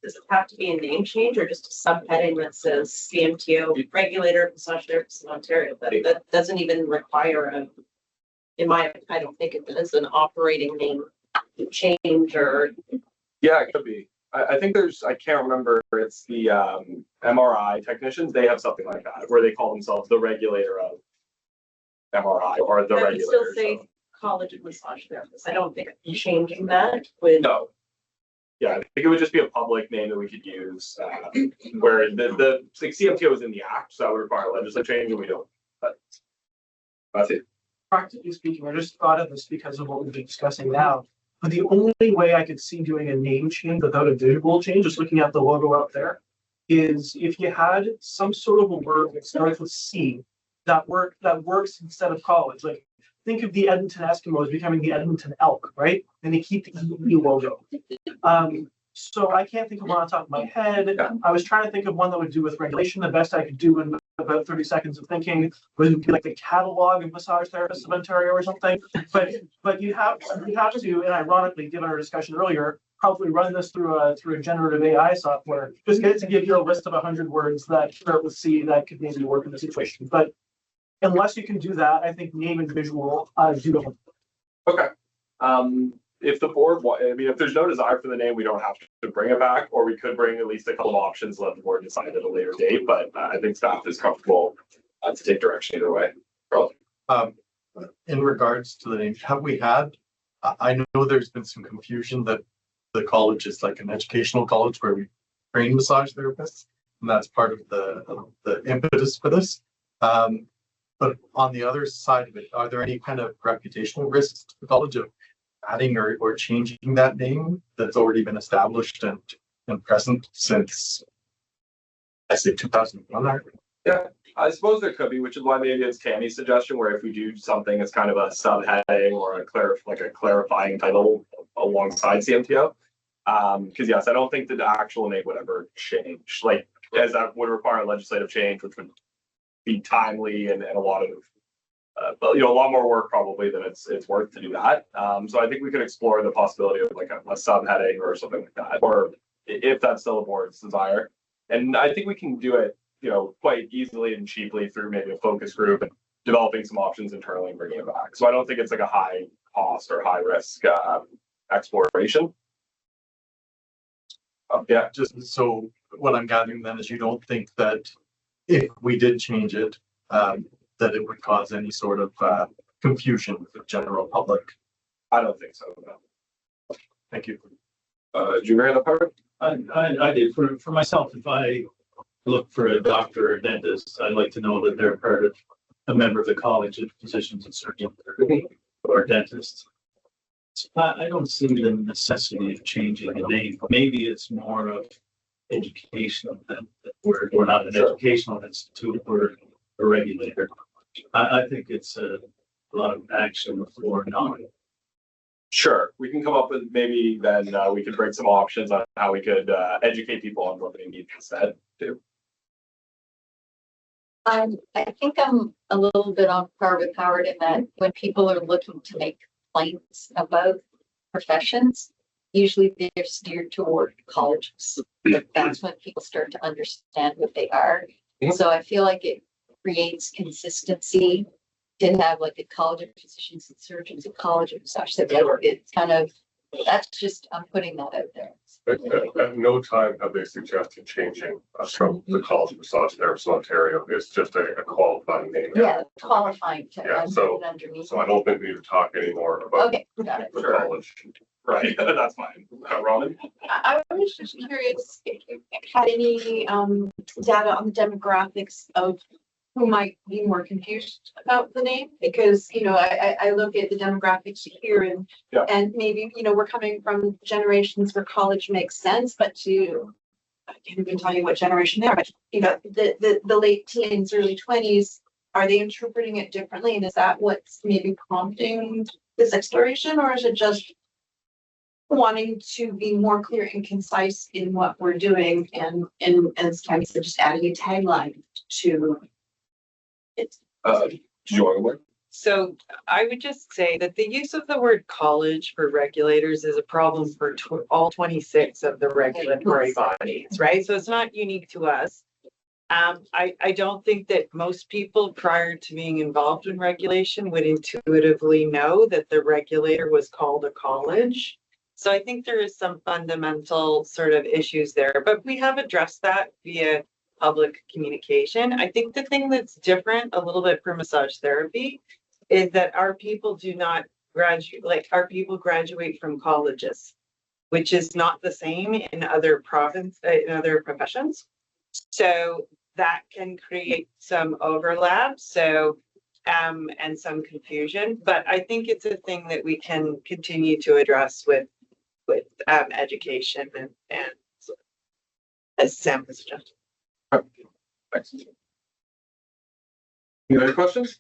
Does it have to be a name change or just a subheading that says CMTO Regulator Massage Therapists in Ontario? That doesn't even require I don't think it does an operating name change or. Yeah, it could be. I think I can't remember, it's the MRI technicians, they have something like that, where they call themselves the regulator of MRI or the regulator. I would still say College of Massage Therapists. I don't think changing that would. No. yeah, I think it would just be a public name that we could use, where the like CMTO is in the act, so that would require legislative change, and we don't. But that's it. Practically speaking, I just thought of this because of what we've been discussing now. But the only way I could see doing a name change without a visual change, just looking at the logo out there, is if you had some sort of a word that starts with C that works instead of college. Like think of the Edmonton Eskimos becoming the Edmonton Elk, right? And they keep the E logo. So I can't think of one on top of my head. I was trying to think of one that would do with regulation. The best I could do in about 30 seconds of thinking would be like the catalog of massage therapists of Ontario or something. But you have to, and ironically, given our discussion earlier, probably run this through a generative AI software. Just get it to give you a list of 100 words that start with C that could maybe work in the situation. But unless you can do that, I think name and visual do. Okay. If the board, I mean, if there's no desire for the name, we don't have to bring it back, or we could bring at least a couple of options, let the board decide at a later date. But I think staff is comfortable to take direction either way. Carl? In regards to the name, have we had? I know there's been some confusion that the college is like an educational college where we train massage therapists, and that's part of the impetus for this. But on the other side of it, are there any kind of reputational risks to the college of adding or changing that name that's already been established and present since, I say 2001? Yeah, I suppose there could be, which is why maybe it's Tammy's suggestion, where if we do something as kind of a subheading or a clarifying title alongside CMTO. Because yes, I don't think that the actual name would ever change. Like, as that would require legislative change, which would be timely and a lot of a lot more work probably than it's worth to do that. So I think we could explore the possibility of like a subheading or something like that, or if that's still the board's desire. And I think we can do it, quite easily and cheaply through maybe a focus group and developing some options internally and bringing it back. So I don't think it's like a high cost or high risk exploration. Yeah. Just so what I'm gathering then is you don't think that if we did change it, that it would cause any sort of confusion with the general public? I don't think so. No. Thank you. Did you hear that part? I did. For myself, if I look for a doctor or dentist, I'd like to know that they're part of a member of the College of Physicians and Surgeons or dentists. I don't see the necessity of changing the name. Maybe it's more of educational than we're not an educational institute, we're a regulator. I think it's a lot of action for knowledge. Sure, we can come up with maybe then we could bring some options on how we could educate people on what they need instead too. I think I'm a little bit on par with Howard in that when people are looking to make complaints about professions, usually they're steered toward colleges. That's when people start to understand what they are. So I feel like it creates consistency to have like a College of Physicians and Surgeons, a College of Massage Therapy. It's kind of, that's just, I'm putting that out there. At no time have they suggested changing us from the College of Massage Therapists of Ontario. It's just a qualifying name. Yeah, qualifying to Yeah, so underneath. I don't think we need to talk anymore about Okay, got it. the college. Right, that's fine. Robin? I was just curious if you had any data on the demographics of who might be more confused about the name, because I look at the demographics here and maybe we're coming from generations where college makes sense, but I can't even tell you what generation they are, but the late teens, early 20s, are they interpreting it differently, and is that what's maybe prompting this exploration, or is it just wanting to be more clear and concise in what we're doing, and as Tammy said, just adding a tagline to it? So I would just say that the use of the word college for regulators is a problem for all 26 of the regulatory bodies, right? So it's not unique to us. I don't think that most people prior to being involved in regulation would intuitively know that the regulator was called a college. So I think there is some fundamental sort of issues there, but we have addressed that via public communication. I think the thing that's different a little bit for massage therapy is that our people do not graduate, like our people graduate from colleges which is not the same in other in other professions. So that can create some overlap. So and some confusion, but I think it's a thing that we can continue to address with education and as Sam has suggested. Thanks. Any other questions?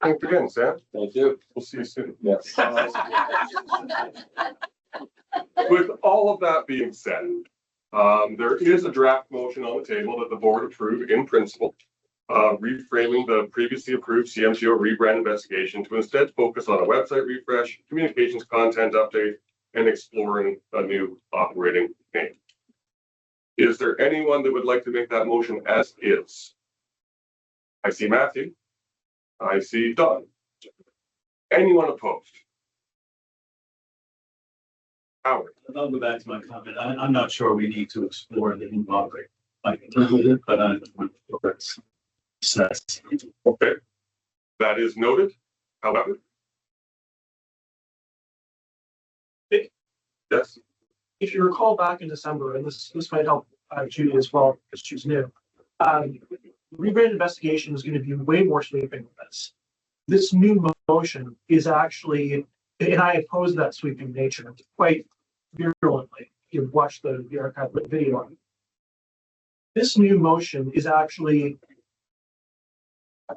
Thanks again, Sam. Thank you. We'll see you soon. Yes. With all of that being said, there is a draft motion on the table that the board approved in principle, reframing the previously approved CMTO rebrand investigation to instead focus on a website refresh, communications content update, and exploring a new operating name. Is there anyone that would like to make that motion as is? I see Matthew. I see Don. Anyone opposed? Howard. I'll go back to my comment. I'm not sure we need to explore the new operating. I can live with it, but I don't want to assess. Okay, that is noted. However, yes. If you recall back in December, and this might help Judy as well, because she's new. Rebrand investigation is going to be way more sweeping than this. This new motion is actually, and I oppose that sweeping nature quite virulently. You've watched the archive video on it. This new motion is actually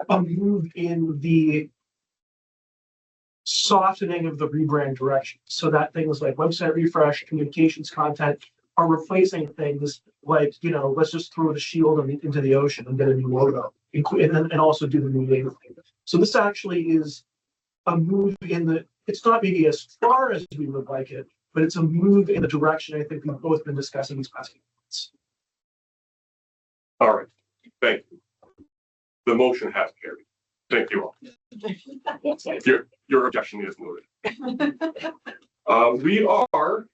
a move in the softening of the rebrand direction, so that things like website refresh, communications content are replacing things like, let's just throw the shield into the ocean and get a new logo, and also do the new name thing. So this actually is a move in the, it's not maybe as far as we would like it, but it's a move in the direction I think we've both been discussing these past few months. All right, thank you. The motion has carried. Thank you all. Your objection is noted. We are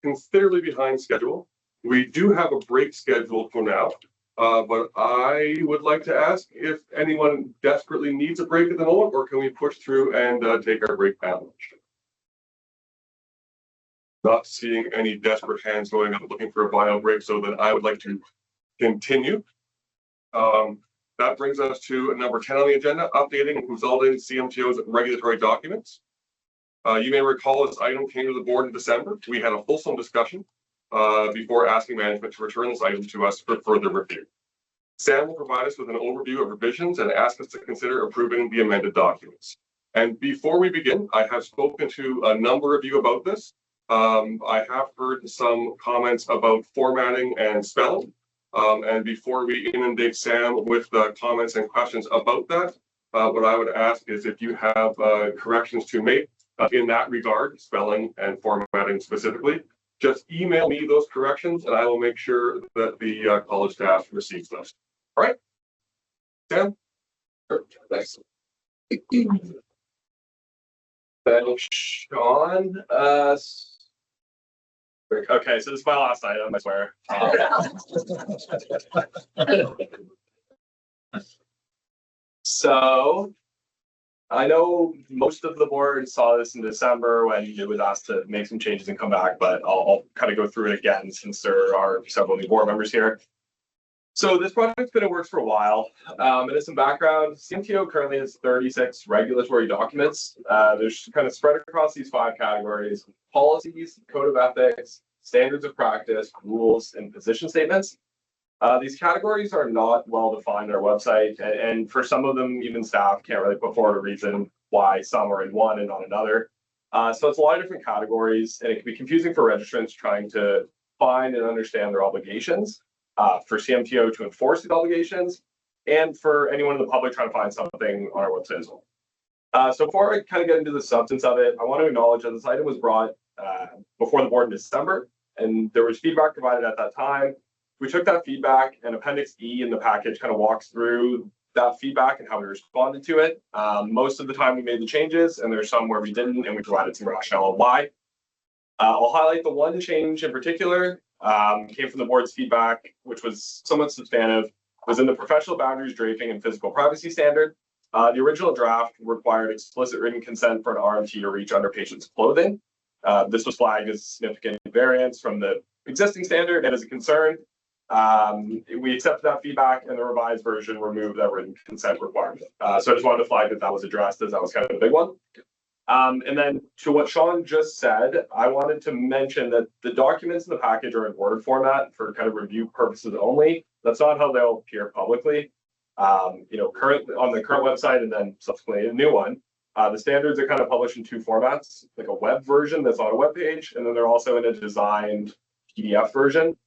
considerably behind schedule. We do have a break scheduled for now, but I would like to ask if anyone desperately needs a break at the moment, or can we push through and take our break now? Not seeing any desperate hands going up looking for a bio break, so then I would like to continue. That brings us to number 10 on the agenda, updating and consolidating CMTO's regulatory documents. You may recall this item came to the board in December. We had a fulsome discussion before asking management to return this item to us for further review. Sam will provide us with an overview of revisions and ask us to consider approving the amended documents. And before we begin, I have spoken to a number of you about this. I have heard some comments about formatting and spelling. And before we inundate Sam with comments and questions about that, what I would ask is if you have corrections to make in that regard, spelling and formatting specifically, just email me those corrections and I will make sure that the college staff receives those. All right, Sam? Sure. Thanks. Thanks, Sean. Okay, so this is my last item, I swear. So I know most of the board saw this in December when it was asked to make some changes and come back, but I'll kind of go through it again since there are several new board members here. So this project's been in works for a while. And as some background, CMTO currently has 36 regulatory documents. They're kind of spread across these 5 categories: policies, code of ethics, standards of practice, rules, and position statements. These categories are not well defined on our website, and for some of them, even staff can't really put forward a reason why some are in one and not another. So it's a lot of different categories, and it can be confusing for registrants trying to find and understand their obligations, for CMTO to enforce these obligations, and for anyone in the public trying to find something on our website as well. So before I kind of get into the substance of it, I want to acknowledge that this item was brought before the board in December, and there was feedback provided at that time. We took that feedback, and Appendix E in the package kind of walks through that feedback and how we responded to it. Most of the time we made the changes, and there's some where we didn't, and we provided some rationale on why. I'll highlight the one change in particular, came from the board's feedback, which was somewhat substantive. was in the professional boundaries draping and physical privacy standard. The original draft required explicit written consent for an RMT to reach under patients' clothing. This was flagged as a significant variance from the existing standard and as a concern. We accepted that feedback, and the revised version removed that written consent requirement. So I just wanted to flag that that was addressed, as that was kind of a big one. And then to what Sean just said, I wanted to mention that the documents in the package are in Word format for kind of review purposes only. That's not how they'll appear publicly. Current on the current website and then subsequently a new one. The standards are kind of published in two formats, like a web version that's on a web page, and then they're also in a designed PDF version.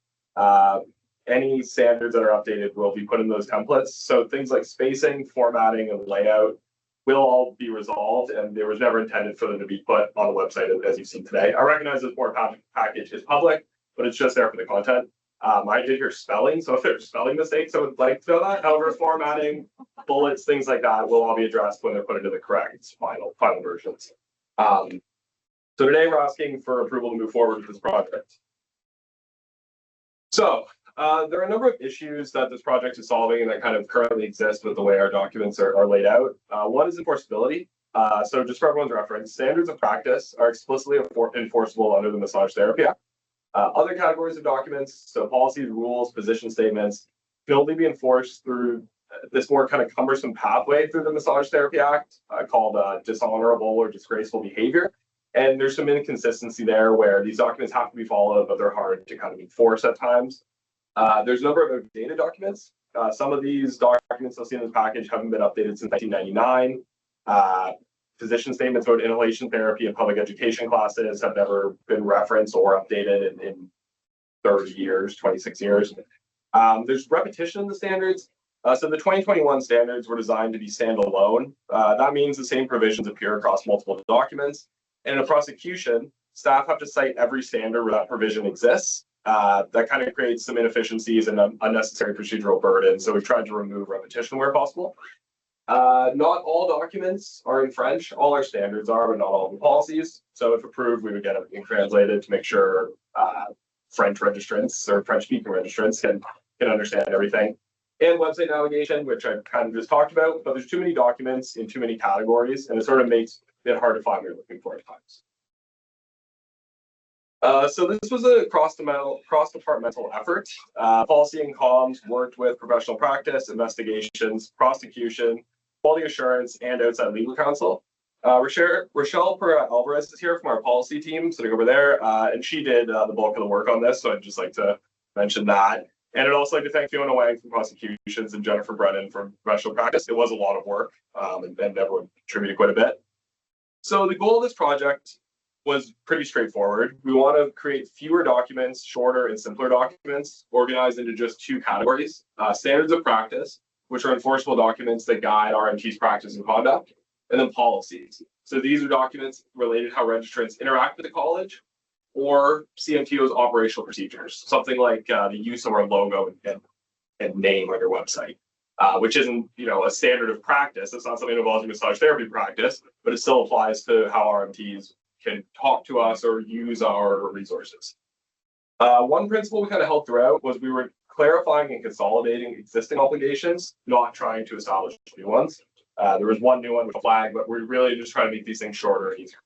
Any standards that are updated will be put in those templates. So things like spacing, formatting, and layout will all be resolved, and there was never intended for them to be put on the website as you've seen today. I recognize this board package is public, but it's just there for the content. I did hear spelling, so if there's spelling mistakes, I would like to know that. However, formatting, bullets, things like that will all be addressed when they're put into the correct final versions. So today we're asking for approval to move forward with this project. So there are a number of issues that this project is solving and that kind of currently exist with the way our documents are laid out. One is enforceability. So just for everyone's reference, standards of practice are explicitly enforceable under the Massage Therapy Act. Other categories of documents, so policies, rules, position statements, can only be enforced through this more kind of cumbersome pathway through the Massage Therapy Act called dishonorable or disgraceful behavior. And there's some inconsistency there where these documents have to be followed, but they're hard to kind of enforce at times. There's a number of data documents. Some of these documents you'll see in this package haven't been updated since 1999. Position statements about inhalation therapy and public education classes have never been referenced or updated in 30 years, 26 years. There's repetition in the standards. So the 2021 standards were designed to be standalone. That means the same provisions appear across multiple documents. And in a prosecution, staff have to cite every standard where that provision exists. That kind of creates some inefficiencies and unnecessary procedural burden. So we've tried to remove repetition where possible. Not all documents are in French. All our standards are, but not all the policies. So if approved, we would get everything translated to make sure French registrants or French-speaking registrants can understand everything. And website navigation, which I kind of just talked about, but there's too many documents in too many categories, and it sort of makes it hard to find what you're looking for at times. So this was a cross-departmental effort. Policy and comms worked with professional practice, investigations, prosecution, quality assurance, and outside legal counsel. Rochelle Alvarez is here from our policy team, sitting over there, and she did the bulk of the work on this, so I'd just like to mention that. And I'd also like to thank Fiona Wang from prosecutions and Jennifer Brennan from professional practice. It was a lot of work, and everyone contributed quite a bit. So the goal of this project was pretty straightforward. We want to create fewer documents, shorter and simpler documents, organized into just two categories: standards of practice, which are enforceable documents that guide RMT's practice and conduct, and then policies. So these are documents related to how registrants interact with the college, or CMTO's operational procedures, something like the use of our logo and name on your website, which isn't a standard of practice. It's not something that involves massage therapy practice, but it still applies to how RMTs can talk to us or use our resources. One principle we kind of held throughout was we were clarifying and consolidating existing obligations, not trying to establish new ones. There was one new one with a flag, but we're really just trying to make these things shorter and easier.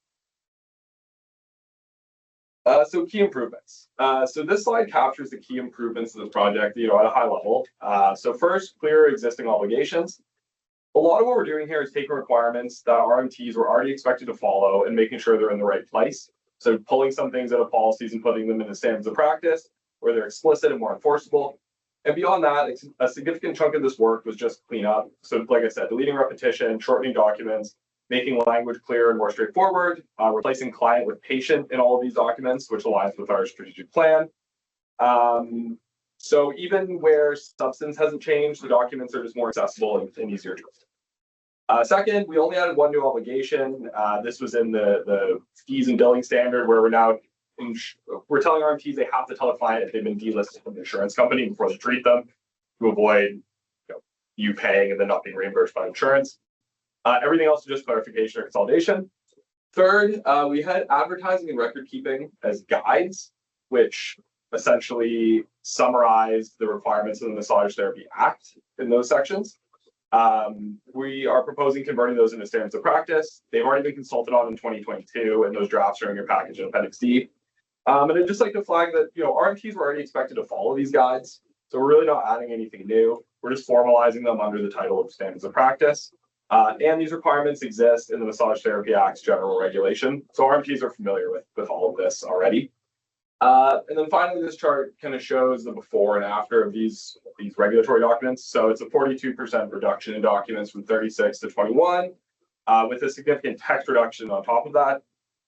So key improvements. So this slide captures the key improvements to this project, at a high level. So first, clear existing obligations. A lot of what we're doing here is taking requirements that RMTs were already expected to follow and making sure they're in the right place. So pulling some things out of policies and putting them into standards of practice where they're explicit and more enforceable. And beyond that, a significant chunk of this work was just cleanup. So like I said, deleting repetition, shortening documents, making language clearer and more straightforward, replacing client with patient in all of these documents, which aligns with our strategic plan. So even where substance hasn't changed, the documents are just more accessible and easier to read. Second, we only added one new obligation. This was in the fees and billing standard, where we're now we're telling RMTs they have to tell a client if they've been delisted from the insurance company before they treat them, to avoid you paying and then not being reimbursed by insurance. Everything else is just clarification or consolidation. Third, we had advertising and record keeping as guides, which essentially summarize the requirements of the Massage Therapy Act in those sections. We are proposing converting those into standards of practice. They've already been consulted on in 2022, and those drafts are in your package in Appendix D. And I'd just like to flag that, RMTs were already expected to follow these guides. So we're really not adding anything new. We're just formalizing them under the title of standards of practice. And these requirements exist in the Massage Therapy Act's general regulation. So RMTs are familiar with all of this already. And then finally, this chart kind of shows the before and after of these regulatory documents. So it's a 42% reduction in documents from 36 to 21, with a significant text reduction on top of that.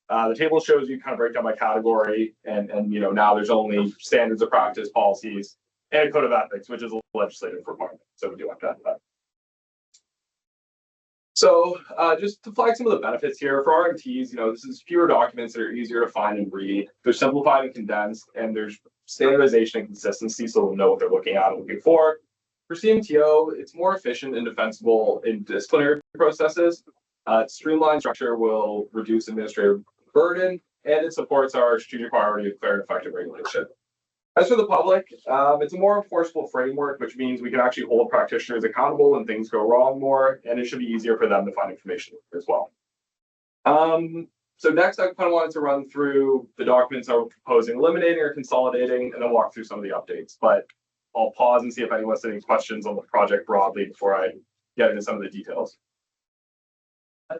The table shows you kind of break down by category, and now there's only standards of practice, policies, and a code of ethics, which is a legislative requirement. So we do have to add that. So just to flag some of the benefits here for RMTs, this is fewer documents that are easier to find and read. They're simplified and condensed, and there's standardization and consistency, so we'll know what they're looking at and looking for. For CMTO, it's more efficient and defensible in disciplinary processes. Streamlined structure will reduce administrative burden, and it supports our strategic priority of fair and effective regulation. As for the public, it's a more enforceable framework, which means we can actually hold practitioners accountable when things go wrong more, and it should be easier for them to find information as well. So next, I kind of wanted to run through the documents I was proposing eliminating or consolidating, and then walk through some of the updates. But I'll pause and see if anyone has any questions on the project broadly before I get into some of the details.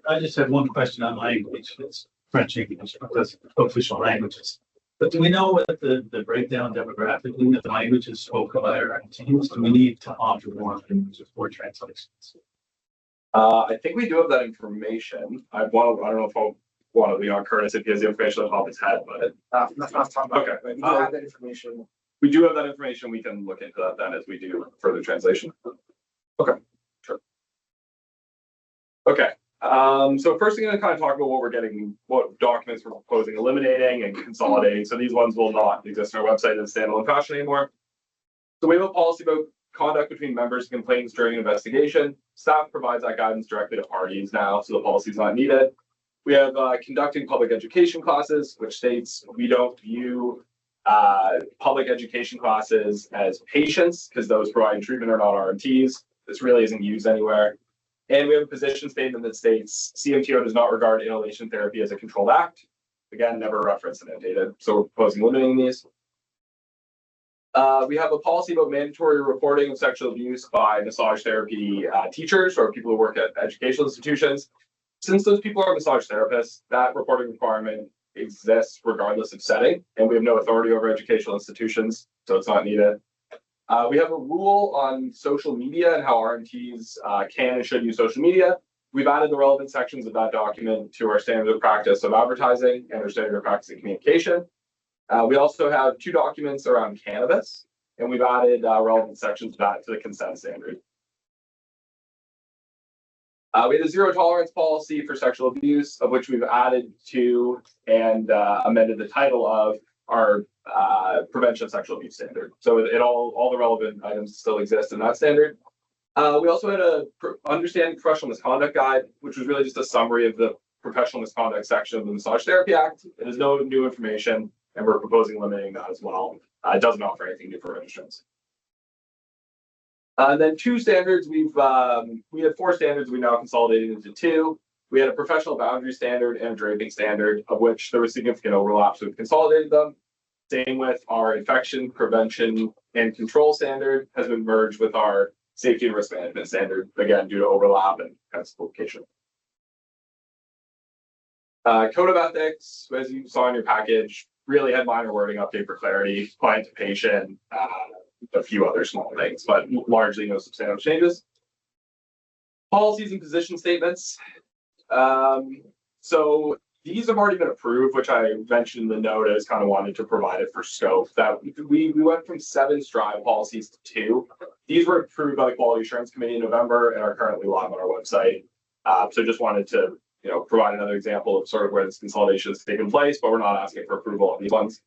I just have one question on language. It's French English, because official languages. But do we know what the breakdown demographically of the languages spoken by our teams? Do we need to offer more languages for translations? I think we do have that information. I don't know if I'll want to lean on Curtis if he has the information on top of his head, but That's not talking about. okay. We do have that information. We do have that information. We can look into that then as we do further translation. Okay, sure. Okay. So first thing, I'm going to kind of talk about what documents we're proposing eliminating and consolidating. So these ones will not exist on our website in a standalone fashion anymore. So we have a policy about conduct between members and complainants during an investigation. Staff provides that guidance directly to parties now, so the policy is not needed. We have conducting public education classes, which states we don't view public education classes as patients because those providing treatment are not RMTs. This really isn't used anywhere. And we have a position statement that states CMTO does not regard inhalation therapy as a controlled act. Again, never referenced in that data. So we're proposing limiting these. We have a policy about mandatory reporting of sexual abuse by massage therapy teachers or people who work at educational institutions. Since those people are massage therapists, that reporting requirement exists regardless of setting, and we have no authority over educational institutions, so it's not needed. We have a rule on social media and how RMTs can and should use social media. We've added the relevant sections of that document to our standard of practice of advertising and our standard of practice of communication. We also have 2 documents around cannabis, and we've added relevant sections of that to the consent standard. We had a zero tolerance policy for sexual abuse, of which we've added to and amended the title of our prevention of sexual abuse standard. So all the relevant items still exist in that standard. We also had a understanding professional misconduct guide, which was really just a summary of the professional misconduct section of the Massage Therapy Act. It is no new information, and we're proposing eliminating that as well. It doesn't offer anything new for registrants. And then 2 standards, we had 4 standards we now consolidated into 2. We had a professional boundary standard and a draping standard, of which there was significant overlap, so we've consolidated them. Same with our infection prevention and control standard has been merged with our safety and risk management standard, again, due to overlap and kind of simplification. Code of ethics, as you saw in your package, really had minor wording update for clarity, client to patient, a few other small things, but largely no substantial changes. Policies and position statements. So these have already been approved, which I mentioned in the note. I just kind of wanted to provide it for scope. That we went from 7 STRIVE policies to 2. These were approved by the Quality Assurance Committee in November and are currently live on our website. So just wanted to provide another example of sort of where this consolidation has taken place, but we're not asking for approval on these ones.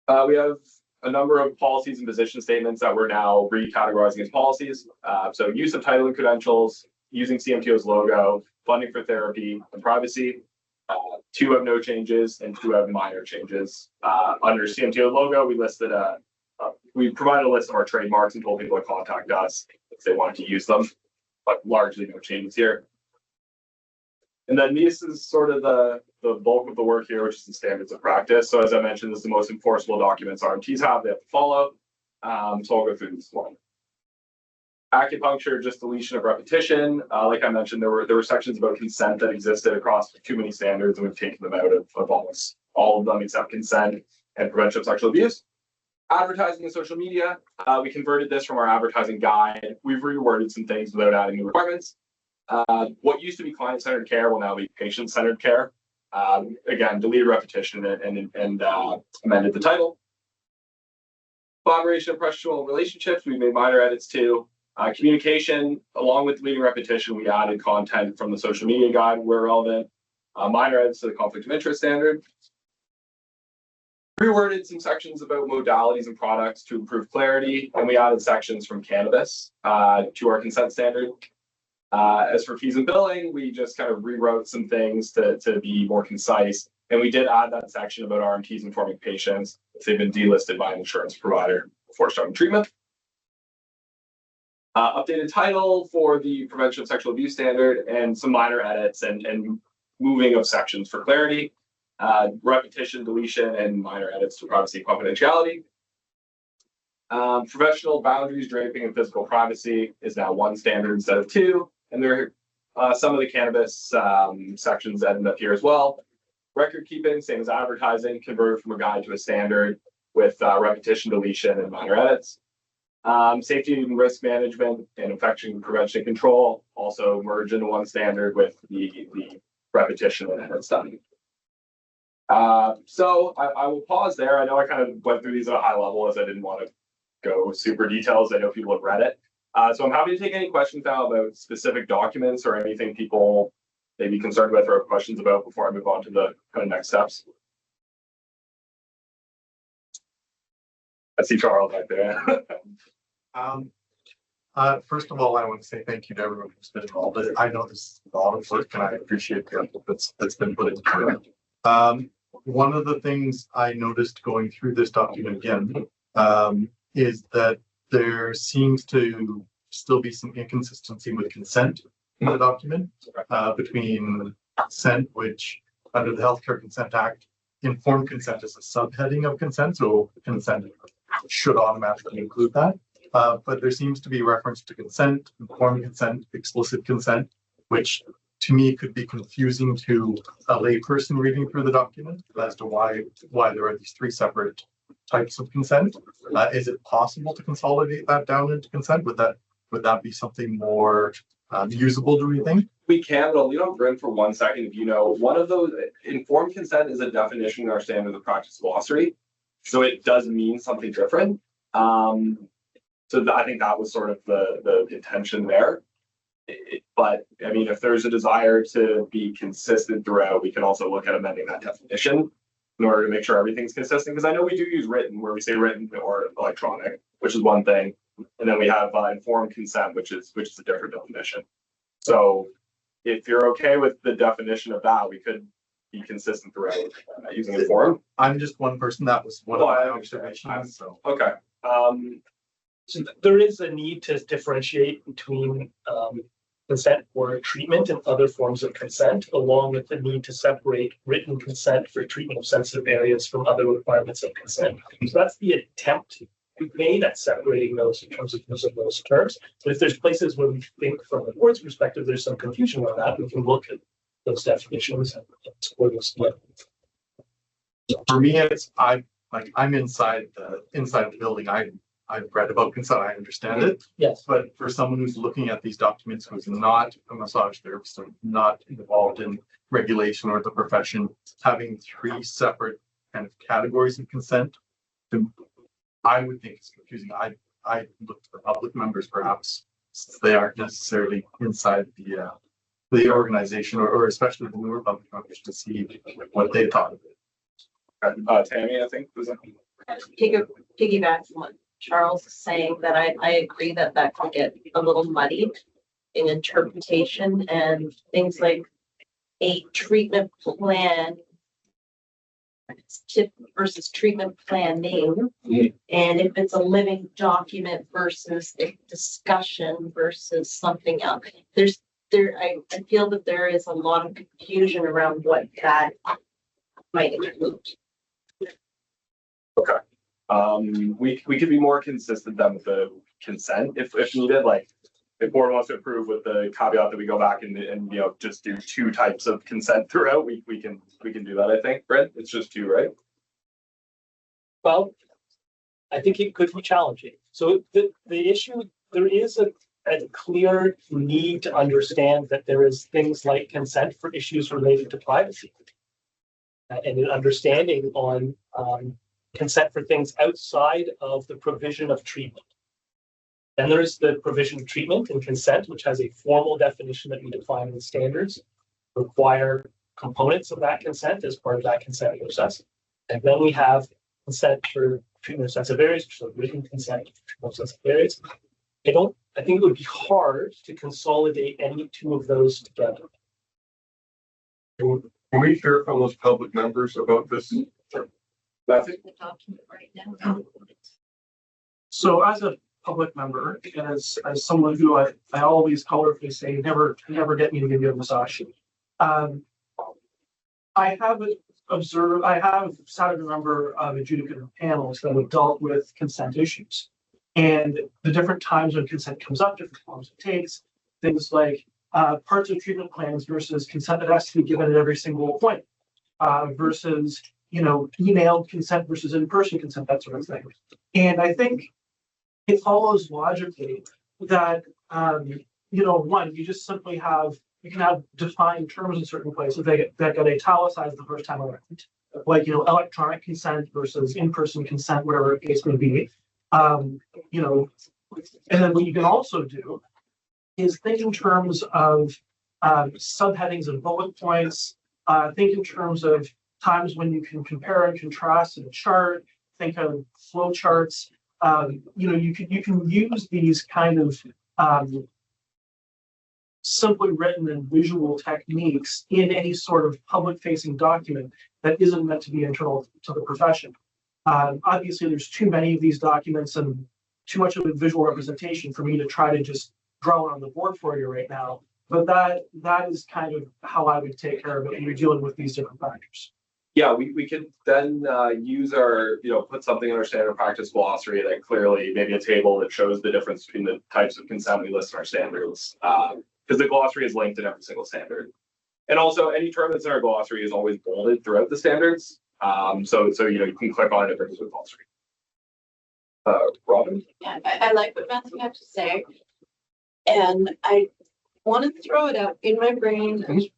We have a number of policies and position statements that we're now recategorizing as policies. So use of title and credentials, using CMTO's logo, funding for therapy, and privacy. Two have no changes and two have minor changes. Under CMTO logo, we listed we provided a list of our trademarks and told people to contact us if they wanted to use them, but largely no changes here. And then this is sort of the bulk of the work here, which is the standards of practice. So as I mentioned, this is the most enforceable documents RMTs have, they have to follow. So I'll go through this one. Acupuncture, just deletion of repetition. Like I mentioned, there were sections about consent that existed across too many standards, and we've taken them out of almost all of them except consent and prevention of sexual abuse. Advertising and social media. We converted this from our advertising guide. We've reworded some things without adding new requirements. What used to be client-centered care will now be patient-centered care. Again, deleted repetition and amended the title. Collaboration and professional relationships, we made minor edits to. Communication, along with deleting repetition, we added content from the social media guide where relevant. Minor edits to the conflict of interest standard. Reworded some sections about modalities and products to improve clarity, and we added sections from cannabis to our consent standard. As for fees and billing, we just kind of rewrote some things to be more concise. And we did add that section about RMTs informing patients if they've been delisted by an insurance provider before starting treatment. Updated title for the prevention of sexual abuse standard and some minor edits and moving of sections for clarity. Repetition, deletion, and minor edits to privacy and confidentiality. Professional boundaries, draping, and physical privacy is now one standard instead of two. And there are some of the cannabis sections that end up here as well. Record keeping, same as advertising, converted from a guide to a standard with repetition, deletion, and minor edits. Safety and risk management and infection prevention and control also merge into one standard with the repetition and edits done. So I will pause there. I know I kind of went through these at a high level as I didn't want to go super details. I know people have read it. So I'm happy to take any questions now about specific documents or anything people may be concerned with or have questions about before I move on to the kind of next steps. I see Charles back there. First of all, I want to say thank you to everyone who's been involved. I know this is a lot of work and I appreciate the effort that's been put into it. One of the things I noticed going through this document again is that there seems to still be some inconsistency with consent in the document between consent, which under the Healthcare Consent Act, informed consent is a subheading of consent, so consent should automatically include that. But there seems to be reference to consent, informed consent, explicit consent, which to me could be confusing to a layperson reading through the document as to why there are these three separate types of consent. Is it possible to consolidate that down into consent? Would that be something more usable, do we think? We can, but I'll leave on Bryn for 1 second. If you know, one of those informed consent is a definition in our standard of practice glossary. So it does mean something different. So I think that was sort of the intention there. But I mean, if there's a desire to be consistent throughout, we can also look at amending that definition in order to make sure everything's consistent. Because I know we do use written, where we say written or electronic, which is one thing. And then we have informed consent, which is a different definition. So if you're okay with the definition of that, we could be consistent throughout using informed. I'm just one person. That was one of my observations. So okay. So there is a need to differentiate between consent for treatment and other forms of consent, along with the need to separate written consent for treatment of sensitive areas from other requirements of consent. So that's the attempt we've made at separating those in terms of use of those terms. But if there's places where we think from the board's perspective, there's some confusion on that, we can look at those definitions and explore those split. For me, I'm inside the building. I've read about consent. I understand it. Yes. But for someone who's looking at these documents who's not a massage therapist or not involved in regulation or the profession, having three separate kind of categories of consent, I would think it's confusing. I look to the public members perhaps, since they aren't necessarily inside the organization or especially the newer public members to see what they thought of it. Tammy, I think was that Piggyback from what Charles is saying, that I agree that could get a little muddied in interpretation and things like a treatment plan tip versus treatment plan name. And if it's a living document versus a discussion versus something else, I feel that there is a lot of confusion around what that might include. Okay. We could be more consistent then with the consent if needed, like if board wants to approve with the caveat that we go back and just do 2 types of consent throughout, we can do that, I think. Brent, it's just 2, right? Well, I think it could be challenging. So the issue, there is a clear need to understand that there is things like consent for issues related to privacy. And an understanding on consent for things outside of the provision of treatment. Then there is the provision of treatment and consent, which has a formal definition that we define in the standards, require components of that consent as part of that consent process. And then we have consent for treatment of sensitive areas, so written consent for treatment of sensitive areas. I think it would be hard to consolidate any 2 of those together. Can we hear from those public members about this? Matthew? The document right now. So as a public member, and as someone who I always colorfully say, never get me to give you a massage. I have sat in a number of adjudicative panels that have dealt with consent issues. And the different times when consent comes up, different forms it takes, things like parts of treatment plans versus consent that has to be given at every single point, versus, emailed consent versus in-person consent, that sort of thing. And I think it follows logically that, one, you just simply you can have defined terms in certain places that get italicized the first time around, like, electronic consent versus in-person consent, whatever the case may be. And then what you can also do is think in terms of subheadings and bullet points, think in terms of times when you can compare and contrast in a chart, think of flow charts. You can use these kind of simply written and visual techniques in any sort of public facing document that isn't meant to be internal to the profession. Obviously, there's too many of these documents and too much of a visual representation for me to try to just draw it on the board for you right now. But that is kind of how I would take care of it when you're dealing with these different factors. Yeah, we could then use our, put something in our standard practice glossary that clearly, maybe a table that shows the difference between the types of consent we list in our standards. Because the glossary is linked in every single standard. And also any term that's in our glossary is always bolded throughout the standards. So you can click on it if it's with glossary. Robin? Yeah, I like what Matthew had to say. And I want to throw it out in my brain,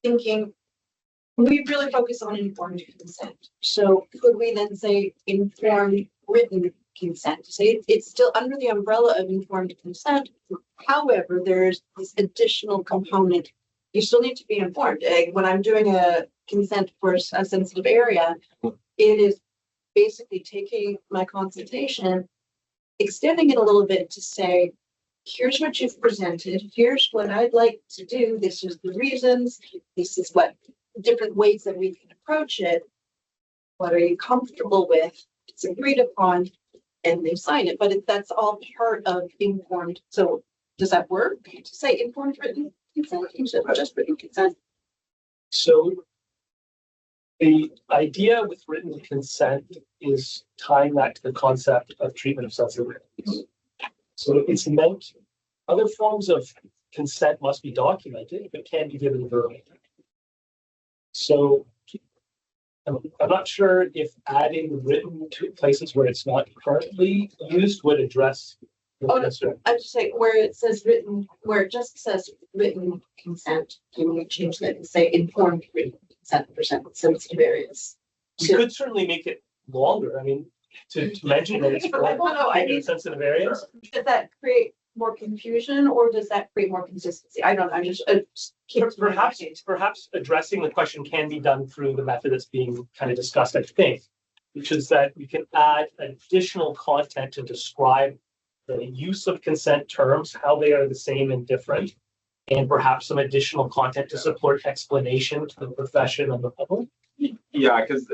thinking we really focus on informed consent. So could we then say informed written consent? Say it's still under the umbrella of informed consent. However, there's this additional component. You still need to be informed. When I'm doing a consent for a sensitive area, it is basically taking my consultation, extending it a little bit to say, here's what you've presented. Here's what I'd like to do. This is the reasons. This is what different ways that we can approach it. What are you comfortable with? It's agreed upon, and they sign it. But that's all part of informed. So does that work to say informed written consent instead of just written consent? So the idea with written consent is tying that to the concept of treatment of sensitive areas. So it's meant, other forms of consent must be documented, but can be given verbally. So I'm not sure if adding written to places where it's not currently used would address the concern. I'm just saying where it says written, where it just says written consent, can we change that and say informed written consent for sensitive areas? We could certainly make it longer. I mean, to mention that it's for sensitive areas. Does that create more confusion or does that create more consistency? I don't know. I'm just perhaps addressing the question can be done through the method that's being kind of discussed, I think, which is that we can add additional content to describe the use of consent terms, how they are the same and different, and perhaps some additional content to support explanation to the profession and the public? Yeah, because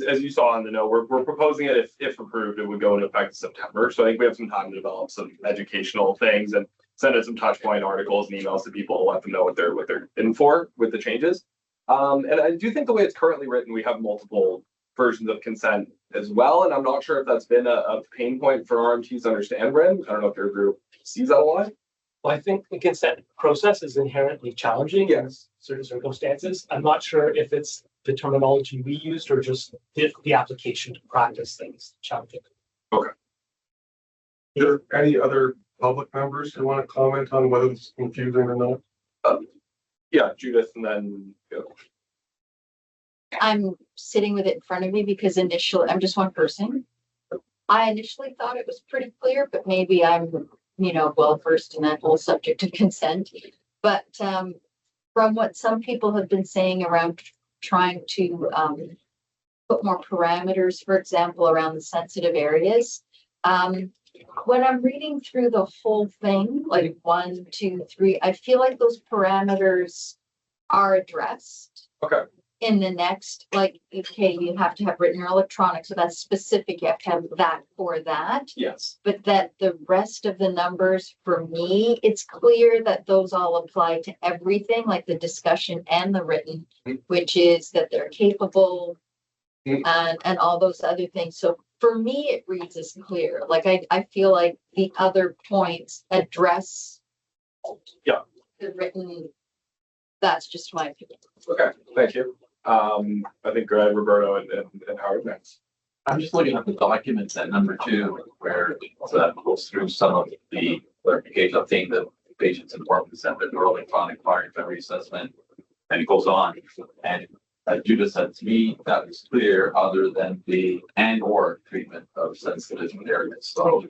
as you saw on the note, we're proposing it if approved, it would go into effect in September. So I think we have some time to develop some educational things and send out some touch point articles and emails to people, let them know what they're in for with the changes. And I do think the way it's currently written, we have multiple versions of consent as well. And I'm not sure if that's been a pain point for RMTs to understand, Bryn. I don't know if your group sees that a lot. Well, I think the consent process is inherently challenging in certain circumstances. I'm not sure if it's the terminology we used or just the application to practice things challenging. Okay. Are there any other public members who want to comment on whether it's confusing or not? Yeah, Judith, and then I'm sitting with it in front of me because initially, I'm just one person. I initially thought it was pretty clear, but maybe I'm, well versed in that whole subject of consent. But from what some people have been saying around trying to put more parameters, for example, around the sensitive areas, when I'm reading through the whole thing, like 1, 2, 3, I feel like those parameters are addressed. Okay. In the next, like, okay, you have to have written or electronic, so that's specific, you have to have that for that. Yes. But that the rest of the numbers, for me, it's clear that those all apply to everything, like the discussion and the written, which is that they're capable and all those other things. So for me, it reads as clear. Like I feel like the other points address the written. That's just my opinion. Okay, thank you. I think Roberto and Howard next. I'm just looking at the documents at number 2, where that goes through some of the clarification of things that patients informed consent, the electronic prior memory assessment, and it goes on. And as Judith said to me, that was clear other than the and/or treatment of sensitive areas. So,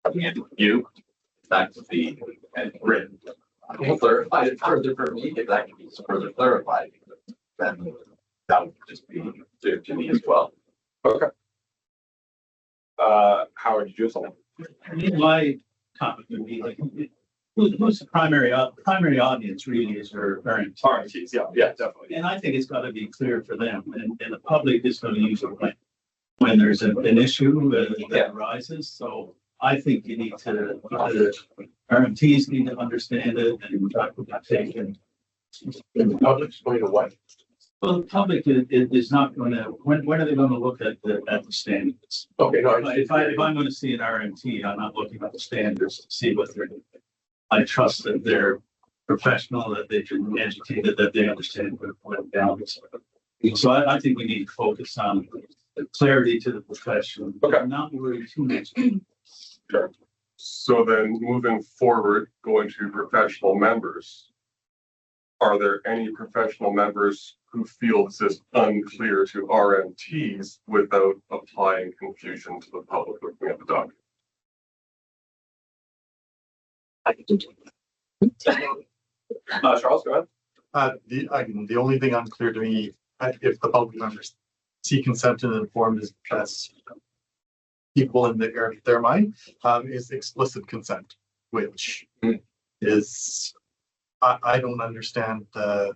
again, that could be written. Clarified it further for me, if that can be further clarified, then that would just be clear to me as well. Okay. Howard, did you have something? My comment would be like, who's the primary audience really is our RMTs, yeah, definitely. And I think it's got to be clear for them, and the public is going to use it when there's an issue that arises. So I think you need to, RMTs need to understand it and take it. The public's going to what? Well, the public is not going to, when are they going to look at the standards? Okay, no, If I'm going to see an RMT, I'm not looking at the standards to see what they're doing. I trust that they're professional, that they've been educated, that they understand what boundaries are. So I think we need to focus on clarity to the profession. Okay. Not worry too much. Sure. So then moving forward, going to professional members. Are there any professional members who feel this is unclear to RMTs without applying confusion to the public looking at the document? Charles, go ahead. The only thing unclear to me, if the public members see consent and informed as people in their mind, is explicit consent, which is, I don't understand the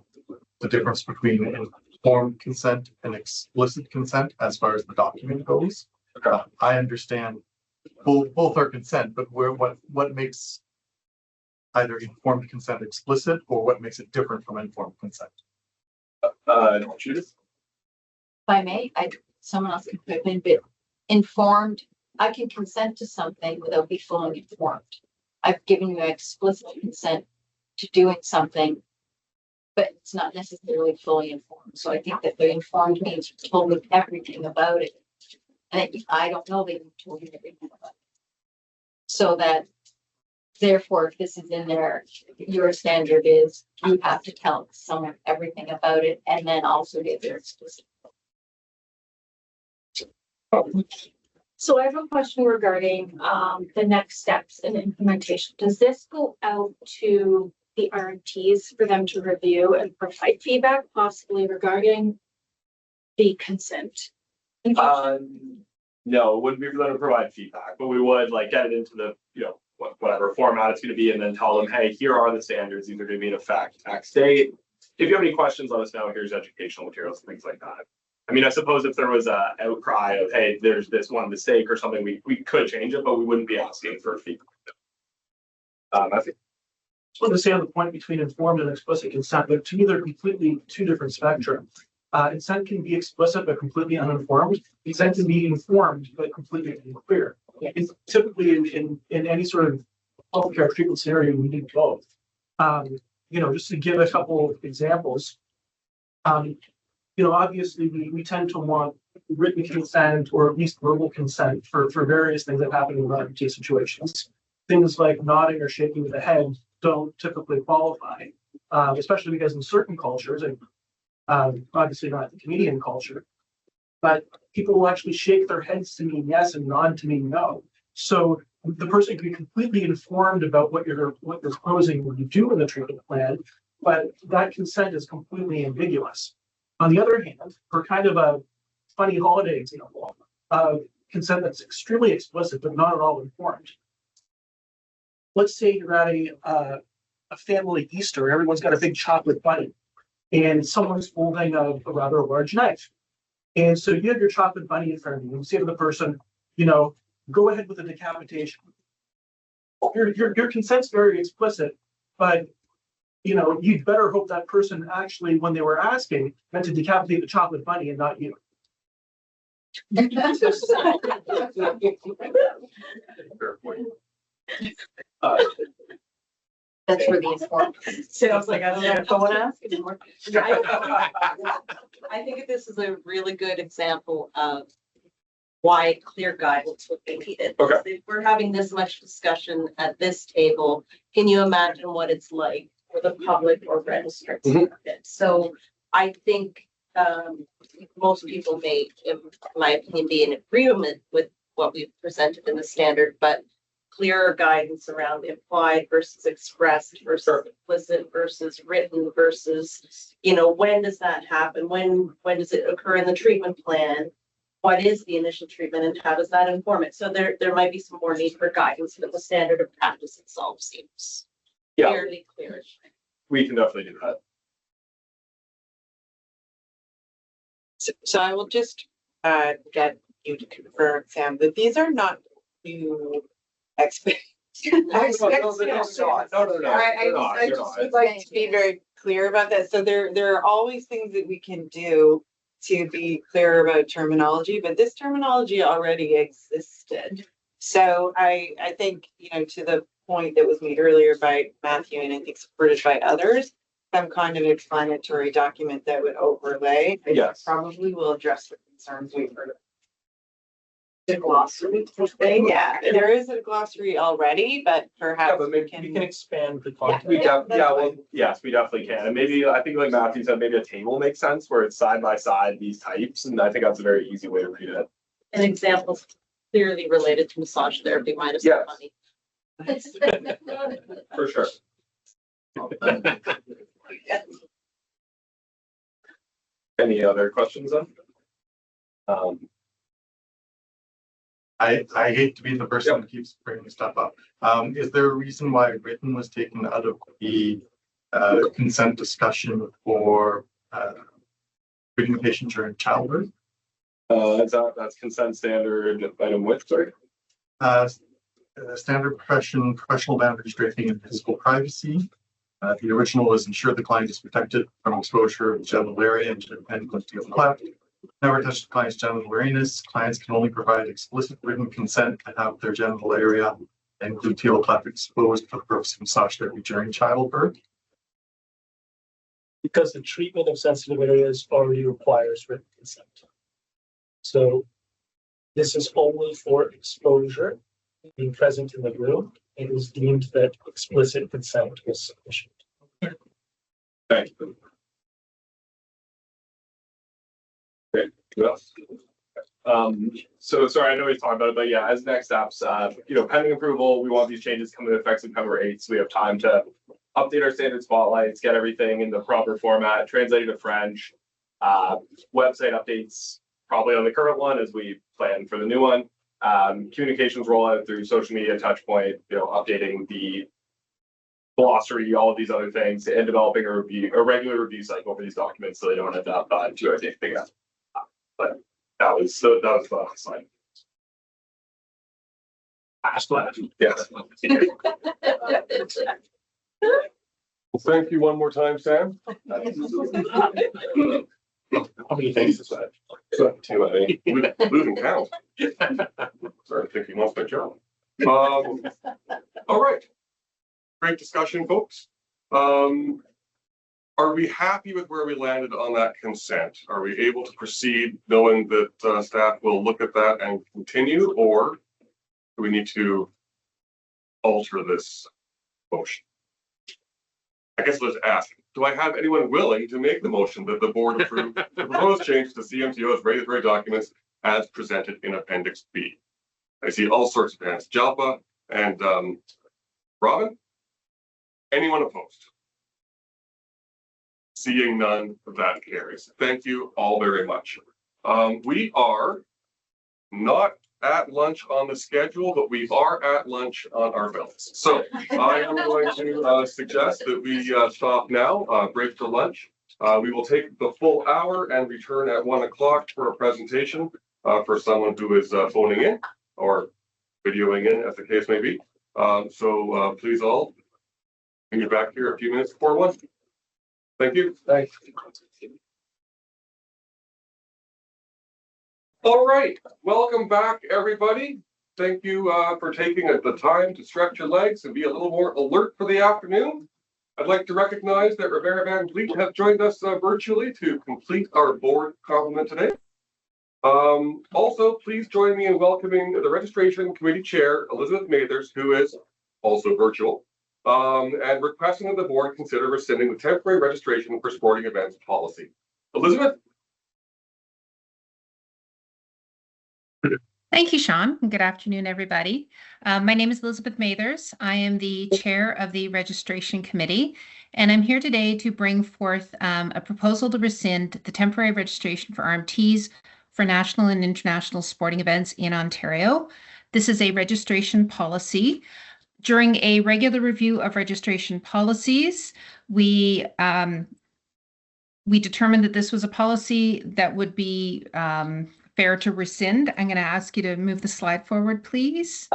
difference between informed consent and explicit consent as far as the document goes. I understand both are consent, but what makes either informed consent explicit or what makes it different from informed consent? Judith? If I may, someone else can put in, but informed, I can consent to something without being fully informed. I've given you explicit consent to doing something, but it's not necessarily fully informed. So I think that the informed means you told me everything about it. And I don't know that you told me everything about it. So that, therefore, if this is in there, your standard is you have to tell someone everything about it and then also give their explicit. So I have a question regarding the next steps in implementation. Does this go out to the RMTs for them to review and provide feedback, possibly regarding the consent? No, it wouldn't be for them to provide feedback, but we would get it into the whatever format it's going to be, and then tell them, hey, here are the standards. These are going to be in effect X date. If you have any questions, let us know. Here's educational materials, things like that. I mean, I suppose if there was a outcry of, hey, there's this one mistake or something, we could change it, but we wouldn't be asking for a fee. I think. Just want to say on the point between informed and explicit consent, but to me, they're completely two different spectrum. Consent can be explicit but completely uninformed. Consent can be informed but completely unclear. It's typically in any sort of healthcare treatment scenario, we need both. Just to give a couple of examples, obviously we tend to want written consent or at least verbal consent for various things that happen in emergency situations. Things like nodding or shaking of the head don't typically qualify, especially because in certain cultures, and obviously not the Canadian culture, but people will actually shake their heads to mean yes and nod to mean no. So the person can be completely informed about what you're proposing when you do in the treatment plan, but that consent is completely ambiguous. On the other hand, for kind of a funny holiday example, consent that's extremely explicit but not at all informed. Let's say you're at a family Easter, everyone's got a big chocolate bunny, and someone's holding a rather large knife. And so you have your chocolate bunny in front of you, and say to the person, go ahead with the decapitation. Your consent's very explicit, but you'd better hope that person actually, when they were asking, meant to decapitate the chocolate bunny and not you. Fair point. That's for the informed. Sounds like I don't know if I want to ask anymore. I think this is a really good example of why clear guidance would be needed. Okay. If we're having this much discussion at this table, can you imagine what it's like for the public or registrants? So I think most people may, in my opinion, be in agreement with what we've presented in the standard, but clearer guidance around implied versus expressed versus implicit versus written versus, when does that happen? When does it occur in the treatment plan? What is the initial treatment and how does that inform it? So there might be some more need for guidance, but the standard of practice itself seems fairly clear. We can definitely do that. So I will just get you to confirm, Sam, that these are not new expectations. No. I just would like to be very clear about that. So there are always things that we can do to be clear about terminology, but this terminology already existed. So I think, to the point that was made earlier by Matthew, and I think supported by others, some kind of explanatory document that would overlay. Yes. Probably will address the concerns we've heard. The glossary thing. Yeah, there is a glossary already, but perhaps but maybe We can expand the content. we yes, we definitely can. And maybe, I think like Matthew said, maybe a table makes sense where it's side by side these types. And I think that's a very easy way to read it. An example clearly related to massage therapy minus the money. For sure. Any other questions then? I hate to be the person who keeps bringing stuff up. Is there a reason why written was taken out of the consent discussion for treating patients during childbirth? That's consent standard item with, sorry? Standard professional boundaries draping and physical privacy. The original was ensure the client is protected from exposure of the genital area and gluteal cleft. Never touch the client's genital areas. Clients can only provide explicit written consent to have their genital area and gluteal cleft exposed for the purpose of massage therapy during childbirth. Because the treatment of sensitive areas already requires written consent. So this is only for exposure being present in the room. It was deemed that explicit consent was sufficient. Thank you. Okay. So sorry, I know we talked about it, but yeah, as next steps, pending approval, we want these changes to come into effect September 8th, so we have time to update our standard spotlights, get everything in the proper format, translate it to French, website updates, probably on the current one as we plan for the new one. Communications rollout through social media touch point, updating the glossary, all of these other things, and developing a regular review cycle for these documents so they don't end up too outdated again. But that was the last slide. Last slide. Yes. Well, thank you one more time, Sam. How many things is that? Two, I think. Losing count. Sorry, I think he lost my job. All right. Great discussion, folks. Are we happy with where we landed on that consent? Are we able to proceed knowing that staff will look at that and continue, or do we need to alter this motion? I guess let's ask, do I have anyone willing to make the motion that the board approve the proposed change to CMTO's regulatory documents as presented in Appendix B? I see all sorts of hands. Jalpa and Robin? Anyone opposed? Seeing none, that carries. Thank you all very much. We are not at lunch on the schedule, but we are at lunch on our bellies. So I am going to suggest that we stop now, break for lunch. We will take the full hour and return at 1 o'clock for a presentation for someone who is phoning in or videoing in, as the case may be. So please all bring you back here a few minutes before 1. Thank you. Thanks. All right, welcome back, everybody. Thank you for taking the time to stretch your legs and be a little more alert for the afternoon. I'd like to recognize that Rivera Van Vliet has joined us virtually to complete our board complement today. Also, please join me in welcoming the registration committee chair, Elizabeth Mathers, who is also virtual, and requesting that the board consider rescinding the temporary registration for sporting events policy. Elizabeth? Thank you, Sean. Good afternoon, everybody. My name is Elizabeth Mathers. I am the chair of the registration committee, and I'm here today to bring forth a proposal to rescind the temporary registration for RMTs for national and international sporting events in Ontario. This is a registration policy. During a regular review of registration policies, we determined that this was a policy that would be fair to rescind. I'm going to ask you to move the slide forward, please.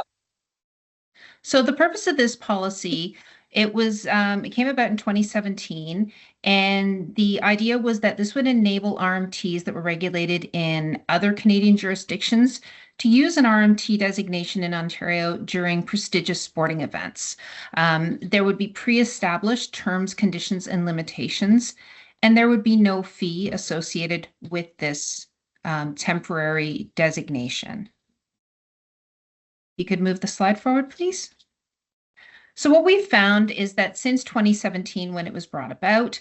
So the purpose of this policy, it came about in 2017, and the idea was that this would enable RMTs that were regulated in other Canadian jurisdictions to use an RMT designation in Ontario during prestigious sporting events. There would be pre-established terms, conditions, and limitations, and there would be no fee associated with this temporary designation. You could move the slide forward, please. So what we found is that since 2017, when it was brought about,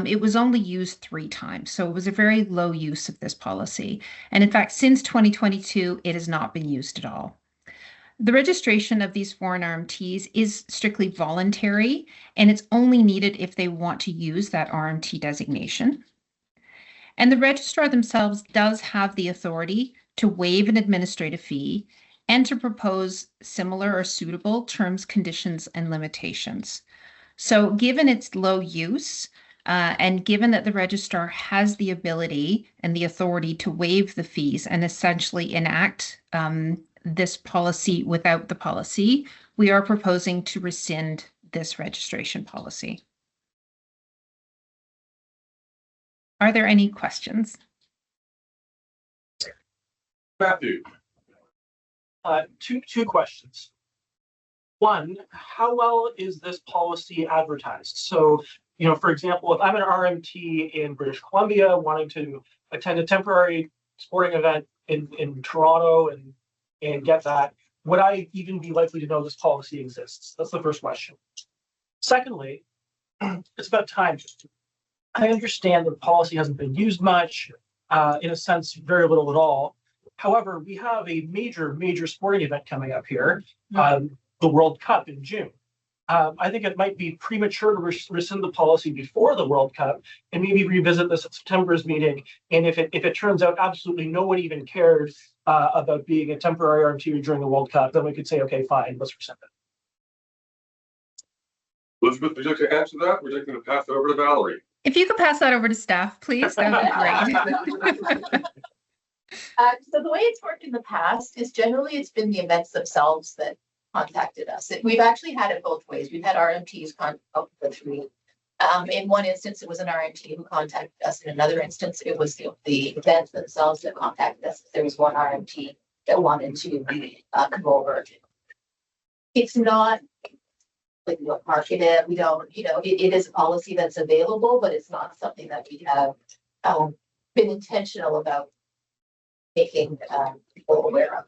it was only used 3 times. So it was a very low use of this policy. And in fact, since 2022, it has not been used at all. The registration of these foreign RMTs is strictly voluntary, and it's only needed if they want to use that RMT designation. And the registrar themselves does have the authority to waive an administrative fee and to propose similar or suitable terms, conditions, and limitations. So given its low use, and given that the registrar has the ability and the authority to waive the fees and essentially enact this policy without the policy, we are proposing to rescind this registration policy. Are there any questions? Matthew. Two questions. One, how well is this policy advertised? So, for example, if I'm an RMT in British Columbia wanting to attend a temporary sporting event in Toronto and get that, would I even be likely to know this policy exists? That's the first question. Secondly, it's about time. I understand that the policy hasn't been used much, in a sense, very little at all. However, we have a major sporting event coming up here, the World Cup in June. I think it might be premature to rescind the policy before the World Cup and maybe revisit this at September's meeting. And if it turns out absolutely no one even cared about being a temporary RMT during the World Cup, then we could say, okay, fine, let's rescind it. Elizabeth, would you like to answer that? We're just going to pass it over to Valerie. If you could pass that over to staff, please, that would be great. So the way it's worked in the past is generally it's been the events themselves that contacted us. We've actually had it both ways. We've had RMTs contact with me. In one instance, it was an RMT who contacted us. In another instance, it was the events themselves that contacted us. There was one RMT that wanted to come over. It's not like we don't market it. We don't, it is a policy that's available, but it's not something that we have been intentional about making people aware of.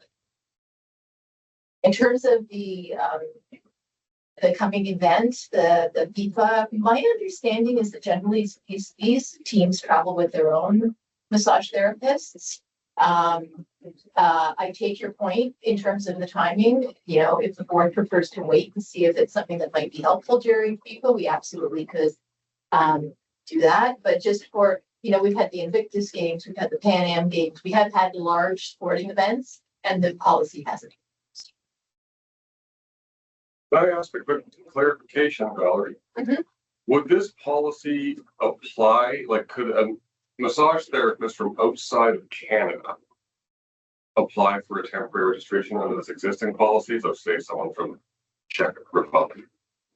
In terms of the coming event, the FIFA, my understanding is that generally these teams travel with their own massage therapists. I take your point in terms of the timing. If the board prefers to wait and see if it's something that might be helpful during FIFA, we absolutely could do that. But just for, we've had the Invictus Games, we've had the Pan Am Games, we have had large sporting events, and the policy hasn't. Can I ask a quick clarification, Valerie? Would this policy apply, like could a massage therapist from outside of Canada apply for a temporary registration under this existing policy? So say someone from Czech Republic.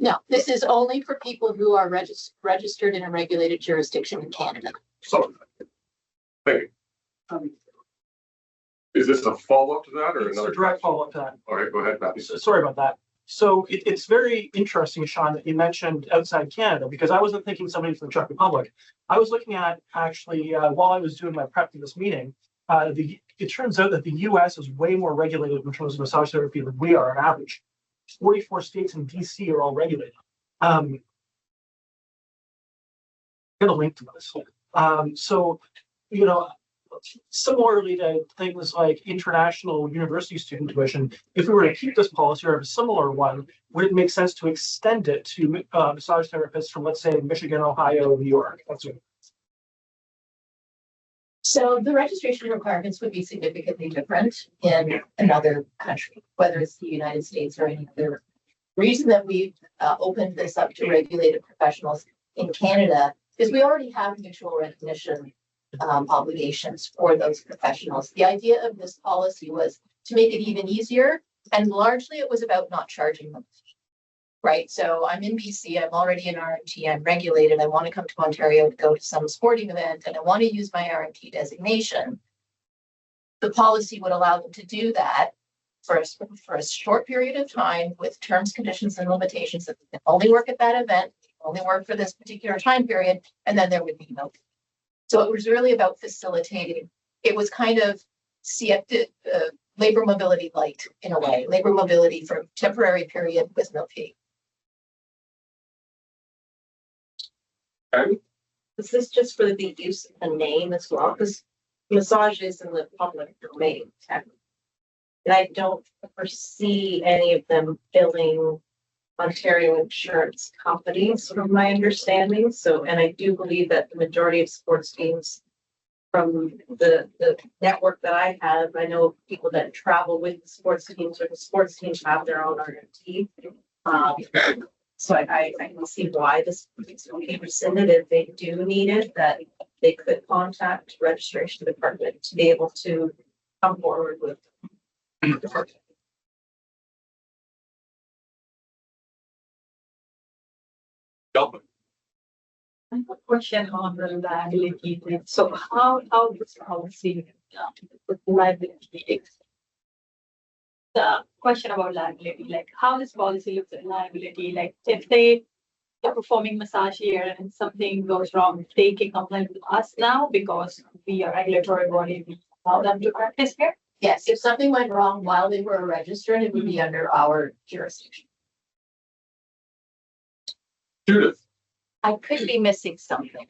No, this is only for people who are registered in a regulated jurisdiction in Canada. So, thank you. Is this a follow-up to that or It's another? a direct follow-up to that. All right, go ahead, Matthew. Sorry about that. So it's very interesting, Sean, that you mentioned outside Canada, because I wasn't thinking somebody from the Czech Republic. I was looking at actually, while I was doing my prep for this meeting, it turns out that the US is way more regulated in terms of massage therapy than we are on average. 44 states and DC are all regulated. Get a link to this. So, similarly to things like international university student tuition, if we were to keep this policy or have a similar one, would it make sense to extend it to massage therapists from, let's say, Michigan, Ohio, New York? So the registration requirements would be significantly different in another country, whether it's the United States or any other. Reason that we've opened this up to regulated professionals in Canada is we already have mutual recognition obligations for those professionals. The idea of this policy was to make it even easier, and largely it was about not charging them. Right, so I'm in BC, I'm already an RMT, I'm regulated, I want to come to Ontario to go to some sporting event, and I want to use my RMT designation. The policy would allow them to do that for a short period of time with terms, conditions, and limitations that they can only work at that event, only work for this particular time period, and then there would be no. So it was really about facilitating. It was kind of labor mobility light in a way, labor mobility for a temporary period with no fee. Is this just for the use of the name as well? Because massage is in the public domain, technically. And I don't foresee any of them billing Ontario insurance companies from my understanding. So, and I do believe that the majority of sports teams from the network that I have, I know people that travel with the sports teams, or the sports teams have their own RMT. So I can see why this will be rescinded if they do need it, that they could contact registration department to be able to come forward with. I have a question on the liability. So how this policy with liability? The question about liability, like how this policy looks at liability, like if they are performing massage here and something goes wrong, they can complain with us now because we are regulatory body, we allow them to practice here. Yes, if something went wrong while they were registered, it would be under our jurisdiction. Judith. I could be missing something.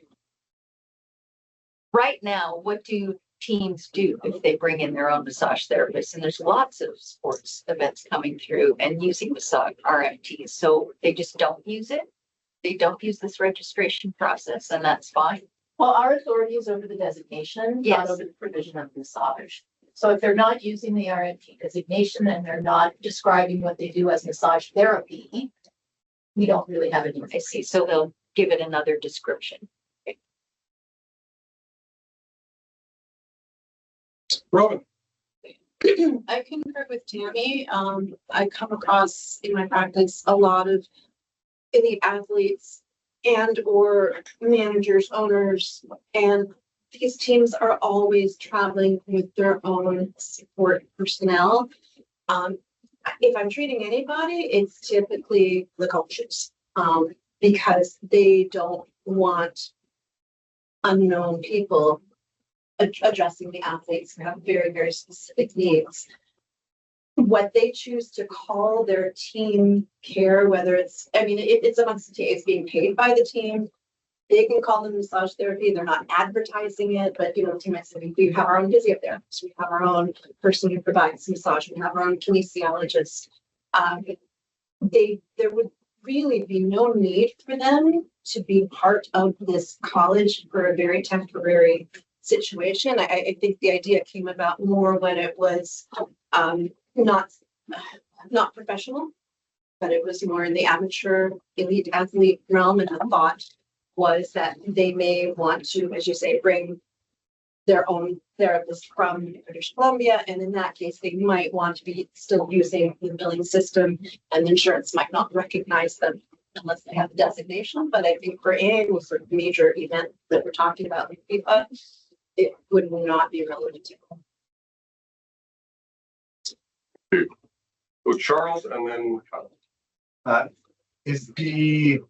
Right now, what do teams do if they bring in their own massage therapists. And there's lots of sports events coming through and using massage RMTs. So they just don't use it. They don't use this registration process, and that's fine. Well, our authority is over the designation, Yes. not over the provision of massage. So if they're not using the RMT designation and they're not describing what they do as massage therapy, we don't really have any. I see. So they'll give it another description. Robin. I concur with Tammy. I come across in my practice a lot of elite athletes and or managers, owners, and these teams are always traveling with their own support personnel. If I'm treating anybody, it's typically the coaches, because they don't want unknown people addressing the athletes who have very, very specific needs. What they choose to call their team care, whether it's, I mean, it's amongst the team, it's being paid by the team. They can call them massage therapy. They're not advertising it, but you know, the team might say, we have our own physiotherapist, we have our own person who provides massage, we have our own kinesiologist. There would really be no need for them to be part of this college for a very temporary situation. I think the idea came about more when it was not professional, but it was more in the amateur elite athlete realm, and the thought was that they may want to, as you say, bring their own therapist from British Columbia, and in that case, they might want to be still using the billing system, and the insurance might not recognize them unless they have the designation. But I think for any sort of major event that we're talking about, it would not be relevant to them. So Charles and then Is the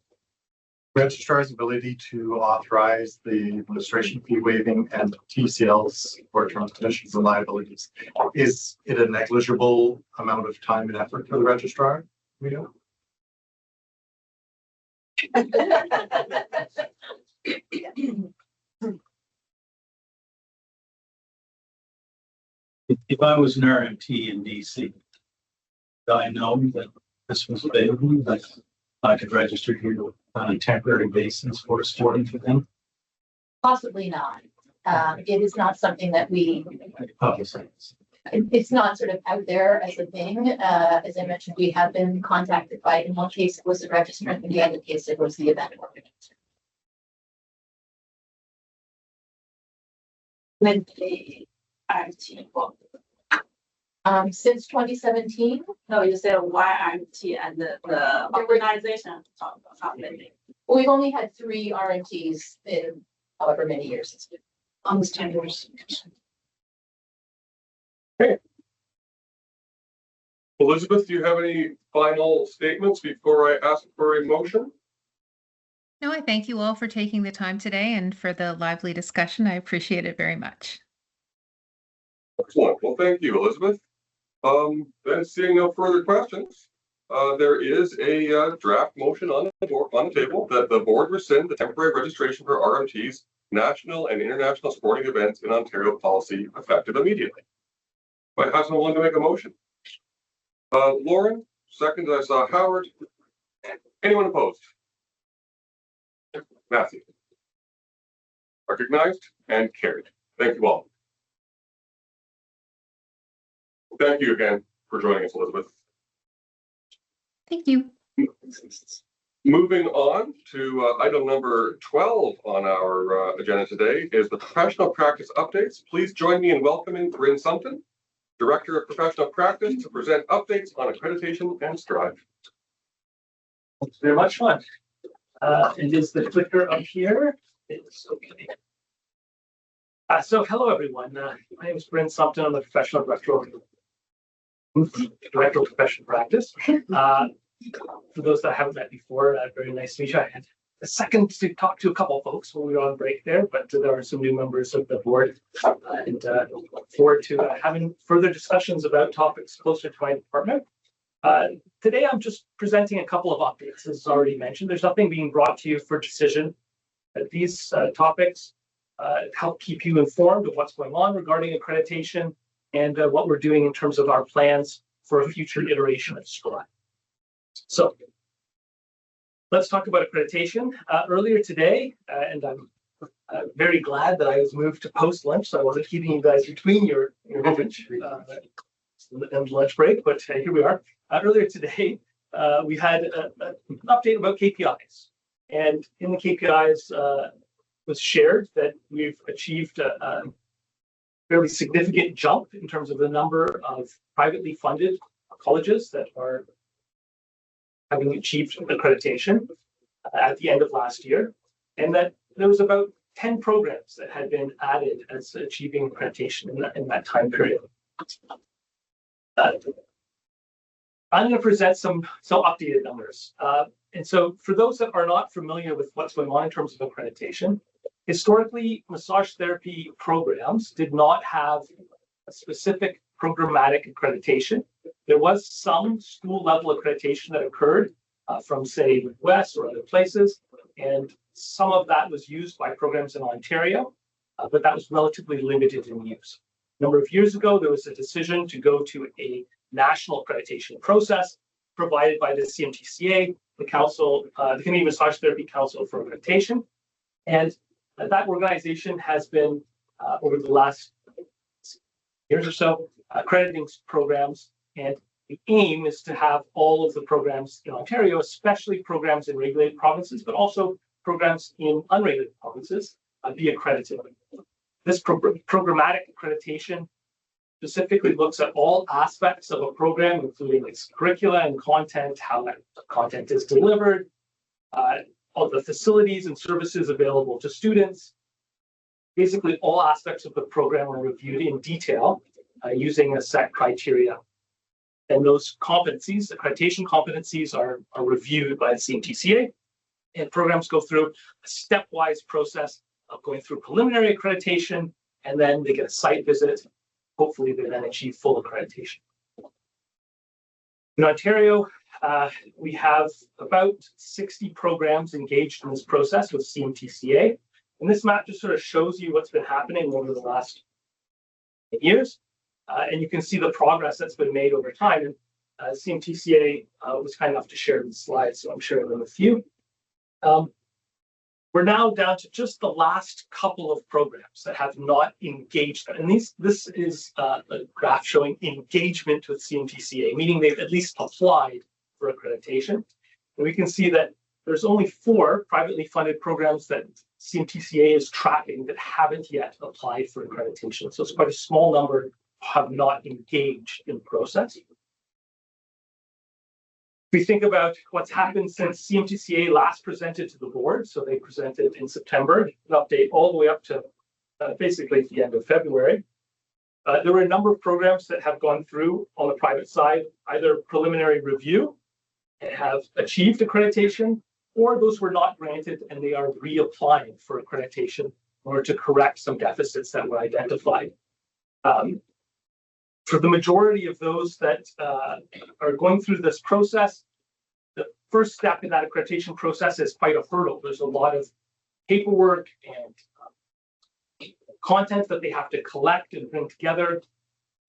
registrar's ability to authorize the administration fee waiving and TCLs for terms, conditions, and liabilities, is it a negligible amount of time and effort for the registrar? We know. If I was an RMT in DC, I know that this was available, that I could register here on a temporary basis for a sporting event. Possibly not. It is not something that we, Publicize. it's not sort of out there as a thing. As I mentioned, we have been contacted by, in one case, it was the registrant, in the other case, it was the event organizer. When the RMT book. Since 2017, No, you said YRMT and the organization. we've only had 3 RMTs in however many years it's been. Almost 10 years. Elizabeth, do you have any final statements before I ask for a motion? No, I thank you all for taking the time today and for the lively discussion. I appreciate it very much. Excellent. Well, thank you, Elizabeth. Then seeing no further questions, there is a draft motion on the table that the board rescind the temporary registration for RMT's national and international sporting events in Ontario policy effective immediately. Might have someone to make a motion. Lauren, second, I saw Howard. Anyone opposed? Matthew. Recognized and carried. Thank you all. Thank you again for joining us, Elizabeth. Thank you. Moving on to item number 12 on our agenda today is the professional practice updates. Please join me in welcoming Bryn Sumpton, Director of Professional Practice, to present updates on accreditation and Strive. Thanks very much, Sean. It is the clicker up here. It's okay. So hello, everyone. My name is Bryn Sumpton. I'm the Professional Director of Professional Practice. For those that I haven't met before, very nice to meet you. I had a second to talk to a couple of folks when we were on break there, but there are some new members of the board, and look forward to having further discussions about topics closer to my department. Today, I'm just presenting a couple of updates, as already mentioned. There's nothing being brought to you for decision. These topics help keep you informed of what's going on regarding accreditation and what we're doing in terms of our plans for a future iteration of SCRI. So let's talk about accreditation. Earlier today, and I'm very glad that I was moved to post lunch, so I wasn't keeping you guys between your lunch and lunch break, but here we are. Earlier today, we had an update about KPIs. And in the KPIs was shared that we've achieved a fairly significant jump in terms of the number of privately funded colleges that are having achieved accreditation at the end of last year, and that there was about 10 programs that had been added as achieving accreditation in that time period. I'm going to present some updated numbers. And so for those that are not familiar with what's going on in terms of accreditation, historically, massage therapy programs did not have a specific programmatic accreditation. There was some school level accreditation that occurred from, say, West or other places, and some of that was used by programs in Ontario, but that was relatively limited in use. A number of years ago, there was a decision to go to a national accreditation process provided by the CMTCA, the Council, the Canadian Massage Therapy Council for Accreditation, and that organization has been over the last years or so accrediting programs, and the aim is to have all of the programs in Ontario, especially programs in regulated provinces, but also programs in unregulated provinces, be accredited. This programmatic accreditation specifically looks at all aspects of a program, including its curricula and content, how that content is delivered, all the facilities and services available to students. Basically, all aspects of the program are reviewed in detail using a set criteria. And those competencies, accreditation competencies, are reviewed by the CMTCA, and programs go through a stepwise process of going through preliminary accreditation, and then they get a site visit. Hopefully, they then achieve full accreditation. In Ontario, we have about 60 programs engaged in this process with CMTCA. And this map just sort of shows you what's been happening over the last years. And you can see the progress that's been made over time. And CMTCA was kind enough to share the slides, so I'm sharing them with you. We're now down to just the last couple of programs that have not engaged. And this is a graph showing engagement with CMTCA, meaning they've at least applied for accreditation. And we can see that there's only 4 privately funded programs that CMTCA is tracking that haven't yet applied for accreditation. So it's quite a small number have not engaged in the process. If we think about what's happened since CMTCA last presented to the board, so they presented in September, an update all the way up to basically the end of February. There were a number of programs that have gone through on the private side, either preliminary review and have achieved accreditation, or those were not granted and they are reapplying for accreditation in order to correct some deficits that were identified. For the majority of those that are going through this process, the first step in that accreditation process is quite a hurdle. There's a lot of paperwork and content that they have to collect and bring together,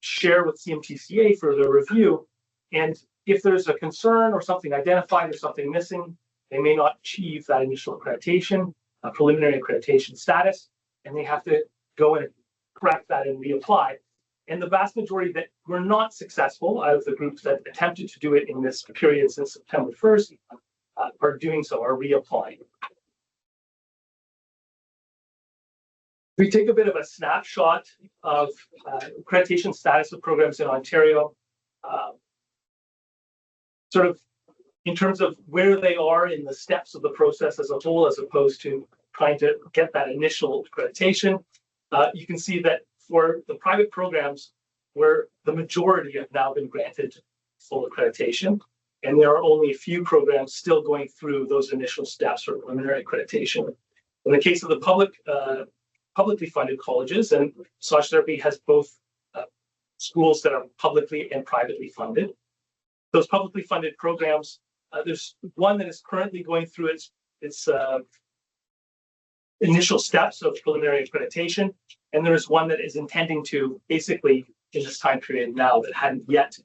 share with CMTCA for their review. And if there's a concern or something identified or something missing, they may not achieve that initial accreditation, preliminary accreditation status, and they have to go and correct that and reapply. And the vast majority that were not successful out of the groups that attempted to do it in this period since September 1st are doing so, are reapplying. We take a bit of a snapshot of accreditation status of programs in Ontario, sort of in terms of where they are in the steps of the process as a whole, as opposed to trying to get that initial accreditation. You can see that for the private programs, where the majority have now been granted full accreditation, and there are only a few programs still going through those initial steps for preliminary accreditation. In the case of the publicly funded colleges, and massage therapy has both schools that are publicly and privately funded. Those publicly funded programs, there's one that is currently going through its initial steps of preliminary accreditation. And there is one that is intending to basically in this time period now that hadn't yet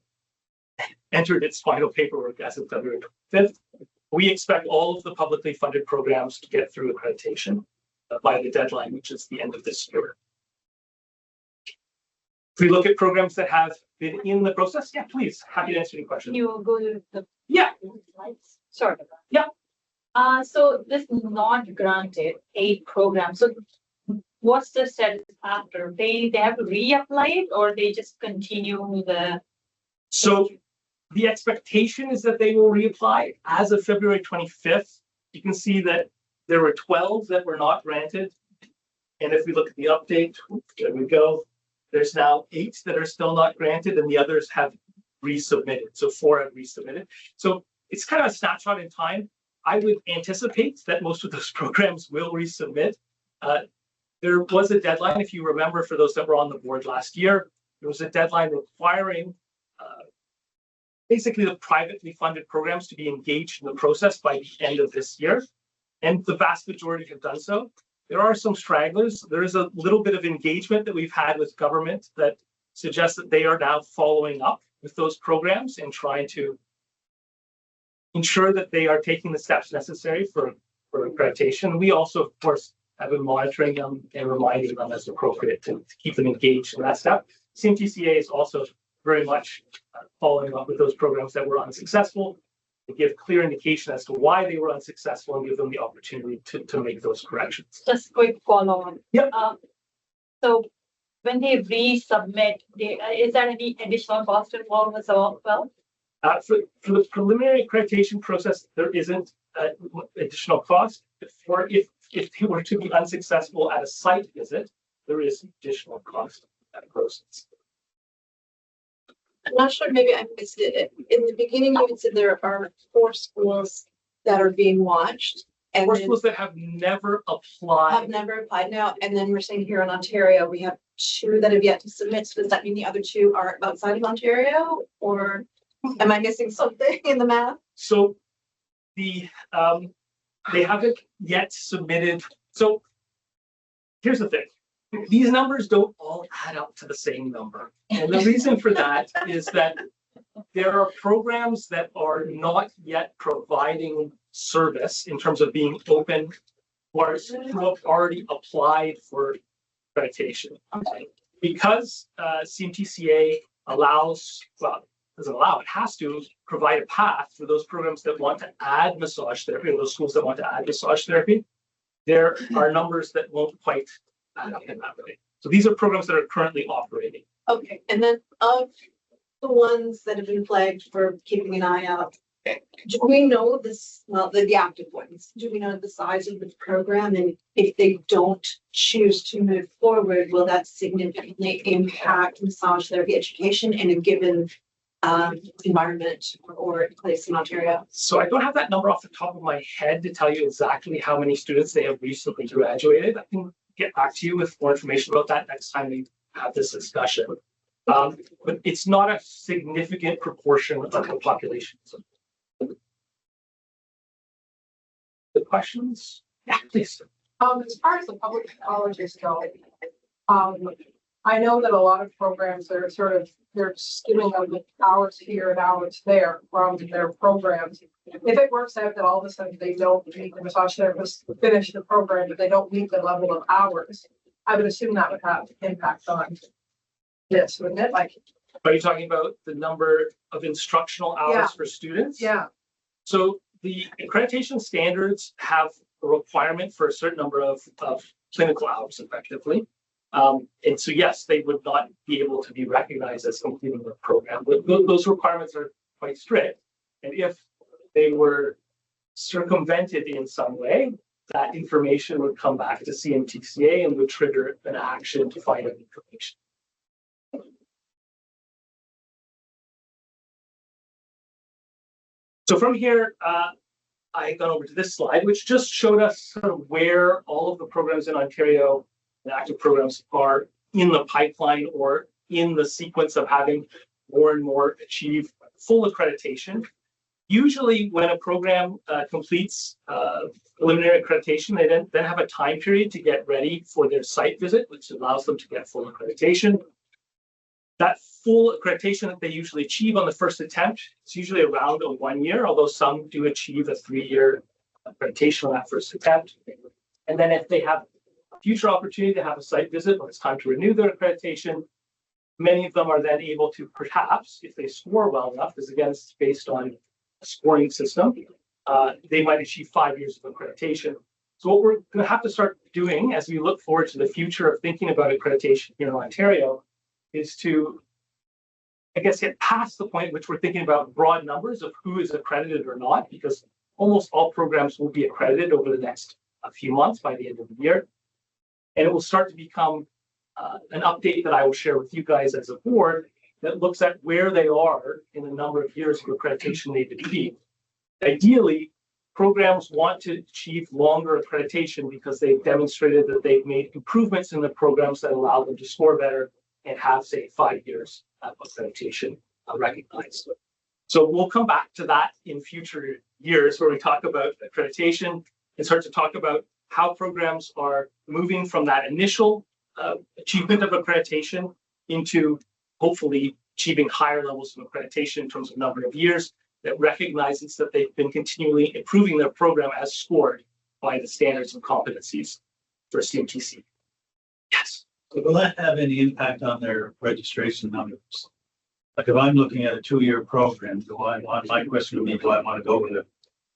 entered its final paperwork as of February 25th. We expect all of the publicly funded programs to get through accreditation by the deadline, which is the end of this year. If we look at programs that have been in the process, yeah, please, happy to answer any questions. You go to the Yeah. slides. Sorry. Yeah. So this not granted aid program. So what's the status after? They have to reapply it or they just continue the? So the expectation is that they will reapply as of February 25th. You can see that there were 12 that were not granted. And if we look at the update, there we go. There's now 8 that are still not granted and the others have resubmitted. So 4 have resubmitted. So it's kind of a snapshot in time. I would anticipate that most of those programs will resubmit. There was a deadline, if you remember, for those that were on the board last year, there was a deadline requiring basically the privately funded programs to be engaged in the process by the end of this year. And the vast majority have done so. There are some stragglers. There is a little bit of engagement that we've had with government that suggests that they are now following up with those programs and trying to ensure that they are taking the steps necessary for accreditation. We also, of course, have been monitoring them and reminding them as appropriate to keep them engaged in that step. CMTCA is also very much following up with those programs that were unsuccessful, to give clear indication as to why they were unsuccessful and give them the opportunity to make those corrections. Just quick follow on. Yep. So when they resubmit, is there any additional cost involved as well? For the preliminary accreditation process, there isn't additional cost. For if they were to be unsuccessful at a site visit, there is additional cost to that process. I'm not sure, maybe I missed it. In the beginning, you had said there are 4 schools that are being watched. And 4 schools that have never applied. Have never applied now. And then we're saying here in Ontario, we have 2 that have yet to submit. So does that mean the other 2 are outside of Ontario? Or am I missing something in the math? So the they haven't yet submitted. So here's the thing. These numbers don't all add up to the same number. And the reason for that is that there are programs that are not yet providing service in terms of being open or who have already applied for accreditation. Because CMTCA allows, well, doesn't allow, it has to provide a path for those programs that want to add massage therapy, or those schools that want to add massage therapy. There are numbers that won't quite add up in that way. So these are programs that are currently operating. Okay, and then of the ones that have been flagged for keeping an eye out, do we know this, well, the active ones, do we know the size of the program? And if they don't choose to move forward, will that significantly impact massage therapy education in a given environment or place in Ontario? So I don't have that number off the top of my head to tell you exactly how many students they have recently graduated. I can get back to you with more information about that next time we have this discussion. But it's not a significant proportion of the population. So, the questions? Yeah, please. As far as the public colleges go, I know that a lot of programs are they're skimming on the hours here and hours there from their programs. If it works out that all of a sudden they don't meet the massage therapist to finish the program, but they don't meet the level of hours, I would assume that would have impact on this, wouldn't it? Like, are you talking about the number of instructional hours for students? Yeah. So the accreditation standards have a requirement for a certain number of clinical hours effectively. And so, yes, they would not be able to be recognized as completing the program. But those requirements are quite strict. And if they were circumvented in some way, that information would come back to CMTCA and would trigger an action to find out information. So from here, I got over to this slide, which just showed us sort of where all of the programs in Ontario and active programs are in the pipeline or in the sequence of having more and more achieve full accreditation. Usually when a program completes preliminary accreditation, they then have a time period to get ready for their site visit, which allows them to get full accreditation. That full accreditation that they usually achieve on the first attempt is usually around a 1 year, although some do achieve a 3-year accreditation on that first attempt. And then if they have a future opportunity to have a site visit when it's time to renew their accreditation, many of them are then able to perhaps, if they score well enough, because again, it's based on a scoring system, they might achieve 5 years of accreditation. So what we're going to have to start doing as we look forward to the future of thinking about accreditation here in Ontario is to, I guess, get past the point in which we're thinking about broad numbers of who is accredited or not, because almost all programs will be accredited over the next few months by the end of the year. And it will start to become an update that I will share with you guys as a board that looks at where they are in the number of years of accreditation they've achieved. Ideally, programs want to achieve longer accreditation because they've demonstrated that they've made improvements in the programs that allow them to score better and have, say, 5 years of accreditation recognized. So we'll come back to that in future years where we talk about accreditation and start to talk about how programs are moving from that initial achievement of accreditation into hopefully achieving higher levels of accreditation in terms of number of years that recognizes that they've been continually improving their program as scored by the standards and competencies for CMTC. Yes. So will that have any impact on their registration numbers? Like if I'm looking at a 2-year program, my question would be, do I want to go to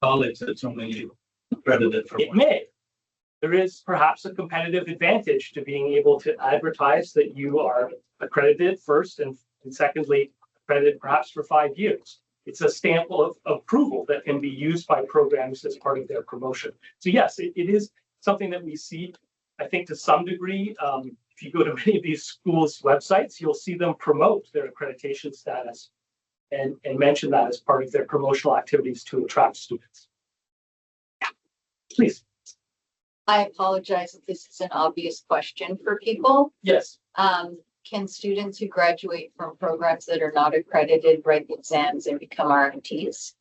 college that's only accredited for it 1 may. There is perhaps a competitive advantage to being able to advertise that you are accredited first and secondly, accredited perhaps for 5 years. It's a stamp of approval that can be used by programs as part of their promotion. So yes, it is something that we see, I think to some degree. If you go to many of these schools' websites, you'll see them promote their accreditation status and mention that as part of their promotional activities to attract students. Yeah, please. I apologize if this is an obvious question for people. Yes. Can students who graduate from programs that are not accredited write the exams and become RMTs?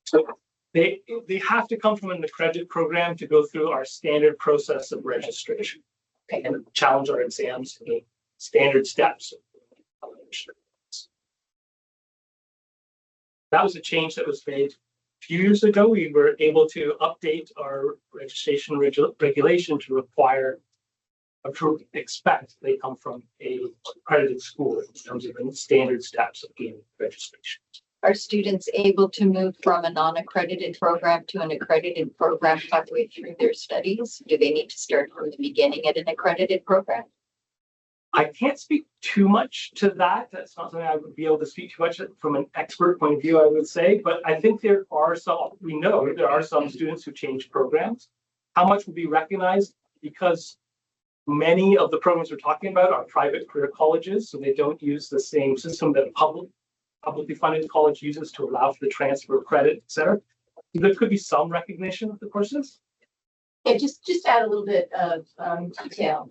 So they have to come from an accredited program to go through our standard process of registration. Okay, and challenge our exams in the standard steps. That was a change that was made a few years ago. We were able to update our registration regulation to require or to expect they come from a accredited school in terms of the standard steps of gaining registration. Are students able to move from a non-accredited program to an accredited program halfway through their studies? Do they need to start from the beginning at an accredited program? I can't speak too much to that. That's not something I would be able to speak too much from an expert point of view, I would say. But I think there are we know there are some students who change programs. How much will be recognized? Because many of the programs we're talking about are private career colleges, so they don't use the same system that a publicly funded college uses to allow for the transfer of credit, et cetera. There could be some recognition of the courses. Yeah, just add a little bit of detail.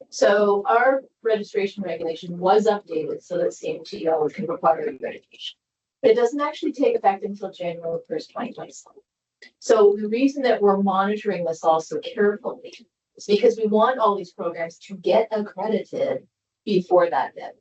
So our registration regulation was updated so that CMTO can require accreditation. But it doesn't actually take effect until January 1st, 2027. So the reason that we're monitoring this also carefully is because we want all these programs to get accredited before that deadline.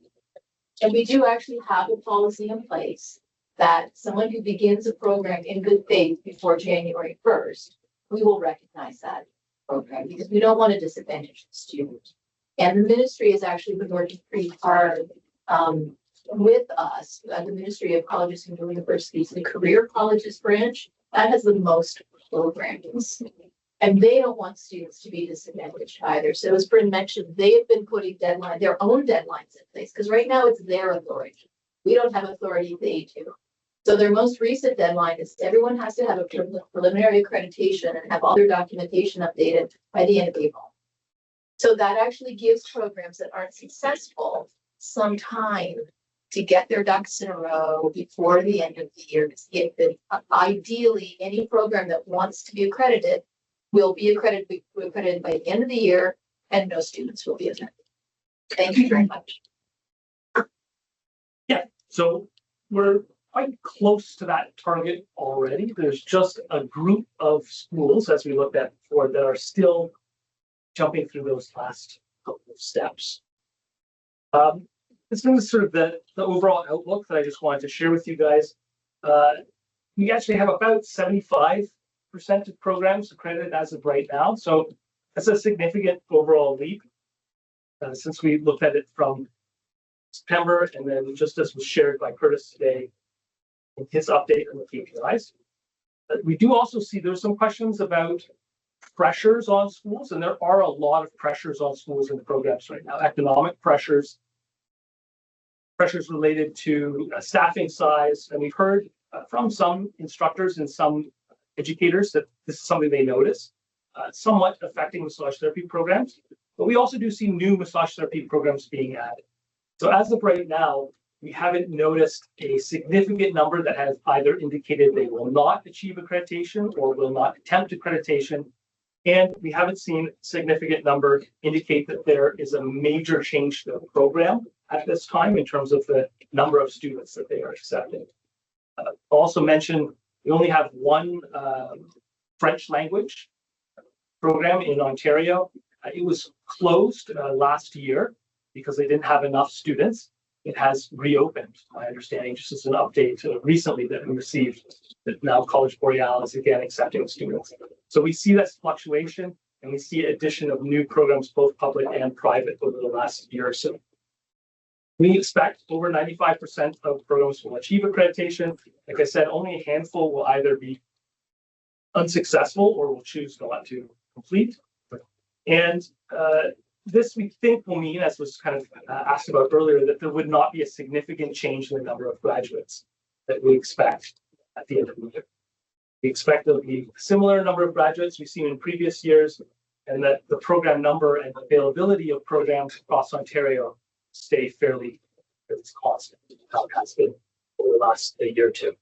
And we do actually have a policy in place that someone who begins a program in good faith before January 1st, we will recognize that program because we don't want to disadvantage the student. And the ministry has actually been working pretty hard with us. The Ministry of Colleges and Universities, the Career Colleges branch, that has the most programs. And they don't want students to be disadvantaged either. So as Bryn mentioned, they have been putting their own deadlines in place because right now it's their authority. We don't have authority, they do. So their most recent deadline is everyone has to have a preliminary accreditation and have all their documentation updated by the end of April. So that actually gives programs that aren't successful some time to get their ducks in a row before the end of the year. Ideally, any program that wants to be accredited will be accredited by the end of the year, and no students will be affected. Thank you very much. Yeah, so we're quite close to that target already. There's just a group of schools, as we looked at before, that are still jumping through those last couple of steps. This is sort of the overall outlook that I just wanted to share with you guys. We actually have about 75% of programs accredited as of right now. So that's a significant overall leap since we looked at it from September, and then just as was shared by Curtis today in his update on the KPIs. We do also see there's some questions about pressures on schools, and there are a lot of pressures on schools in the programs right now. Economic pressures, pressures related to staffing size, and we've heard from some instructors and some educators that this is something they notice, somewhat affecting massage therapy programs. But we also do see new massage therapy programs being added. So as of right now, we haven't noticed a significant number that has either indicated they will not achieve accreditation or will not attempt accreditation. And we haven't seen a significant number indicate that there is a major change to the program at this time in terms of the number of students that they are accepting. I'll also mention we only have one French language program in Ontario. It was closed last year because they didn't have enough students. It has reopened, my understanding, just as an update recently that we received, that now College Boreal is again accepting students. So we see this fluctuation, and we see addition of new programs, both public and private, over the last year or so. We expect over 95% of programs will achieve accreditation. Like I said, only a handful will either be unsuccessful or will choose not to complete. And this we think will mean, as was kind of asked about earlier, that there would not be a significant change in the number of graduates that we expect at the end of the year. We expect there'll be a similar number of graduates we've seen in previous years, and that the program number and availability of programs across Ontario stay fairly constant, how it has been over the last year or two.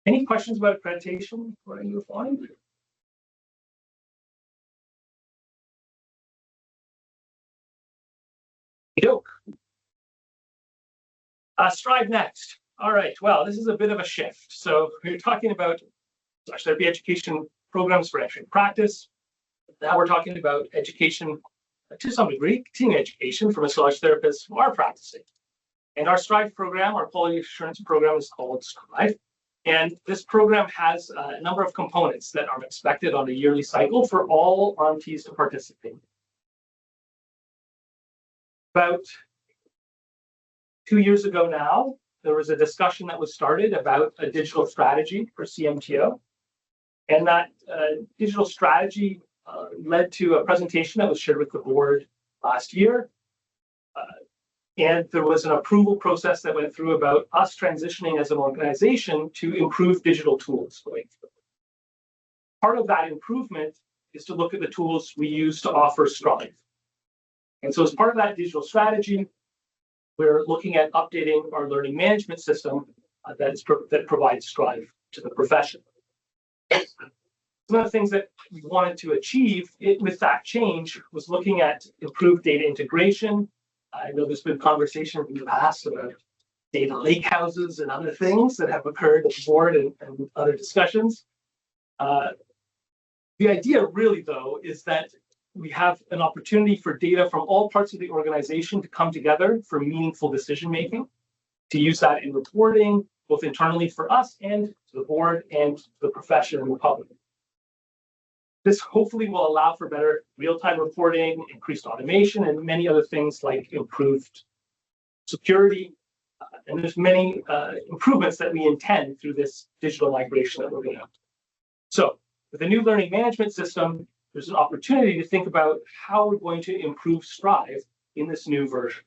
Any questions about accreditation before I move on? Strive next. All right, well, this is a bit of a shift. So we're talking about massage therapy education programs for entry practice. Now we're talking about education to some degree, continuing education for massage therapists who are practicing. And our Strive program, our quality assurance program, is called Strive. And this program has a number of components that are expected on a yearly cycle for all RMTs to participate. About 2 years ago now, there was a discussion that was started about a digital strategy for CMTO. And that digital strategy led to a presentation that was shared with the board last year. And there was an approval process that went through about us transitioning as an organization to improve digital tools going forward. Part of that improvement is to look at the tools we use to offer Strive. And so as part of that digital strategy, we're looking at updating our learning management system that provides Strive to the profession. One of the things that we wanted to achieve with that change was looking at improved data integration. I know there's been conversation in the past about data lake houses and other things that have occurred at the board and other discussions. The idea really, though, is that we have an opportunity for data from all parts of the organization to come together for meaningful decision-making, to use that in reporting, both internally for us and to the board and to the profession and the public. This hopefully will allow for better real-time reporting, increased automation, and many other things like improved security. And there's many improvements that we intend through this digital migration that we're going to have. So with the new learning management system, there's an opportunity to think about how we're going to improve Strive in this new version.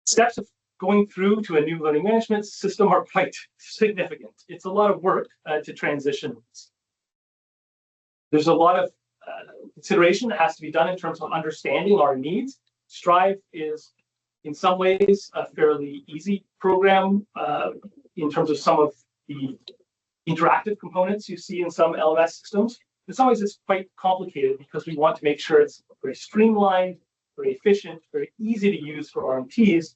Steps of going through to a new learning management system are quite significant. It's a lot of work to transition. There's a lot of consideration that has to be done in terms of understanding our needs. Strive is, in some ways, a fairly easy program in terms of some of the interactive components you see in some LMS systems. In some ways, it's quite complicated because we want to make sure it's very streamlined, very efficient, very easy to use for RMTs.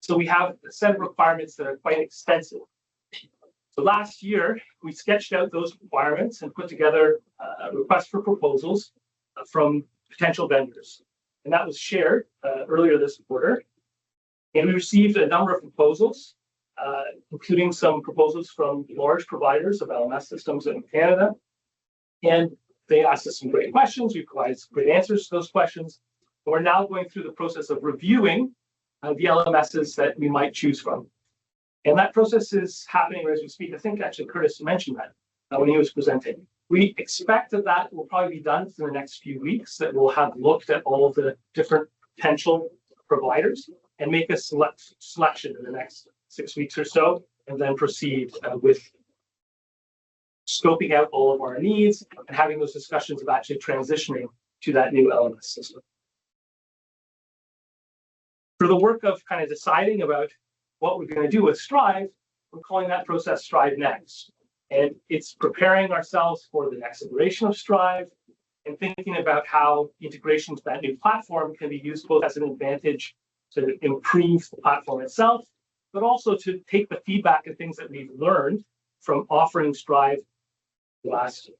So we have a set of requirements that are quite extensive. So last year, we sketched out those requirements and put together a request for proposals from potential vendors. And that was shared earlier this quarter. And we received a number of proposals, including some proposals from large providers of LMS systems in Canada. And they asked us some great questions. We provided some great answers to those questions. And we're now going through the process of reviewing the LMSs that we might choose from. And that process is happening as we speak. I think actually Curtis mentioned that when he was presenting. We expect that that will probably be done in the next few weeks, that we'll have looked at all of the different potential providers and make a selection in the next 6 weeks or so, and then proceed with scoping out all of our needs and having those discussions of actually transitioning to that new LMS system. For the work of kind of deciding about what we're going to do with Strive, we're calling that process Strive Next. And it's preparing ourselves for the next iteration of Strive and thinking about how integration to that new platform can be used both as an advantage to improve the platform itself, but also to take the feedback and things that we've learned from offering Strive the last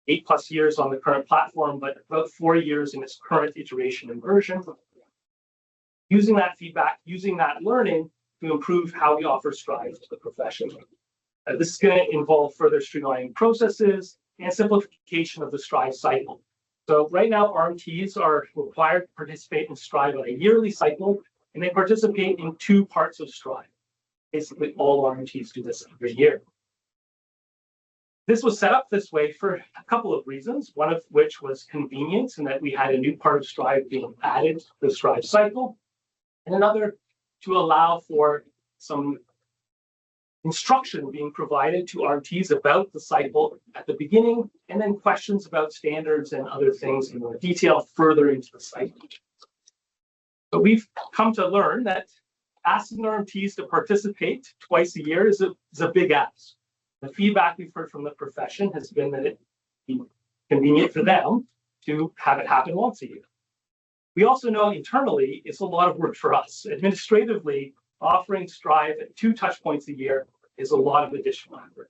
8+ years on the current platform, but about 4 years in its current iteration and version. Using that feedback, using that learning to improve how we offer Strive to the profession. This is going to involve further streamlining processes and simplification of the Strive cycle. So right now, RMTs are required to participate in Strive on a yearly cycle, and they participate in 2 parts of Strive. Basically, all RMTs do this every year. This was set up this way for a couple of reasons, one of which was convenience, and that we had a new part of Strive being added to the Strive cycle, and another to allow for some instruction being provided to RMTs about the cycle at the beginning, and then questions about standards and other things in more detail further into the cycle. But we've come to learn that asking RMTs to participate twice a year is a big ask. The feedback we've heard from the profession has been that it'd be convenient for them to have it happen once a year. We also know internally it's a lot of work for us. Administratively, offering Strive at 2 touch points a year is a lot of additional effort.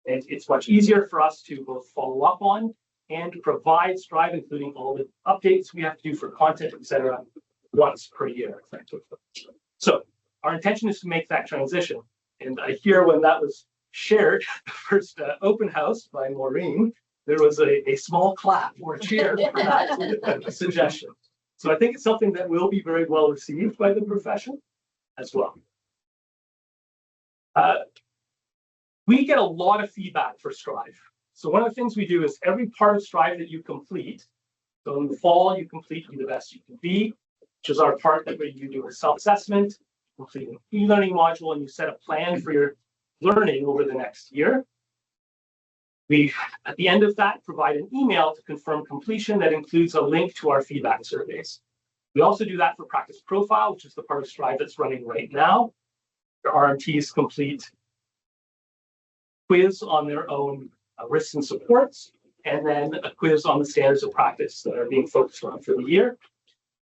And it's much easier for us to both follow up on and provide Strive, including all the updates we have to do for content, etc., once per year. So our intention is to make that transition. And I hear when that was shared, the first open house by Maureen, there was a small clap or cheer for that suggestion. So I think it's something that will be very well received by the profession as well. We get a lot of feedback for Strive. So one of the things we do is every part of Strive that you complete, so in the fall you complete Be the Best You Can Be, which is our part where you do a self-assessment, complete an e-learning module, and you set a plan for your learning over the next year. We, at the end of that, provide an email to confirm completion that includes a link to our feedback surveys. We also do that for Practice Profile, which is the part of Strive that's running right now. The RMTs complete quiz on their own risks and supports, and then a quiz on the standards of practice that are being focused on for the year.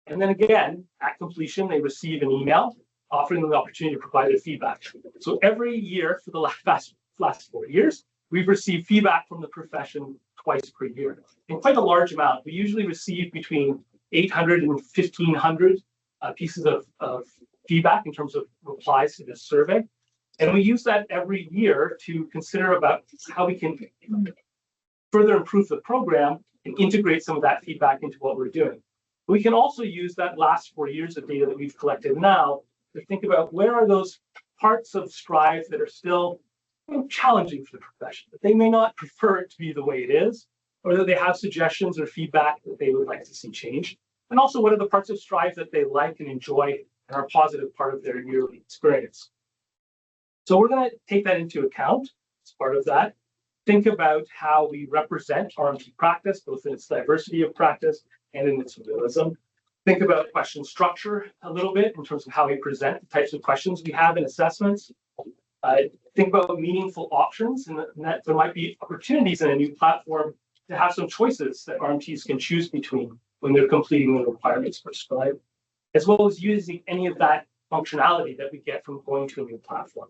And then again, at completion, they receive an email offering them the opportunity to provide their feedback. So every year for the last 4 years, we've received feedback from the profession twice per year, in quite a large amount. We usually receive between 800 and 1,500 pieces of feedback in terms of replies to this survey. And we use that every year to consider about how we can further improve the program and integrate some of that feedback into what we're doing. We can also use that last 4 years of data that we've collected now to think about where are those parts of Strive that are still challenging for the profession, that they may not prefer it to be the way it is, or that they have suggestions or feedback that they would like to see changed. And also, what are the parts of Strive that they like and enjoy and are a positive part of their yearly experience. So we're going to take that into account as part of that. Think about how we represent RMT practice, both in its diversity of practice and in its realism. Think about question structure a little bit in terms of how we present the types of questions we have in assessments. Think about meaningful options, and that there might be opportunities in a new platform to have some choices that RMTs can choose between when they're completing the requirements for Strive, as well as using any of that functionality that we get from going to a new platform.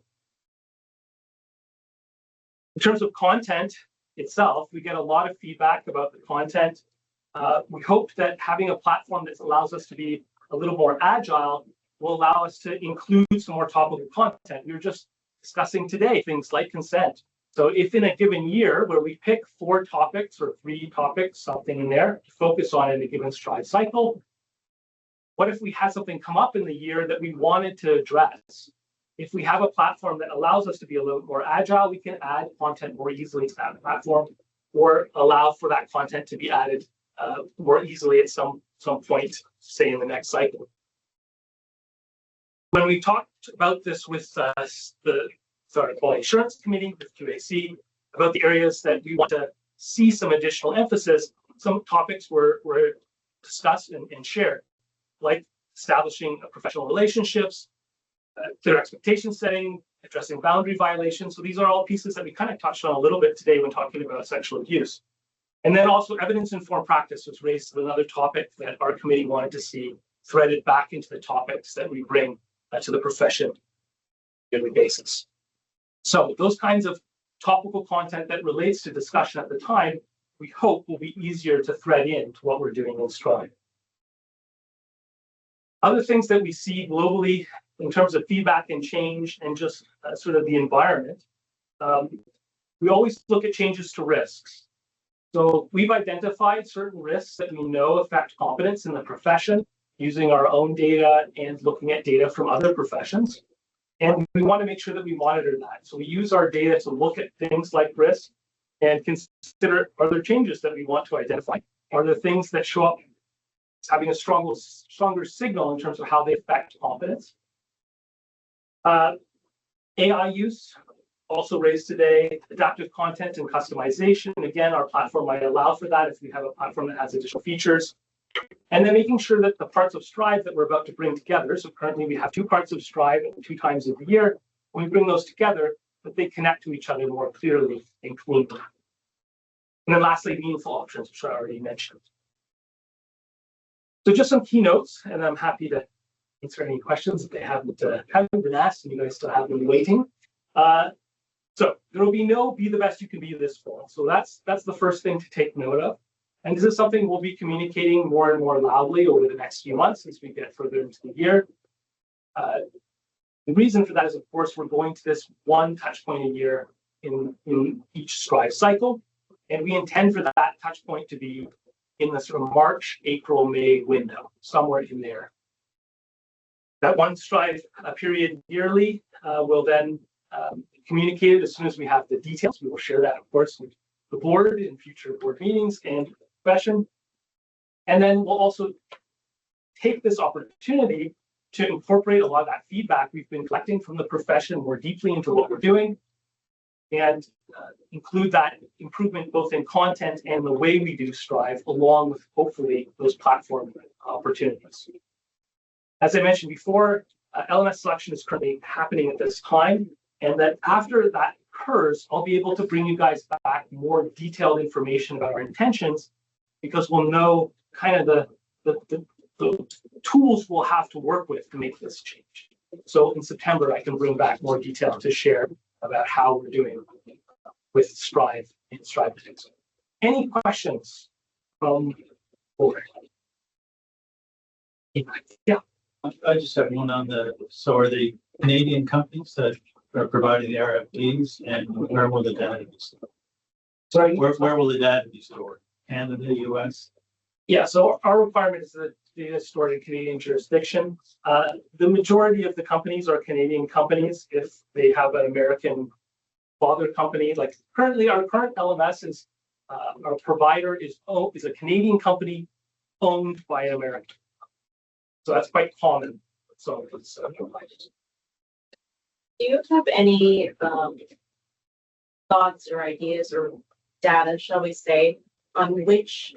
In terms of content itself, we get a lot of feedback about the content. We hope that having a platform that allows us to be a little more agile will allow us to include some more topical content. We were just discussing today things like consent. So if in a given year where we pick 4 topics or 3 topics, something in there to focus on in a given Strive cycle, what if we had something come up in the year that we wanted to address? If we have a platform that allows us to be a little more agile, we can add content more easily to that platform or allow for that content to be added more easily at some point, say in the next cycle. When we talked about this with the Quality Assurance Committee, with QAC, about the areas that we want to see some additional emphasis, some topics were discussed and shared, like establishing professional relationships, clear expectation setting, addressing boundary violations. So these are all pieces that we kind of touched on a little bit today when talking about sexual abuse. And then also evidence-informed practice was raised as another topic that our committee wanted to see threaded back into the topics that we bring to the profession on a daily basis. So those kinds of topical content that relates to discussion at the time, we hope will be easier to thread into what we're doing in Strive. Other things that we see globally in terms of feedback and change and just sort of the environment, we always look at changes to risks. So we've identified certain risks that we know affect competence in the profession using our own data and looking at data from other professions. And we want to make sure that we monitor that. So we use our data to look at things like risk and consider, are there changes that we want to identify? Are there things that show up as having a stronger signal in terms of how they affect competence? AI use, also raised today, adaptive content and customization. Again, our platform might allow for that if we have a platform that has additional features. And then making sure that the parts of Strive that we're about to bring together, so currently we have 2 parts of Strive 2 times a year, when we bring those together, that they connect to each other more clearly and cleanly. And then lastly, meaningful options, which I already mentioned. So just some keynotes, and I'm happy to answer any questions if they haven't been asked and you guys still have been waiting. So there will be no Be the Best You Can Be this fall. So that's the first thing to take note of. And this is something we'll be communicating more and more loudly over the next few months as we get further into the year. The reason for that is, of course, we're going to this one touch point a year in each Strive cycle. And we intend for that touch point to be in the sort of March, April, May window, somewhere in there. That one Strive period yearly will then communicate it as soon as we have the details. We will share that, of course, with the board in future board meetings and profession. And then we'll also take this opportunity to incorporate a lot of that feedback we've been collecting from the profession more deeply into what we're doing and include that improvement both in content and the way we do Strive, along with hopefully those platform opportunities. As I mentioned before, LMS selection is currently happening at this time, and that after that occurs, I'll be able to bring you guys back more detailed information about our intentions, because we'll know kind of the tools we'll have to work with to make this change. So in September, I can bring back more detail to share about how we're doing with Strive and Strive. Any questions from board? Yeah. I just have one on so are the Canadian companies that are providing the RFPs, and where will the data be stored? Sorry? Where will the data be stored? Canada, US? Yeah, so our requirement is that data is stored in Canadian jurisdiction. The majority of the companies are Canadian companies. If they have an American father company, like currently our current LMS is, our provider is a Canadian company owned by an American. So that's quite common. So it's providers. Do you have any thoughts or ideas or data, shall we say, on which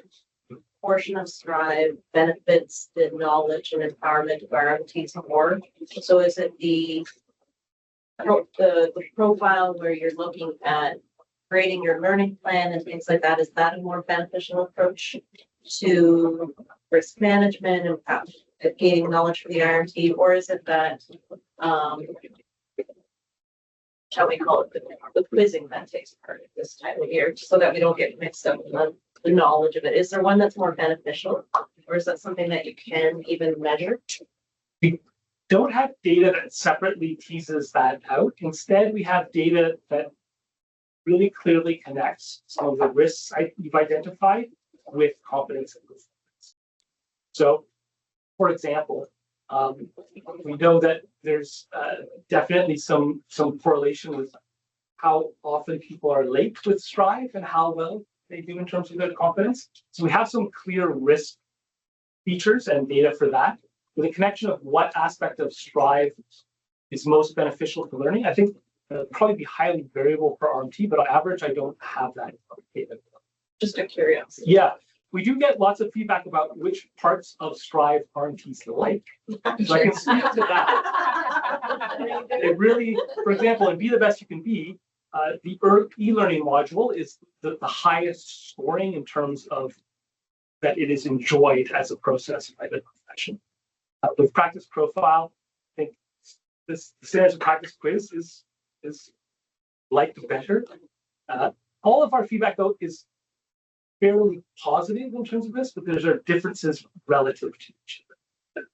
portion of Strive benefits the knowledge and empowerment of our teams more? So is it the profile where you're looking at creating your learning plan and things like that? Is that a more beneficial approach to risk management and gaining knowledge for the IRT, or is it that, shall we call it the quizzing that takes part at this time of year, so that we don't get mixed up in the knowledge of it? Is there one that's more beneficial, or is that something that you can even measure? Don't have data that separately teases that out. Instead, we have data that really clearly connects some of the risks you've identified with competence and performance. So, for example, we know that there's definitely some correlation with how often people are late with Strive and how well they do in terms of their competence. So we have some clear risk features and data for that. With a connection of what aspect of Strive is most beneficial to learning, I think probably be highly variable per RMT, but on average, I don't have that data. Just a curiosity. Yeah, we do get lots of feedback about which parts of Strive RMTs like. So I can speak to that. It really, for example, in Be the Best You Can Be, the e-learning module is the highest scoring in terms of that it is enjoyed as a process by the profession. With practice profile, I think the standards of practice quiz is liked better. All of our feedback though is fairly positive in terms of this, but there are differences relative to each other.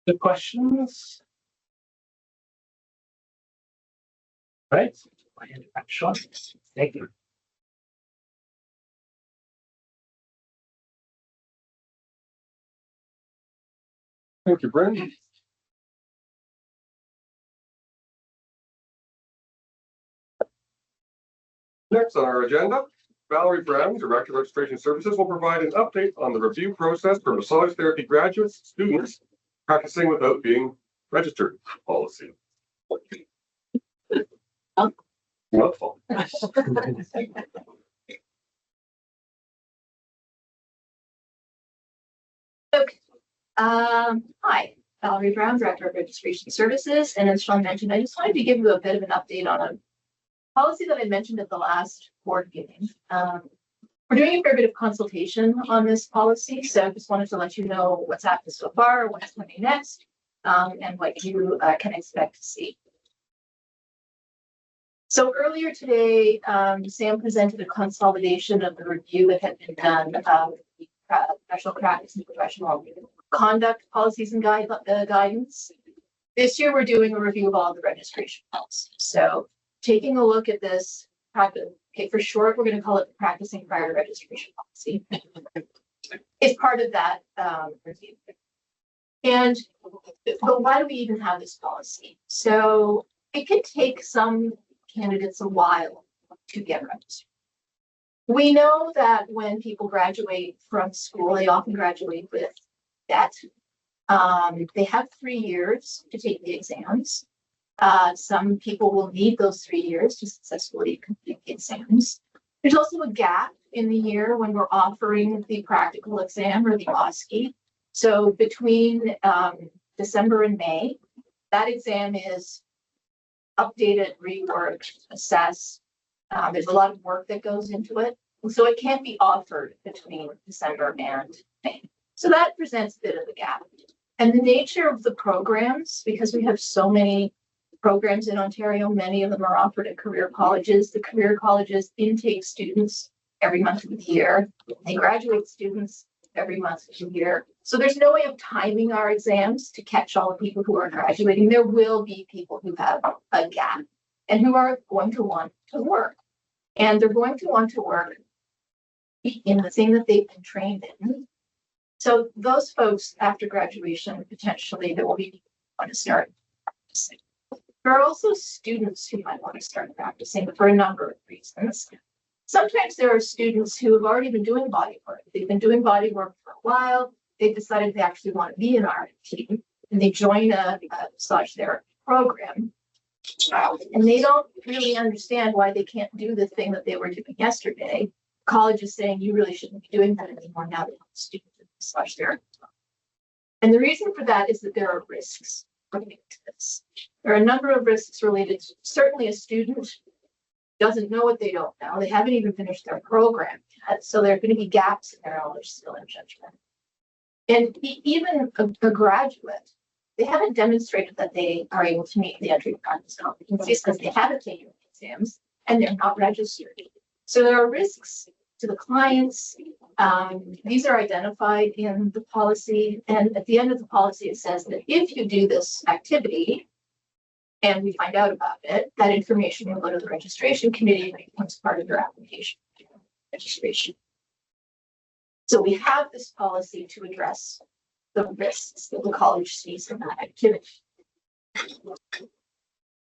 The questions? Right, I hand it back to Sean. Thank you. Thank you, Brent. Next on our agenda, Valerie Brown, Director of Registration Services, will provide an update on the review process for massage therapy graduates, students practicing without being registered policy. Mouthful. Okay. Hi, Valerie Brown, Director of Registration Services. And as Sean mentioned, I just wanted to give you a bit of an update on a policy that I mentioned at the last board meeting. We're doing a fair bit of consultation on this policy, so I just wanted to let you know what's happened so far, what's coming next, and what you can expect to see. So earlier today, Sam presented a consolidation of the review that had been done of the professional practice and professional conduct policies and guidance. This year, we're doing a review of all the registration policies. So taking a look at this practice, okay, for short, we're going to call it the practicing prior registration policy. It's part of that review. And but why do we even have this policy? So it can take some candidates a while to get registered. We know that when people graduate from school, they often graduate with debt. They have 3 years to take the exams. Some people will need those 3 years to successfully complete the exams. There's also a gap in the year when we're offering the practical exam or the OSCE. So between December and May, that exam is updated, reworked, assessed. There's a lot of work that goes into it. And so it can't be offered between December and May. So that presents a bit of a gap. And the nature of the programs, because we have so many programs in Ontario, many of them are offered at career colleges. The career colleges intake students every month of the year. They graduate students every month of the year. So there's no way of timing our exams to catch all the people who are graduating. There will be people who have a gap and who are going to want to work. And they're going to want to work in the thing that they've been trained in. So those folks after graduation, potentially there will be people who want to start practicing. There are also students who might want to start practicing for a number of reasons. Sometimes there are students who have already been doing body work. They've been doing body work for a while. They've decided they actually want to be an RT, and they join a massage therapy program. And they don't really understand why they can't do the thing that they were doing yesterday. College is saying you really shouldn't be doing that anymore now that you're a student of massage therapy. And the reason for that is that there are risks related to this. There are a number of risks related to certainly a student doesn't know what they don't know. They haven't even finished their program yet. So there are going to be gaps in their knowledge, skill, and judgment. And even a graduate, they haven't demonstrated that they are able to meet the entry practice competencies because they haven't taken exams and they're not registered. So there are risks to the clients. These are identified in the policy. And at the end of the policy, it says that if you do this activity and we find out about it, that information will go to the registration committee and becomes part of your application registration. So we have this policy to address the risks that the college sees in that activity.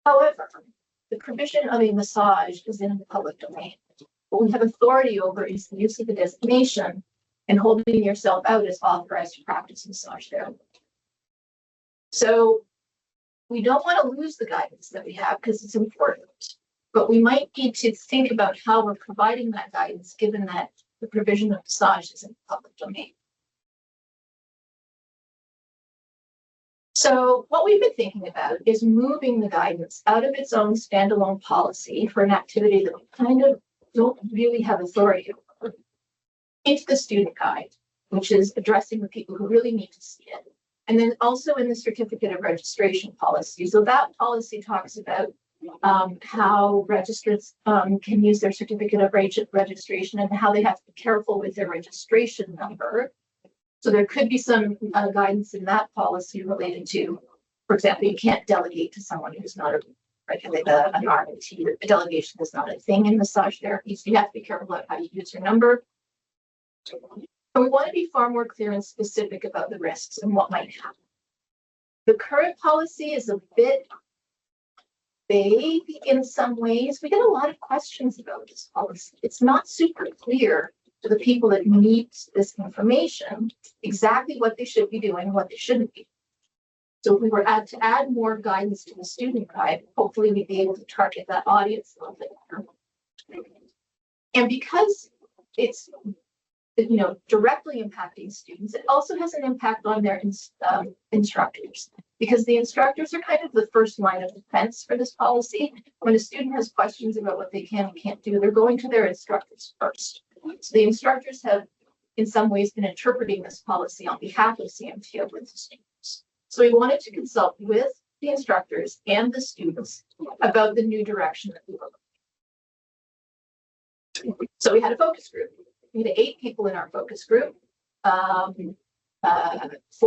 However, the provision of a massage is in the public domain. What we have authority over is the use of the designation and holding yourself out as authorized to practice massage therapy. So we don't want to lose the guidance that we have because it's important, but we might need to think about how we're providing that guidance given that the provision of massage is in the public domain. So what we've been thinking about is moving the guidance out of its own standalone policy for an activity that we kind of don't really have authority over into the student guide, which is addressing the people who really need to see it. And then also in the certificate of registration policy. So that policy talks about how registrants can use their certificate of registration and how they have to be careful with their registration number. So there could be some guidance in that policy related to, for example, you can't delegate to someone who's not an RMT. A delegation is not a thing in massage therapy, so you have to be careful about how you use your number. And we want to be far more clear and specific about the risks and what might happen. The current policy is a bit vague in some ways. We get a lot of questions about this policy. It's not super clear to the people that need this information exactly what they should be doing and what they shouldn't be. So if we were to add more guidance to the student guide, hopefully we'd be able to target that audience a little bit better. And because it's directly impacting students, it also has an impact on their instructors, because the instructors are kind of the first line of defense for this policy. When a student has questions about what they can and can't do, they're going to their instructors first. So the instructors have, in some ways, been interpreting this policy on behalf of CMTO with the students. So we wanted to consult with the instructors and the students about the new direction that we were looking. So we had a focus group. We had 8 people in our focus group, 4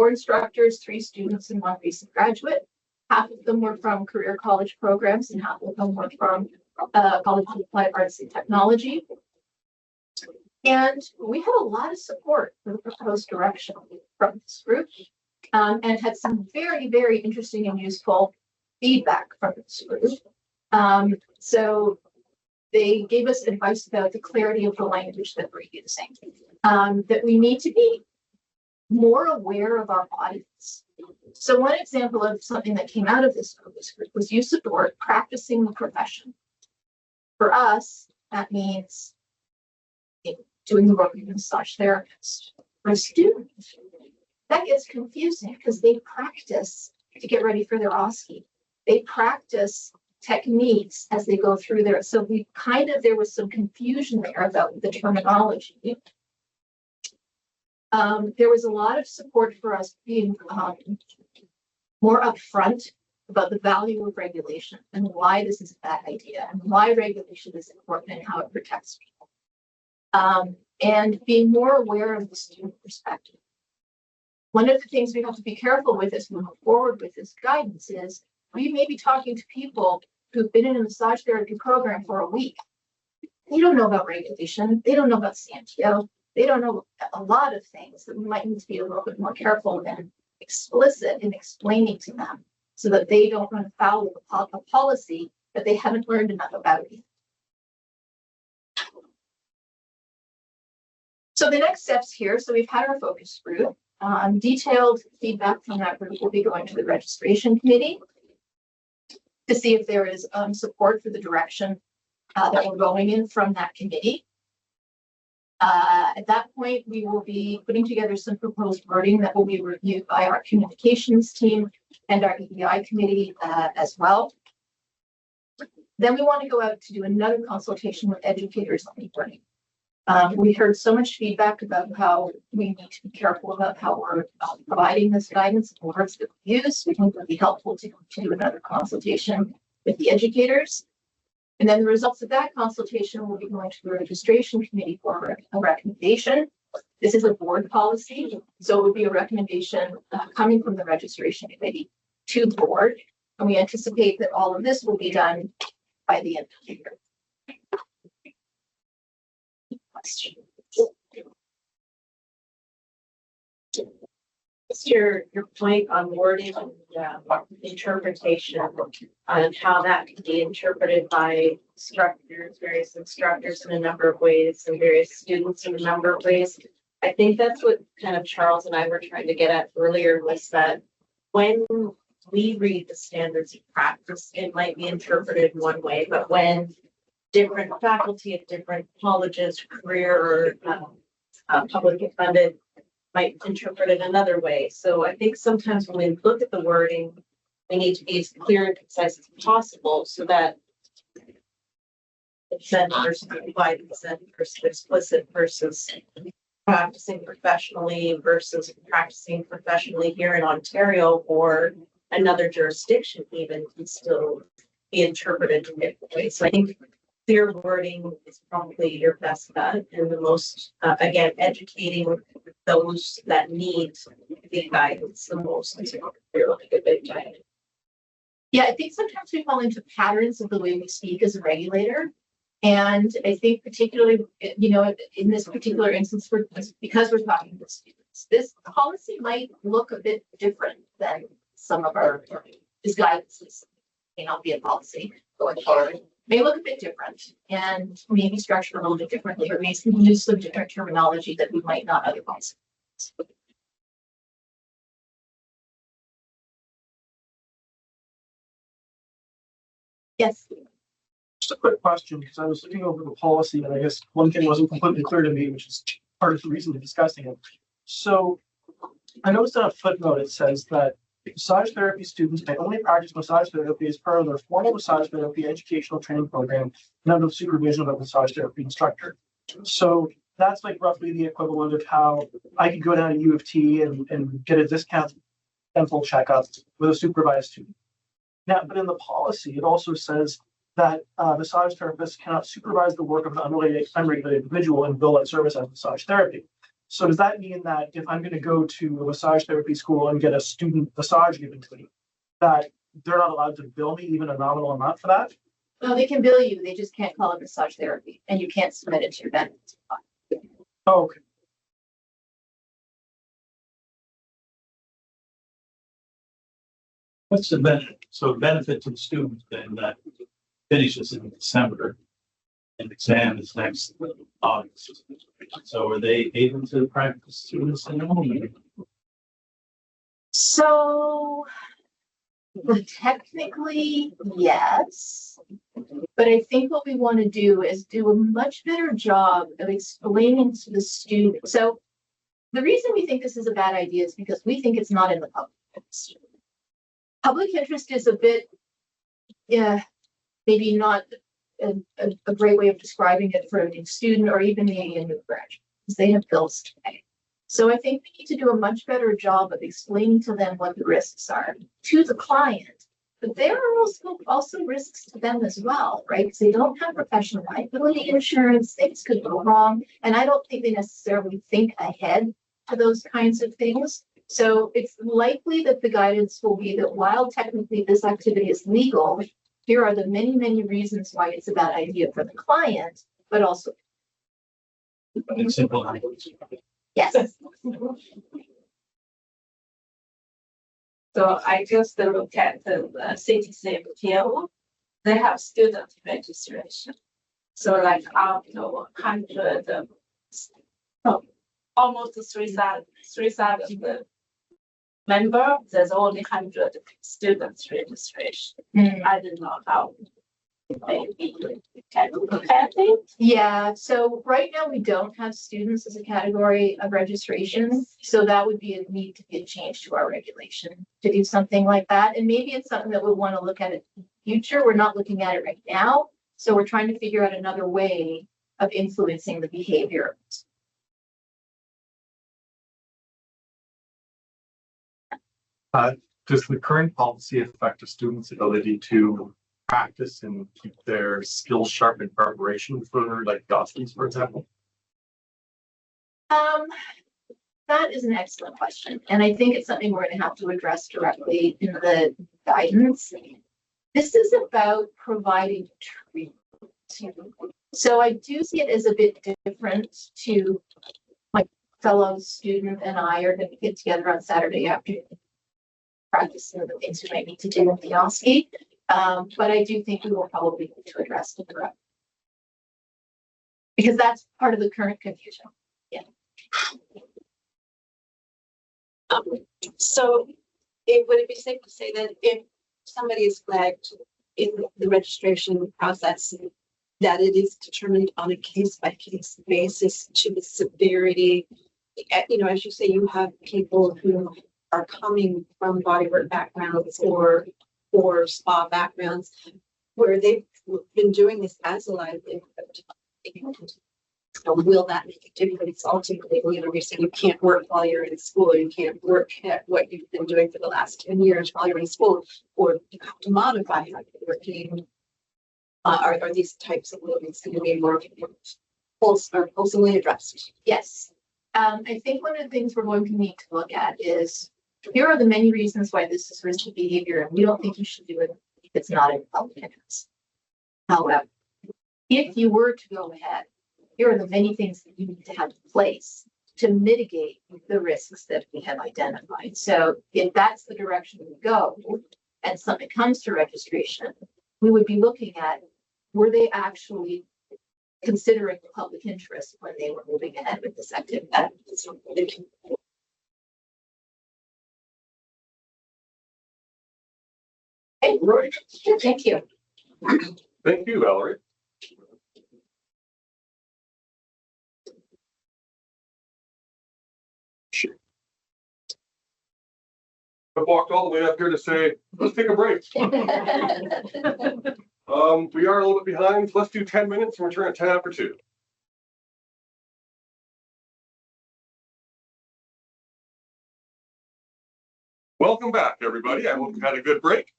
instructors, 3 students, and 1 recent graduate. Half of them were from career college programs and half of them were from College of Applied Arts and Technology. And we had a lot of support for the proposed direction from this group and had some very, very interesting and useful feedback from this group. So they gave us advice about the clarity of the language that we're using, that we need to be more aware of our audience. So one example of something that came out of this focus group was use of the word practicing the profession. For us, that means doing the work of a massage therapist. For a student, that gets confusing because they practice to get ready for their OSCE. They practice techniques as they go through there. So there was some confusion there about the terminology. There was a lot of support for us being more upfront about the value of regulation and why this is a bad idea and why regulation is important and how it protects people. And being more aware of the student perspective. One of the things we have to be careful with as we move forward with this guidance is we may be talking to people who've been in a massage therapy program for a week. They don't know about regulation. They don't know about CMTO. They don't know a lot of things that we might need to be a little bit more careful and explicit in explaining to them so that they don't run afoul of a policy that they haven't learned enough about yet. So the next steps here, so we've had our focus group. Detailed feedback from that group will be going to the registration committee to see if there is support for the direction that we're going in from that committee. At that point, we will be putting together some proposed wording that will be reviewed by our communications team and our EDI committee as well. Then we want to go out to do another consultation with educators on e-learning. We heard so much feedback about how we need to be careful about how we're providing this guidance and words that we use. We think it would be helpful to do another consultation with the educators. And then the results of that consultation will be going to the registration committee for a recommendation. This is a board policy, so it would be a recommendation coming from the registration committee to the board. And we anticipate that all of this will be done by the end of the year. What's your point on wording and interpretation on how that can be interpreted by instructors, various instructors in a number of ways and various students in a number of ways? I think that's what kind of Charles and I were trying to get at earlier, was that when we read the standards of practice, it might be interpreted one way, but when different faculty at different colleges, career or publicly funded, might interpret it another way. So I think sometimes when we look at the wording, we need to be as clear and concise as possible so that consent versus implied consent versus explicit versus practicing professionally versus practicing professionally here in Ontario or another jurisdiction even can still be interpreted in different ways. So I think clear wording is probably your best bet and the most, again, educating those that need the guidance the most is really a big guide. Yeah, I think sometimes we fall into patterns of the way we speak as a regulator. And I think particularly, you know, in this particular instance, because we're talking to students, this policy might look a bit different than some of our guidances. May not be a policy going forward. May look a bit different and maybe structured a little bit differently, or may use some different terminology that we might not otherwise. Yes. Just a quick question, because I was looking over the policy and I guess one thing wasn't completely clear to me, which is part of the reason we're discussing it. So I noticed on a footnote, it says that massage therapy students may only practice massage therapy as part of their formal massage therapy educational training program and under the supervision of a massage therapy instructor. So that's like roughly the equivalent of how I could go down to U of T and get a discount dental checkup with a supervised student. Now, but in the policy, it also says that massage therapists cannot supervise the work of an unregulated individual and bill that service as massage therapy. So does that mean that if I'm going to go to a massage therapy school and get a student massage given to me, that they're not allowed to bill me even a nominal amount for that? No, they can bill you. They just can't call it massage therapy, and you can't submit it to your benefits. Oh, okay. What's the benefit? So benefit to the student then that finishes in December and exam is next August. So are they able to practice students in home? So technically, yes. But I think what we want to do is do a much better job of explaining to the student. So the reason we think this is a bad idea is because we think it's not in the public interest. Public interest is a bit, maybe not a great way of describing it for a new student or even maybe a new graduate, because they have bills to pay. So I think we need to do a much better job of explaining to them what the risks are to the client. But there are also risks to them as well, right? Because they don't have professional liability insurance, things could go wrong. And I don't think they necessarily think ahead to those kinds of things. So it's likely that the guidance will be that while technically this activity is legal, here are the many, many reasons why it's a bad idea for the client, but also. In simple language. Yes. So I just look at the CMTO. They have student registration. So like after 100, almost 3,000 member, there's only 100 students registration. I don't know how maybe can compare things. Yeah, so right now we don't have students as a category of registration. So that would be a need to be a change to our regulation to do something like that. And maybe it's something that we'll want to look at future. We're not looking at it right now. So we're trying to figure out another way of influencing the behavior. Does the current policy affect a student's ability to practice and keep their skills sharp in preparation for like DOSTs, for example? That is an excellent question. And I think it's something we're going to have to address directly in the guidance. This is about providing treatment. So I do see it as a bit different to my fellow student and I are going to get together on Saturday afternoon, practice some of the things we might need to do in the OSCE. But I do think we will probably need to address it directly. Because that's part of the current confusion. Yeah. So would it be safe to say that if somebody is flagged in the registration process, that it is determined on a case-by-case basis to the severity? You know, as you say, you have people who are coming from bodywork backgrounds or spa backgrounds where they've been doing this as a livelihood. So will that make a difference ultimately? You know, you're saying you can't work while you're in school, you can't work at what you've been doing for the last 10 years while you're in school, or you have to modify how you're working. Are these types of movements going to be more wholesomely addressed? Yes. I think one of the things we're going to need to look at is here are the many reasons why this is risky behavior, and we don't think you should do it if it's not in public interest. However, if you were to go ahead, here are the many things that you need to have in place to mitigate the risks that we have identified. So if that's the direction we go, and something comes to registration, we would be looking at, were they actually considering the public interest when they were moving ahead with this activity? Hey, right. Thank you. Thank you, Valerie. I walked all the way up here to say, let's take a break. We are a little bit behind. So let's do 10 minutes and return at 10 after 2. Welcome back, everybody. I hope you had a good break.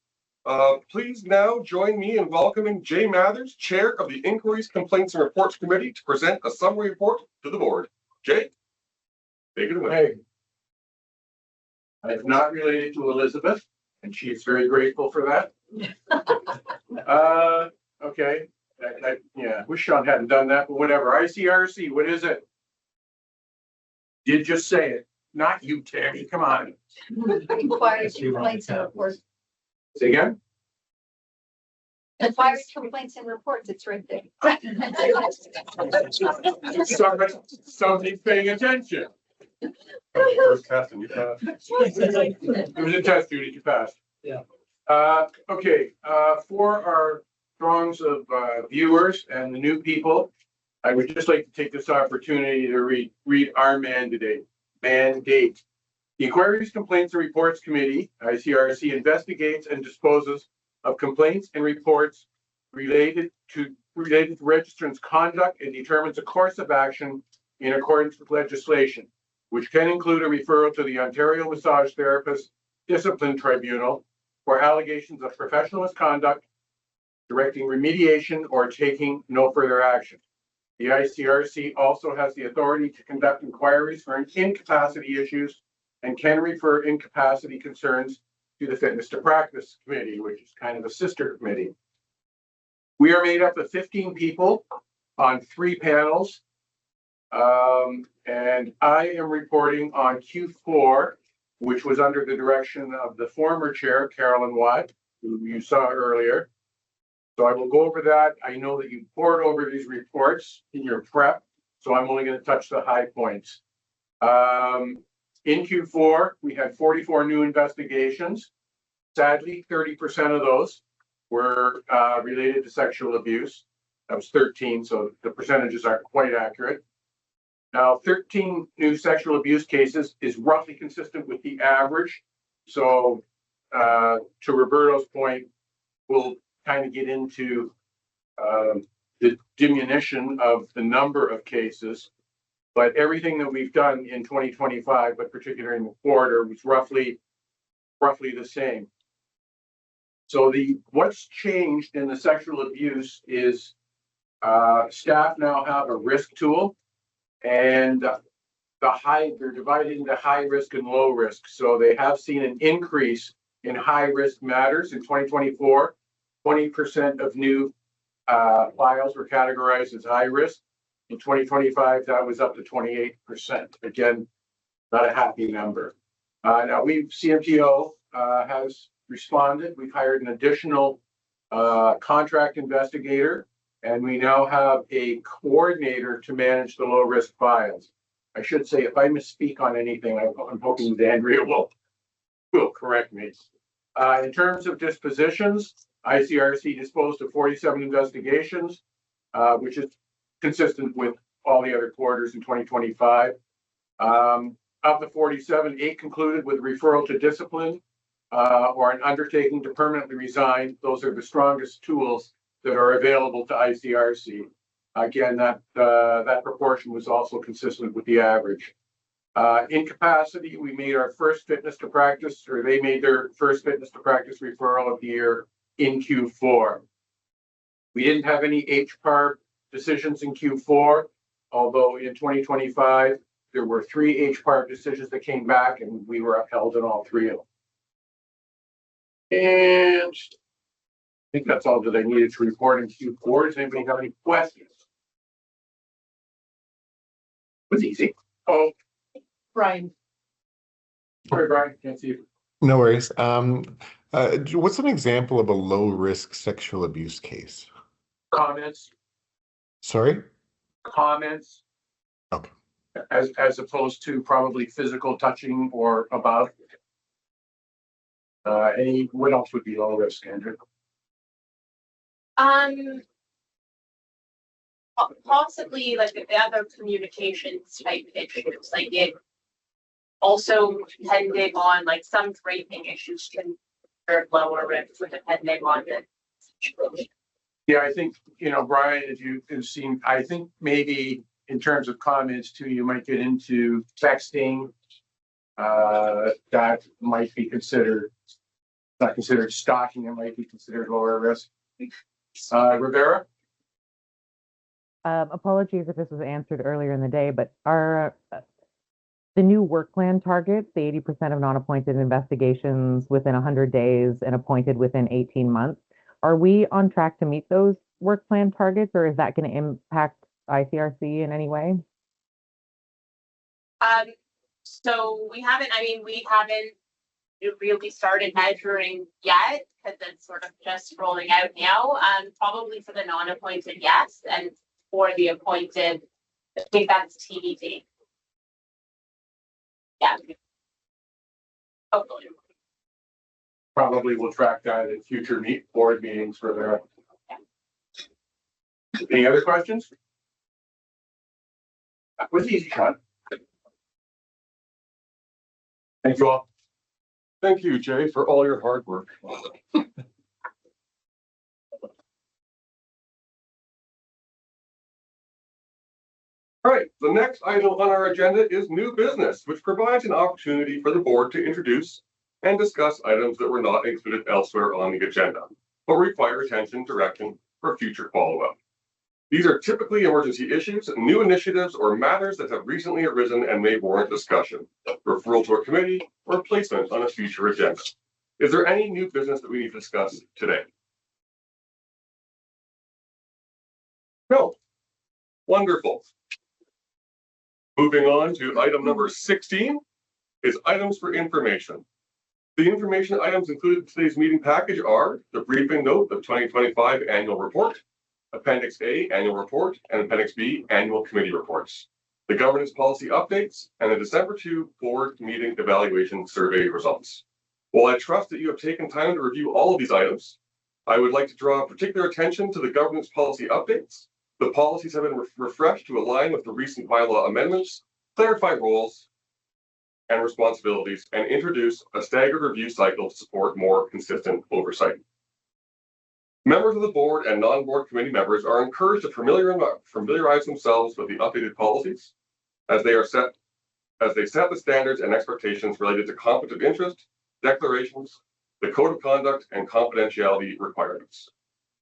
Please now join me in welcoming Jay Mathers, Chair of the Inquiries, Complaints, and Reports Committee, to present a summary report to the board. Jay, take it away. Hey. I'm not related to Elizabeth, and she is very grateful for that. Okay. Yeah, wish Sean hadn't done that, but whatever. ICRC, what is it? Did just say it. Not you, Tammy. Come on. Inquiries, complaints, and reports. Say again? Inquiries, complaints, and reports. It's right there. Somebody's paying attention. First test and you passed. It was a test, Judy. You passed. Yeah. Okay. For our throngs of viewers and the new people, I would just like to take this opportunity to read our mandate. The Inquiries, Complaints, and Reports Committee, ICRC, investigates and disposes of complaints and reports related to registrants' conduct and determines a course of action in accordance with legislation, which can include a referral to the Ontario Massage Therapist Discipline Tribunal for allegations of professional misconduct, directing remediation, or taking no further action. The ICRC also has the authority to conduct inquiries for incapacity issues and can refer incapacity concerns to the Fitness to Practice Committee, which is kind of a sister committee. We are made up of 15 people on 3 panels. And I am reporting on Q4, which was under the direction of the former chair, Carolyn Watt, who you saw earlier. So I will go over that. I know that you poured over these reports in your prep, so I'm only going to touch the high points. In Q4, we had 44 new investigations. Sadly, 30% of those were related to sexual abuse. That was 13, so the percentages aren't quite accurate. Now, 13 new sexual abuse cases is roughly consistent with the average. So to Roberto's point, we'll kind of get into the diminution of the number of cases. But everything that we've done in 2025, but particularly in the quarter, was roughly the same. So what's changed in the sexual abuse is staff now have a risk tool, and they're divided into high risk and low risk. So they have seen an increase in high risk matters in 2024. 20% of new files were categorized as high risk. In 2025, that was up to 28%. Again, not a happy number. Now CMTO has responded. We've hired an additional contract investigator, and we now have a coordinator to manage the low risk files. I should say, if I misspeak on anything, I'm hoping Andrea will correct me. In terms of dispositions, ICRC disposed of 47 investigations, which is consistent with all the other quarters in 2025. Of the 47, 8 concluded with referral to discipline or an undertaking to permanently resign. Those are the strongest tools that are available to ICRC. Again, that proportion was also consistent with the average. Incapacity, we made our first fitness to practice, or they made their first fitness to practice referral of the year in Q4. We didn't have any HPAR decisions in Q4, although in 2025, there were 3 HPAR decisions that came back, and we were upheld in all 3 of them. And I think that's all that I needed to report in Q4. Does anybody have any questions? It was easy. Oh, Brian. Sorry, Brian, can't see you. No worries. What's an example of a low-risk sexual abuse case? Comments. Sorry? Comments. Okay. As opposed to probably physical touching or above. What else would be low risk, Andrew? Possibly like the other communications type issues, like it also depending on like some draping issues can be lower risk depending on the situation. Yeah, I think, Brian, as you have seen, I think maybe in terms of comments too, you might get into texting. That might be not considered stalking, it might be considered lower risk. Rivera? Apologies if this was answered earlier in the day, but are the new work plan targets, the 80% of non-appointed investigations within 100 days and appointed within 18 months, are we on track to meet those work plan targets, or is that going to impact ICRC in any way? So we haven't really started measuring yet because it's sort of just rolling out now. Probably for the non-appointed, yes, and for the appointed, I think that's TBD. Yeah. Hopefully. Probably we'll track that in future board meetings for their. Any other questions? That was easy, Sean. Thank you all. Thank you, Jay, for all your hard work. All right, the next item on our agenda is new business, which provides an opportunity for the board to introduce and discuss items that were not included elsewhere on the agenda, but require attention, direction, or future follow-up. These are typically emergency issues, new initiatives, or matters that have recently arisen and may warrant discussion, referral to a committee, or placement on a future agenda. Is there any new business that we need to discuss today? No. Wonderful. Moving on to item number 16 is items for information. The information items included in today's meeting package are the briefing note of 2025 annual report, Appendix A annual report, and Appendix B annual committee reports, the governance policy updates, and the December 2 board meeting evaluation survey results. While I trust that you have taken time to review all of these items, I would like to draw particular attention to the governance policy updates. The policies have been refreshed to align with the recent bylaw amendments, clarify roles and responsibilities, and introduce a staggered review cycle to support more consistent oversight. Members of the board and non-board committee members are encouraged to familiarize themselves with the updated policies as they set the standards and expectations related to conflict of interest, declarations, the code of conduct, and confidentiality requirements.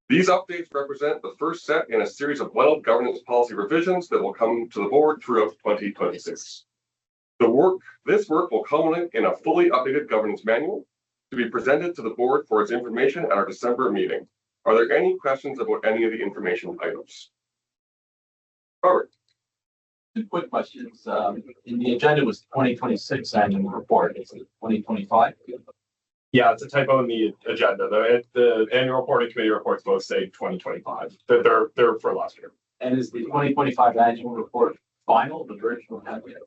These updates represent the first set in a series of well governance policy revisions that will come to the board throughout 2026. This work will culminate in a fully updated governance manual to be presented to the board for its information at our December meeting. Are there any questions about any of the information items? Robert. Two quick questions. In the agenda was 2026 annual report. Is it 2025? Yeah, it's a typo in the agenda. The annual report and committee reports both say 2025. They're for last year. And is the 2025 annual report final, the version we have yet?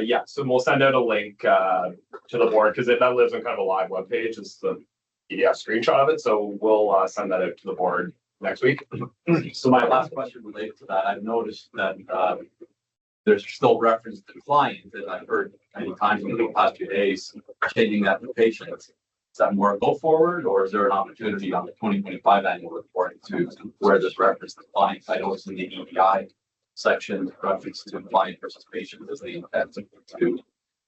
Yeah, so we'll send out a link to the board because that lives on kind of a live web page. It's the PDF screenshot of it. So we'll send that out to the board next week. So my last question related to that, I've noticed that there's still reference to client that I've heard many times in the past few days, changing that to patients. Is that more go forward, or is there an opportunity on the 2025 annual report to where there's reference to clients? I noticed in the EDI section, reference to client versus patient is the intent to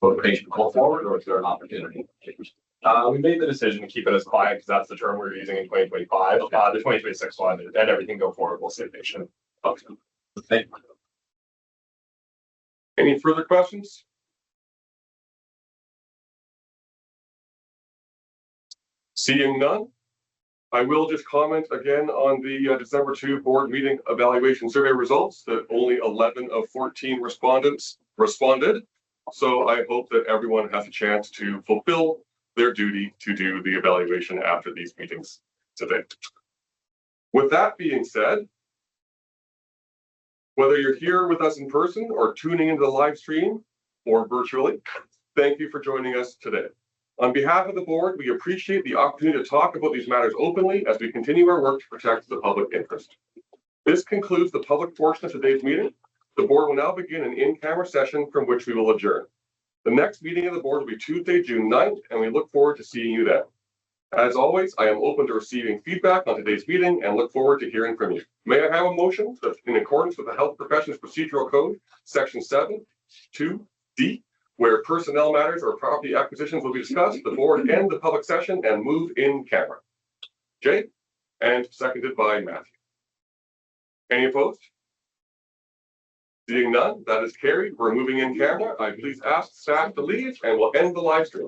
put patient go forward, or is there an opportunity to change? We made the decision to keep it as client because that's the term we're using in 2025. Okay. The 2026 one and everything go forward will say patient. Okay. Thank you. Any further questions? Seeing none, I will just comment again on the December 2 board meeting evaluation survey results that only 11 of 14 respondents responded. So I hope that everyone has a chance to fulfill their duty to do the evaluation after these meetings today. With that being said, whether you're here with us in person or tuning into the live stream or virtually, thank you for joining us today. On behalf of the board, we appreciate the opportunity to talk about these matters openly as we continue our work to protect the public interest. This concludes the public portion of today's meeting. The board will now begin an in-camera session from which we will adjourn. The next meeting of the board will be Tuesday, June 9th, and we look forward to seeing you then. As always, I am open to receiving feedback on today's meeting and look forward to hearing from you. May I have a motion that in accordance with the Health Professions Procedural Code, Section 7(2)(d), where personnel matters or property acquisitions will be discussed, the board end the public session and move in camera. Jay, and seconded by Matthew. Any opposed? Seeing none, that is carried. We're moving in camera. I please ask staff to leave and we'll end the live stream.